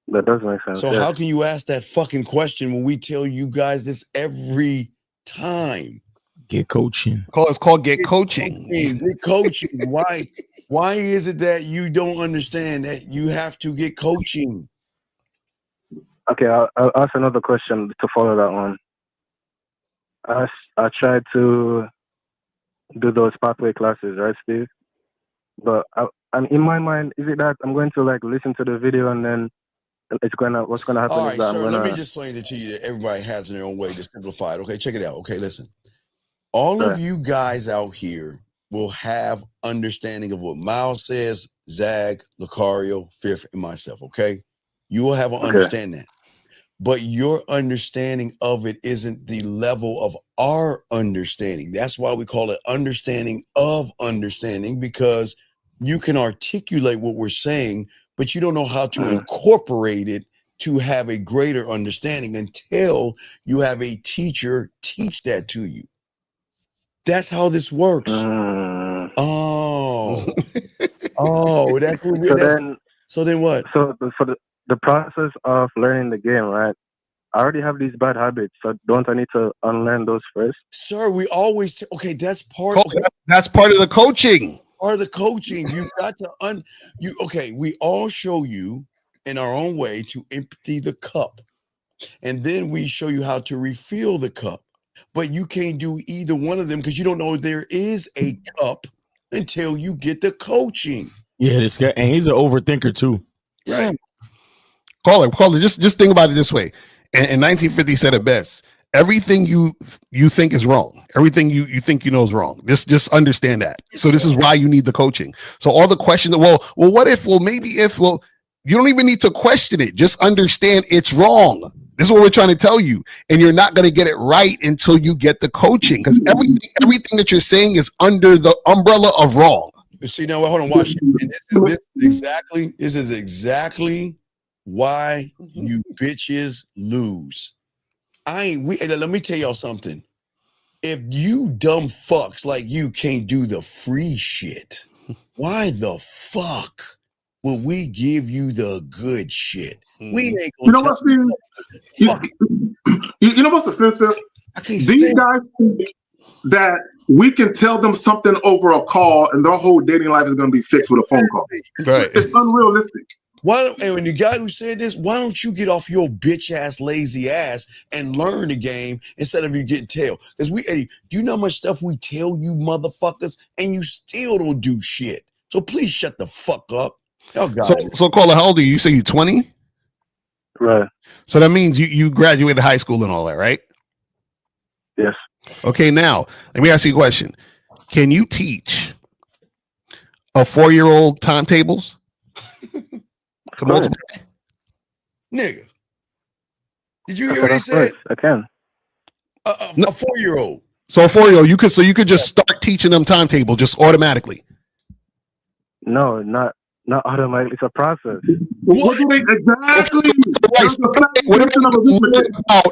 That does make sense. So how can you ask that fucking question when we tell you guys this every time? Get coaching. It's called get coaching. Get coaching. Why is it that you don't understand that you have to get coaching? Okay, I'll ask another question to follow that one. I tried to do those pathway classes, right, Steve? But I'm in my mind, is it that I'm going to like listen to the video and then what's gonna happen? All right, is that sir, let me just explain it to you that everybody has their own way to simplify it. Okay, check it out. Okay, listen. All of you guys out here will have understanding of what Miles says, Zag, Lucario, Fifth, and myself, okay? You will have an understanding that. But your understanding of it isn't the level of our understanding. That's why we call it understanding of understanding, because you can articulate what we're saying, but you don't know how to incorporate it to have a greater understanding until you have a teacher teach that to you. That's how this works. Oh, that's what so then what? So for the process of learning the game, right? I already have these bad habits, so don't I need to unlearn those first? Sir, we always that's part that's part of the coaching. Part of the coaching. You've got to we all show you in our own way to empty the cup. And then we show you how to refill the cup. But you can't do either one of them because you don't know there is a cup until you get the coaching. Yeah, this guy, and he's an overthinker too. Right. Caller, just think about it this way. And 1950 said it best. Everything you think is wrong. Everything you think you know is wrong. Just understand that. So this is why you need the coaching. So all the questions, well, what if, maybe if, you don't even need to question it. Just understand it's wrong. This is what we're trying to tell you. And you're not going to get it right until you get the coaching, because everything that you're saying is under the umbrella of wrong. See, now, hold on, watch. This is exactly why you bitches lose. Let me tell y'all something. If you dumb fucks like you can't do the free shit, why the fuck will we give you the good shit? We ain't gonna. You know what, Steve? You know what's offensive? These guys think that we can tell them something over a call and their whole dating life is going to be fixed with a phone call. Right. It's unrealistic. And the guy who said this, why don't you get off your bitch ass, lazy ass and learn the game instead of you getting tail? Because do you know how much stuff we tell you motherfuckers and you still don't do shit? So please shut the fuck up. Y'all got it. So caller, how old are you? You say you're 20? Right. So that means you graduated high school and all that, right? Yes. Okay, now let me ask you a question. Can you teach a 4-year-old timetables? Nigga, did you hear what he said? I can. A 4-year-old. So a 4-year-old, you could just start teaching them timetable just automatically. No, not automatically. It's a process. What do they exactly?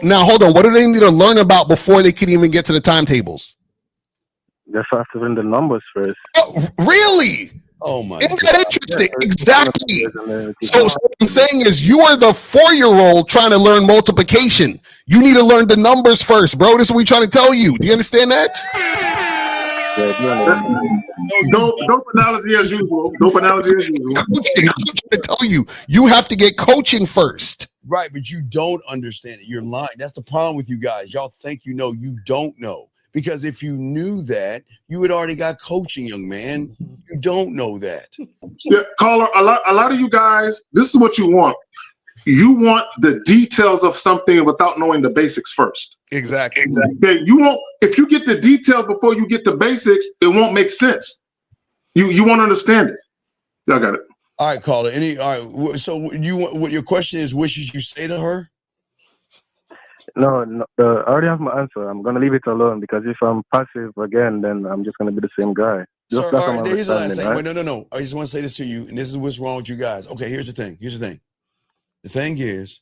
Now hold on. What do they need to learn about before they can even get to the timetables? They have to learn the numbers first. Oh, really? Oh my Isn't that interesting? Exactly. So what I'm saying is you are the 4-year-old trying to learn multiplication. You need to learn the numbers first, bro. This is what we're trying to tell you. Do you understand that? Dope analogy as usual. I'm trying to tell you, you have to get coaching first. Right, but you don't understand it. You're lying. That's the problem with you guys. Y'all think you know, you don't know. Because if you knew that, you had already got coaching, young man. You don't know that. Yeah, caller, a lot of you guys, this is what you want. You want the details of something without knowing the basics first. Exactly. Okay, if you get the details before you get the basics, it won't make sense. You won't understand it. Y'all got it. All right, caller. All right. So what your question is, what should you say to her? No, I already have my answer. I'm gonna leave it alone because if I'm passive again, then I'm just gonna be the same guy. Just Sir, that's all my right, here's the last understanding, thing. right? Wait, no. I just want to say this to you, and this is what's wrong with you guys. Okay, here's the thing. The thing is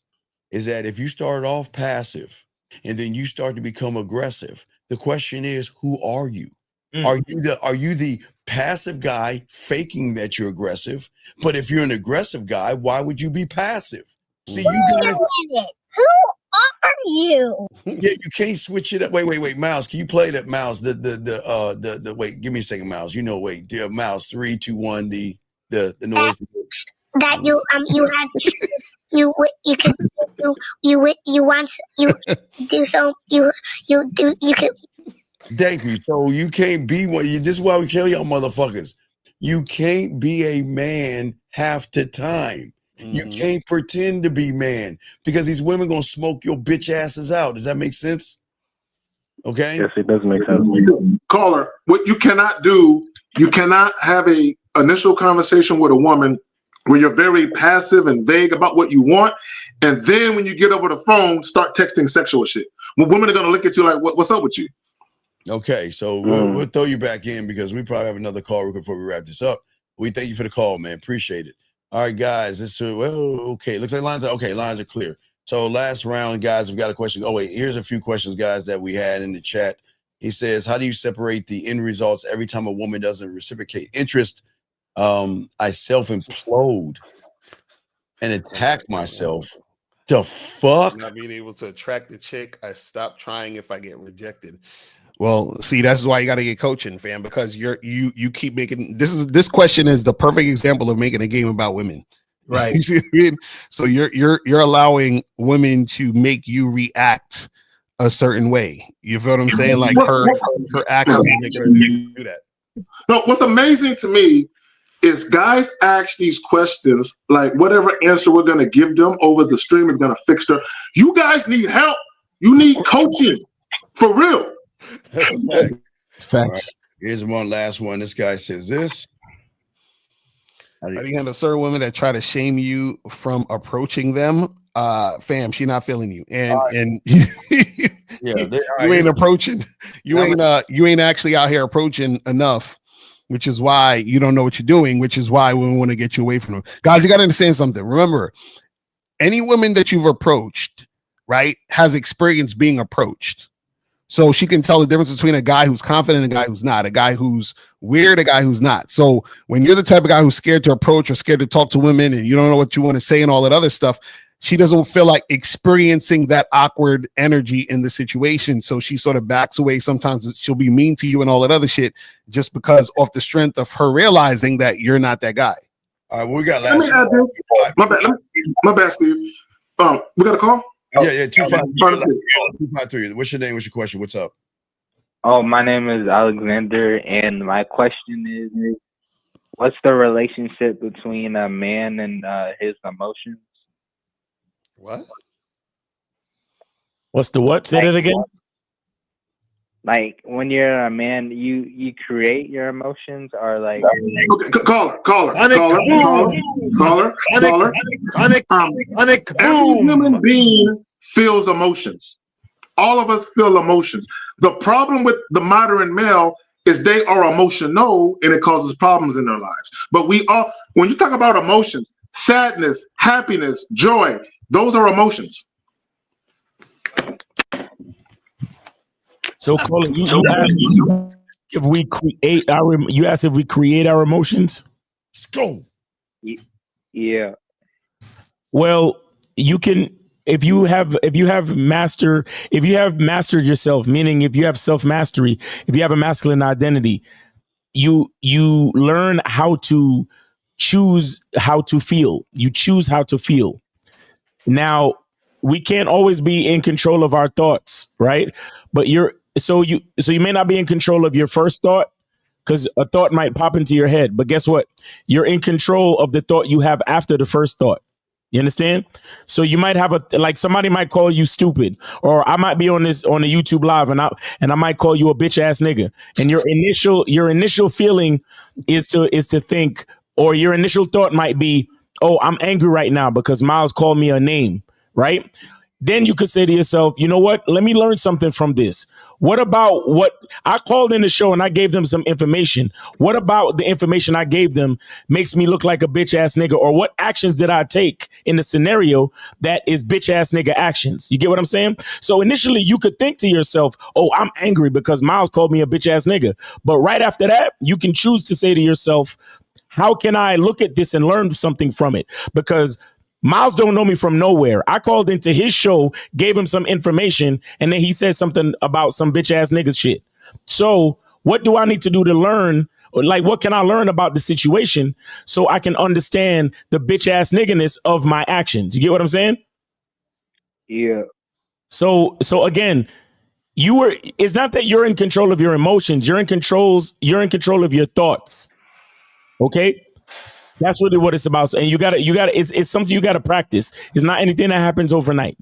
that if you start off passive and then you start to become aggressive, the question is, who are you? Are you the passive guy faking that you're aggressive? But if you're an aggressive guy, why would you be passive? See, you guys. Who are you? Yeah, you can't switch it up. Wait, Miles, can you play that, Miles? The wait, give me a second, Miles. Wait, dear Miles, 3, 2, 1, the noise. That you had you can you want you do so you can. Thank you. So you can't be one. This is why we kill y'all motherfuckers. You can't be a man half the time. You can't pretend to be man because these women gonna smoke your bitch asses out. Does that make sense? Okay. Yes, it does make sense. Caller, what you cannot do, you cannot have a initial conversation with a woman where you're very passive and vague about what you want, and then when you get over the phone, start texting sexual shit. Well, women are gonna look at you like, what's up with you? Okay, so we'll throw you back in because we probably have another call before we wrap this up. We thank you for the call, man. Appreciate it. All right, guys. Okay. Looks like lines are clear. So last round, guys, we've got a question. Oh, wait, here's a few questions, guys, that we had in the chat. He says, how do you separate the end results every time a woman doesn't reciprocate interest? I self-implode and attack myself. The fuck? Not being able to attract the chick. I stop trying if I get rejected. Well, see, that's why you got to get coaching, fam, because you keep making this question is the perfect example of making a game about women. Right. You see what I mean? So you're allowing women to make you react a certain way. You feel what I'm saying? Like her actions making her do that. No, what's amazing to me is guys ask these questions like whatever answer we're gonna give them over the stream is gonna fix her. You guys need help. You need coaching for real. Facts. Right. Here's one last one. This guy says this. How do you handle certain women that try to shame you from approaching them? Fam, she not feeling you, and you ain't approaching. You ain't actually out here approaching enough, which is why you don't know what you're doing. Which is why we want to get you away from them, guys. You got to understand something. Remember, any woman that you've approached, right, has experience being approached. So she can tell the difference between a guy who's confident and a guy who's not, a guy who's weird, a guy who's not. So when you're the type of guy who's scared to approach or scared to talk to women and you don't know what you want to say and all that other stuff, she doesn't feel like experiencing that awkward energy in the situation. So she sort of backs away. Sometimes she'll be mean to you and all that other shit just because off the strength of her realizing that you're not that guy. All right, we got Let me add this. My bad, Steve. We got a call? Yeah, 253. What's your name? What's your question? What's up? Oh, my name is Alexander, and my question is what's the relationship between a man and his emotions? What? What's the what? Say that again. Like when you're a man, you create your emotions, or like Caller. Every human being feels emotions. All of us feel emotions. The problem with the modern male is they are emotional and it causes problems in their lives. But when you talk about emotions, sadness, happiness, joy, those are emotions. So, Colin, you asked if we create our emotions. Let's go. Yeah. Well, you can if you have mastered yourself, meaning if you have self-mastery, if you have a masculine identity, you learn how to choose how to feel. You choose how to feel. Now, we can't always be in control of our thoughts, right? But you may not be in control of your first thought because a thought might pop into your head. But guess what? You're in control of the thought you have after the first thought. You understand? So you might have somebody might call you stupid, or I might be on a YouTube live and I might call you a bitch ass nigga. And your initial feeling is to think, or your initial thought might be, oh, I'm angry right now because Miles called me a name, right? then you could say to yourself, you know what? Let me learn something from this. What about what I called in the show and I gave them some information? What about the information I gave them makes me look like a bitch ass nigga? Or what actions did I take in the scenario that is bitch ass nigga actions? You get what I'm saying? So initially you could think to yourself, oh, I'm angry because Miles called me a bitch ass nigga. But right after that, you can choose to say to yourself, how can I look at this and learn something from it? Because Miles don't know me from nowhere. I called into his show, gave him some information, and then he said something about some bitch ass nigga shit. So what do I need to do to learn? Like, what can I learn about the situation so I can understand the bitch ass nigginess of my actions? You get what I'm saying? Yeah. So again, it's not that you're in control of your emotions. You're in control of your thoughts. Okay? That's really what it's about. And you gotta, it's something you gotta practice. It's not anything that happens overnight.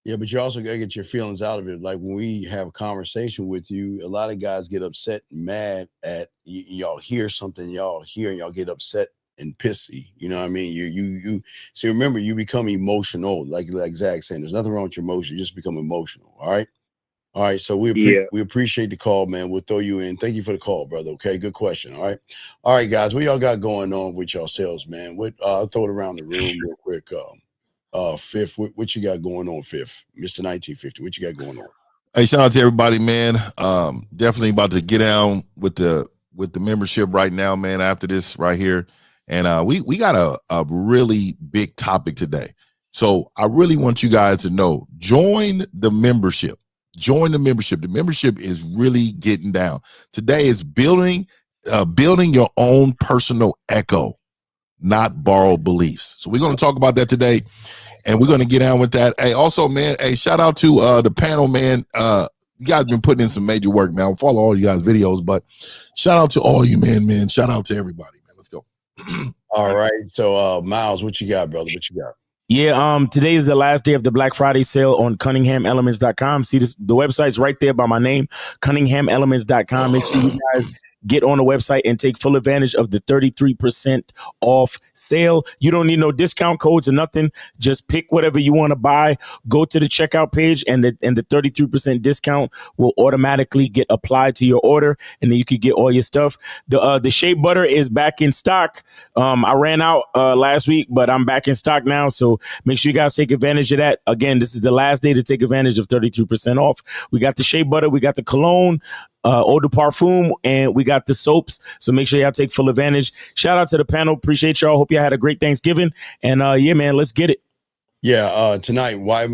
Yeah, but you also gotta get your feelings out of it. Like when we have a conversation with you, a lot of guys get upset and mad at y'all hear something y'all hear and y'all get upset and pissy. You know what I mean? You see, remember, you become emotional, like Zach saying, there's nothing wrong with your emotion, you just become emotional. All right. All right, so we appreciate the call, man. We'll throw you in. Thank you for the call, brother. Okay, good question. All right, guys, what y'all got going on with yourselves, man? I'll throw it around the room real quick. Fifth, what you got going on, Fifth? Mr. 1950, what you got going on? Hey, shout out to everybody, man. Definitely about to get down with the membership right now, man. After this right here, and we got a really big topic today. So I really want you guys to know, join the membership. Join the membership. The membership is really getting down. Today is building your own personal echo, not borrowed beliefs. So we're going to talk about that today, and we're going to get down with that. Hey, also, man, hey, shout out to the panel, man. You guys been putting in some major work now. Follow all you guys' videos, but shout out to all you, man. Shout out to everybody, man. Let's go. All right. So, Miles, what you got, brother? What you got? Yeah, today is the last day of the Black Friday sale on CunninghamElements.com. See this, the website's right there by my name, CunninghamElements.com. Make sure you guys get on the website and take full advantage of the 33% off sale. You don't need no discount codes or nothing. Just pick whatever you want to buy. Go to the checkout page, and the 33% discount will automatically get applied to your order, and then you can get all your stuff. The shea butter is back in stock. I ran out last week, but I'm back in stock now. So make sure you guys take advantage of that. Again, this is the last day to take advantage of 33% off. We got the shea butter, we got the cologne, eau de parfum, and we got the soaps. So make sure y'all take full advantage. Shout out to the panel. Appreciate y'all. Hope y'all had a great Thanksgiving. And yeah, man, let's get it. Yeah, tonight, why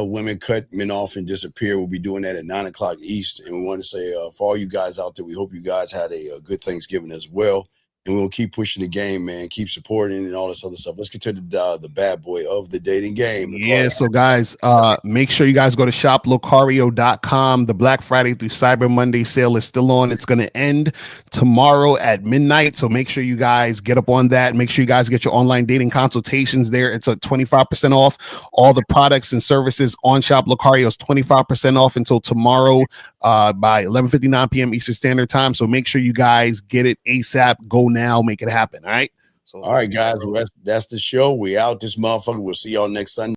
women cut men off and disappear. We'll be doing that at 9:00 East. And we want to say for all you guys out there, we hope you guys had a good Thanksgiving as well. And we'll keep pushing the game, man. Keep supporting and all this other stuff. Let's get to the bad boy of the dating game. Yeah, so guys, make sure you guys go to shoplocario.com. The Black Friday through Cyber Monday sale is still on. It's going to end tomorrow at midnight. So make sure you guys get up on that. Make sure you guys get your online dating consultations there. It's at 25% off. All the products and services on Shop Locario is 25% off until tomorrow by 11:59 p.m. Eastern Standard Time. So make sure you guys get it ASAP. Go now, make it happen. All right. So all right, guys, that's the show. We out this motherfucker. We'll see y'all next Sunday.